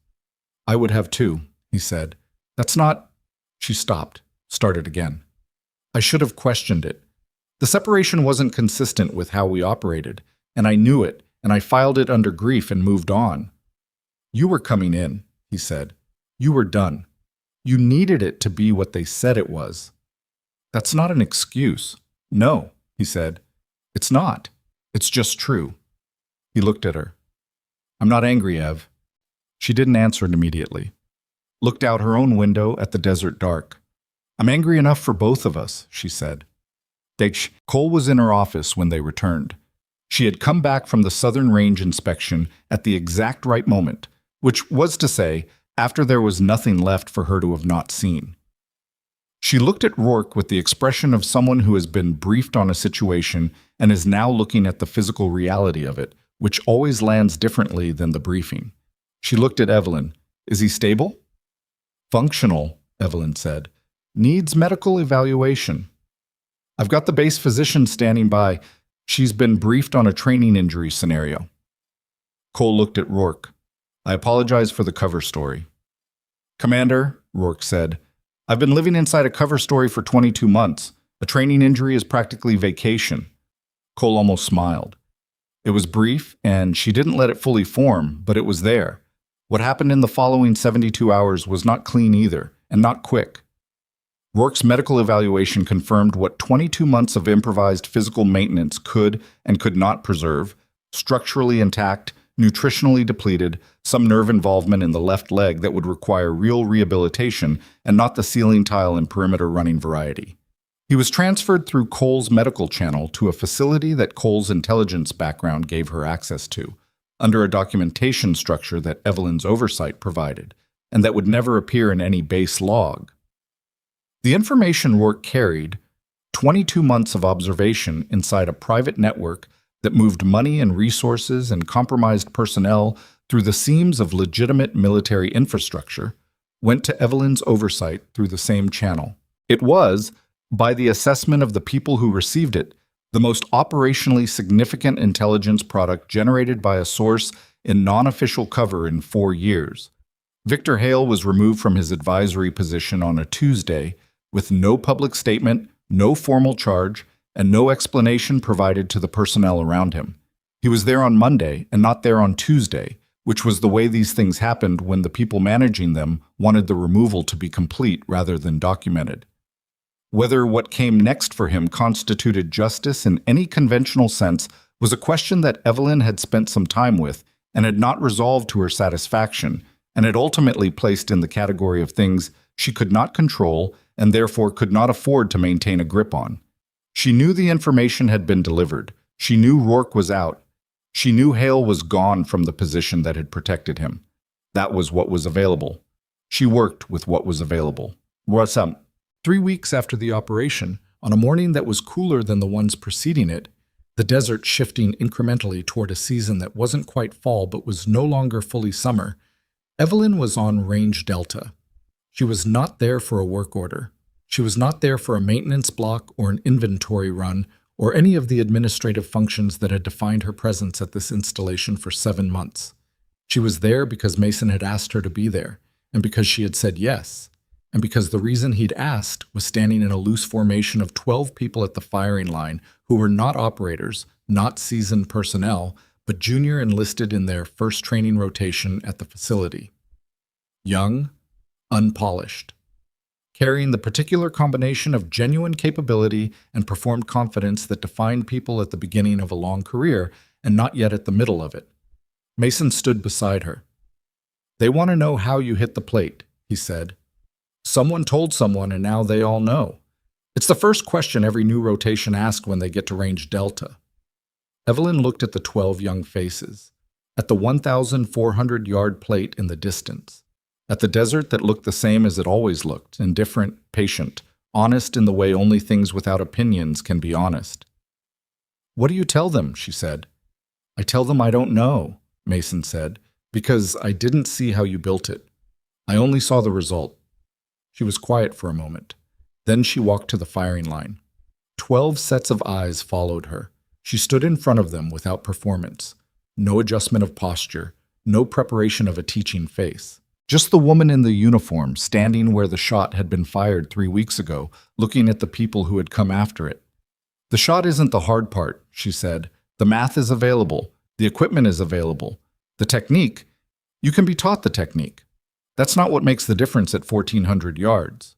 "I would have too," he said. "That's not—" She stopped, started again. "I should have questioned it. The separation wasn't consistent with how we operated, and I knew it, and I filed it under grief and moved on." "You were coming in," he said. "You were done. You needed it to be what they said it was." "That's not an excuse." "No," he said. "It's not. It's just true." He looked at her. "I'm not angry, Ev." She didn't answer it immediately. looked out her own window at the desert dark. "I'm angry enough for both of us," she said. Cole was in her office when they returned. She had come back from the Southern Range inspection at the exact right moment, which was to say, after there was nothing left for her to have not seen. She looked at Rourke with the expression of someone who has been briefed on a situation and is now looking at the physical reality of it, which always lands differently than the briefing. She looked at Evelyn. "Is he stable?" "Functional," Evelyn said. "Needs medical evaluation." "I've got the base physician standing by. She's been briefed on a training injury scenario." Cole looked at Rourke. "I apologize for the cover story." "Commander," Rourke said, "I've been living inside a cover story for 22 months. A training injury is practically vacation." Cole almost smiled. It was brief, and she didn't let it fully form, but it was there. What happened in the following 72 hours was not clean either, and not quick. Rourke's medical evaluation confirmed what 22 months of improvised physical maintenance could and could not preserve: structurally intact, nutritionally depleted, some nerve involvement in the left leg that would require real rehabilitation and not the ceiling tile and perimeter running variety. He was transferred through Cole's medical channel to a facility that Cole's intelligence background gave her access to, under a documentation structure that Evelyn's oversight provided, and that would never appear in any base log. The information Rourke carried, 22 months of observation inside a private network that moved money and resources and compromised personnel through the seams of legitimate military infrastructure, went to Evelyn's oversight through the same channel. It was, by the assessment of the people who received it, the most operationally significant intelligence product generated by a source in non-official cover in 4 years. Victor Hale was removed from his advisory position on a Tuesday, with no public statement, no formal charge, and no explanation provided to the personnel around him. He was there on Monday and not there on Tuesday, which was the way these things happened when the people managing them wanted the removal to be complete rather than documented. Whether what came next for him constituted justice in any conventional sense was a question that Evelyn had spent some time with and had not resolved to her satisfaction, and had ultimately placed in the category of things she could not control and therefore could not afford to maintain a grip on. She knew the information had been delivered. She knew Rourke was out. She knew Hale was gone from the position that had protected him. That was what was available. She worked with what was available. What's up? 3 weeks after the operation, on a morning that was cooler than the ones preceding it, the desert shifting incrementally toward a season that wasn't quite fall but was no longer fully summer, Evelyn was on Range Delta. She was not there for a work order. She was not there for a maintenance block or an inventory run or any of the administrative functions that had defined her presence at this installation for 7 months. She was there because Mason had asked her to be there, and because she had said yes, and because the reason he'd asked was standing in a loose formation of 12 people at the firing line who were not operators, not seasoned personnel, but junior enlisted in their first training rotation at the facility. Young, unpolished, carrying the particular combination of genuine capability and performed confidence that defined people at the beginning of a long career and not yet at the middle of it. Mason stood beside her. "They want to know how you hit the plate," he said. "Someone told someone and now they all know. It's the first question every new rotation asks when they get to Range Delta." Evelyn looked at the 12 young faces, at the 1,400-yard plate in the distance, at the desert that looked the same as it always looked, indifferent, patient, honest in the way only things without opinions can be honest. "What do you tell them?" she said. "I tell them I don't know," Mason said, "because I didn't see how you built it. I only saw the result." She was quiet for a moment. Then she walked to the firing line. 12 sets of eyes followed her. She stood in front of them without performance. No adjustment of posture, no preparation of a teaching face. Just the woman in the uniform standing where the shot had been fired 3 weeks ago, looking at the people who had come after it. "The shot isn't the hard part," she said. "The math is available. The equipment is available. The technique, you can be taught the technique. That's not what makes the difference at 1,400 yards."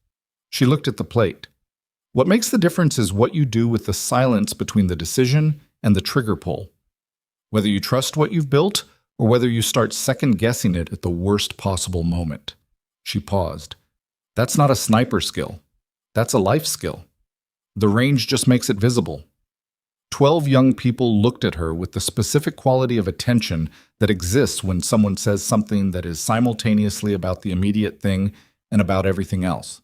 She looked at the plate. "What makes the difference is what you do with the silence between the decision and the trigger pull. Whether you trust what you've built or whether you start second-guessing it at the worst possible moment. She paused. That's not a sniper skill. That's a life skill. The range just makes it visible. 12 young people looked at her with the specific quality of attention that exists when someone says something that is simultaneously about the immediate thing and about everything else.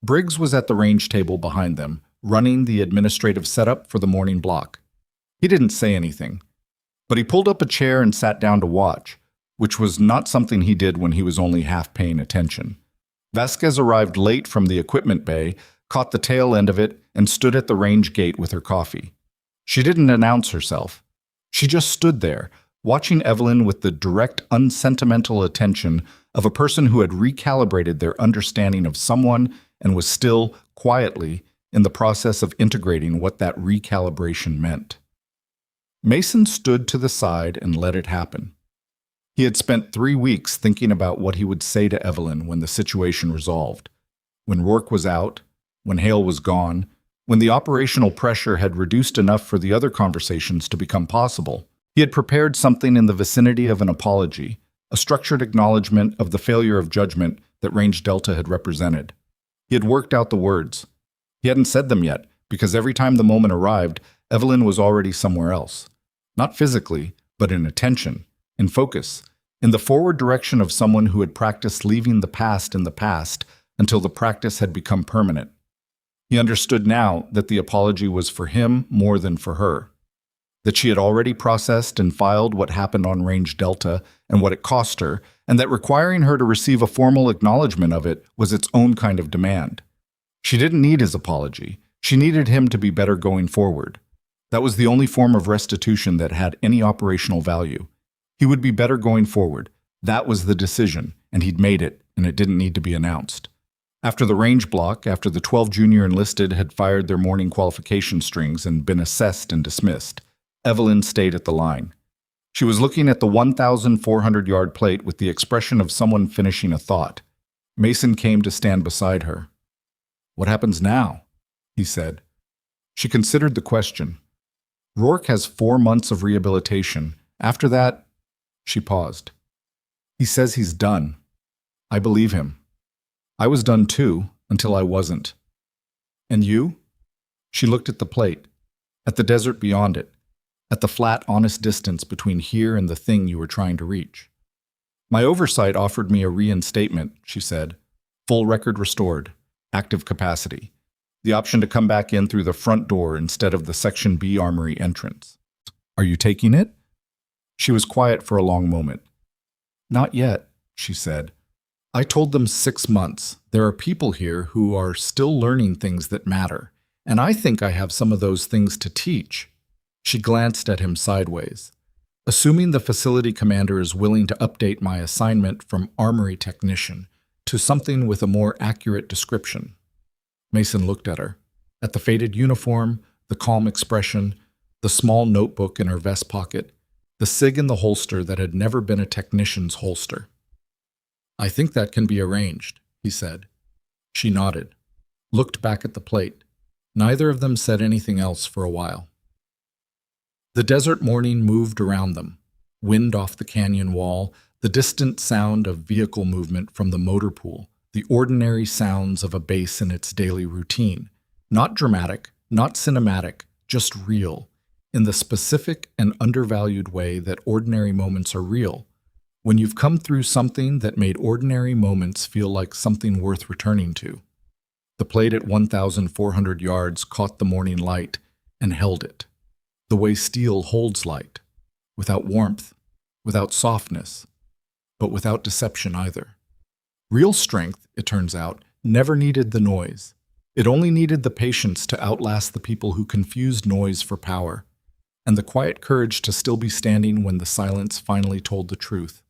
Briggs was at the range table behind them, running the administrative setup for the morning block. He didn't say anything, but he pulled up a chair and sat down to watch, which was not something he did when he was only half paying attention. Vasquez arrived late from the equipment bay, caught the tail end of it, and stood at the range gate with her coffee. She didn't announce herself. She just stood there, watching Evelyn with the direct, unsentimental attention of a person who had recalibrated their understanding of someone and was still, quietly, in the process of integrating what that recalibration meant. Mason stood to the side and let it happen. He had spent 3 weeks thinking about what he would say to Evelyn when the situation resolved. When Rourke was out, when Hale was gone, when the operational pressure had reduced enough for the other conversations to become possible, he had prepared something in the vicinity of an apology, a structured acknowledgement of the failure of judgment that Range Delta had represented. He had worked out the words. He hadn't said them yet, because every time the moment arrived, Evelyn was already somewhere else. Not physically, but in attention, in focus, in the forward direction of someone who had practiced leaving the past in the past until the practice had become permanent. He understood now that the apology was for him more than for her, that she had already processed and filed what happened on Range Delta and what it cost her, and that requiring her to receive a formal acknowledgement of it was its own kind of demand. She didn't need his apology. She needed him to be better going forward. That was the only form of restitution that had any operational value. He would be better going forward. That was the decision, and he'd made it, and it didn't need to be announced. After the range block, after the 12 junior enlisted had fired their morning qualification strings and been assessed and dismissed, Evelyn stayed at the line. She was looking at the 1,400-yard plate with the expression of someone finishing a thought. Mason came to stand beside her. "What happens now?" he said. She considered the question. "Rourke has 4 months of rehabilitation. After that..." She paused. "He says he's done. I believe him. I was done too, until I wasn't. And you?" She looked at the plate, at the desert beyond it, at the flat, honest distance between here and the thing you were trying to reach. "My oversight offered me a reinstatement," she said. "Full record restored, active capacity. The option to come back in through the front door instead of the Section B armory entrance. Are you taking it?" She was quiet for a long moment. "Not yet," she said. "I told them 6 months. There are people here who are still learning things that matter, and I think I have some of those things to teach." She glanced at him sideways. "Assuming the facility commander is willing to update my assignment from armory technician to something with a more accurate description." Mason looked at her, at the faded uniform, the calm expression, the small notebook in her vest pocket, the SIG in the holster that had never been a technician's holster. "I think that can be arranged," he said. She nodded, looked back at the plate. Neither of them said anything else for a while. The desert morning moved around them, wind off the canyon wall, the distant sound of vehicle movement from the motor pool, the ordinary sounds of a base in its daily routine. Not dramatic, not cinematic, just real, in the specific and undervalued way that ordinary moments are real. When you've come through something that made ordinary moments feel like something worth returning to. The plate at 1,400 yards caught the morning light and held it. The way steel holds light, without warmth, without softness, but without deception either. Real strength, it turns out, never needed the noise. It only needed the patience to outlast the people who confused noise for power, and the quiet courage to still be standing when the silence finally told the truth.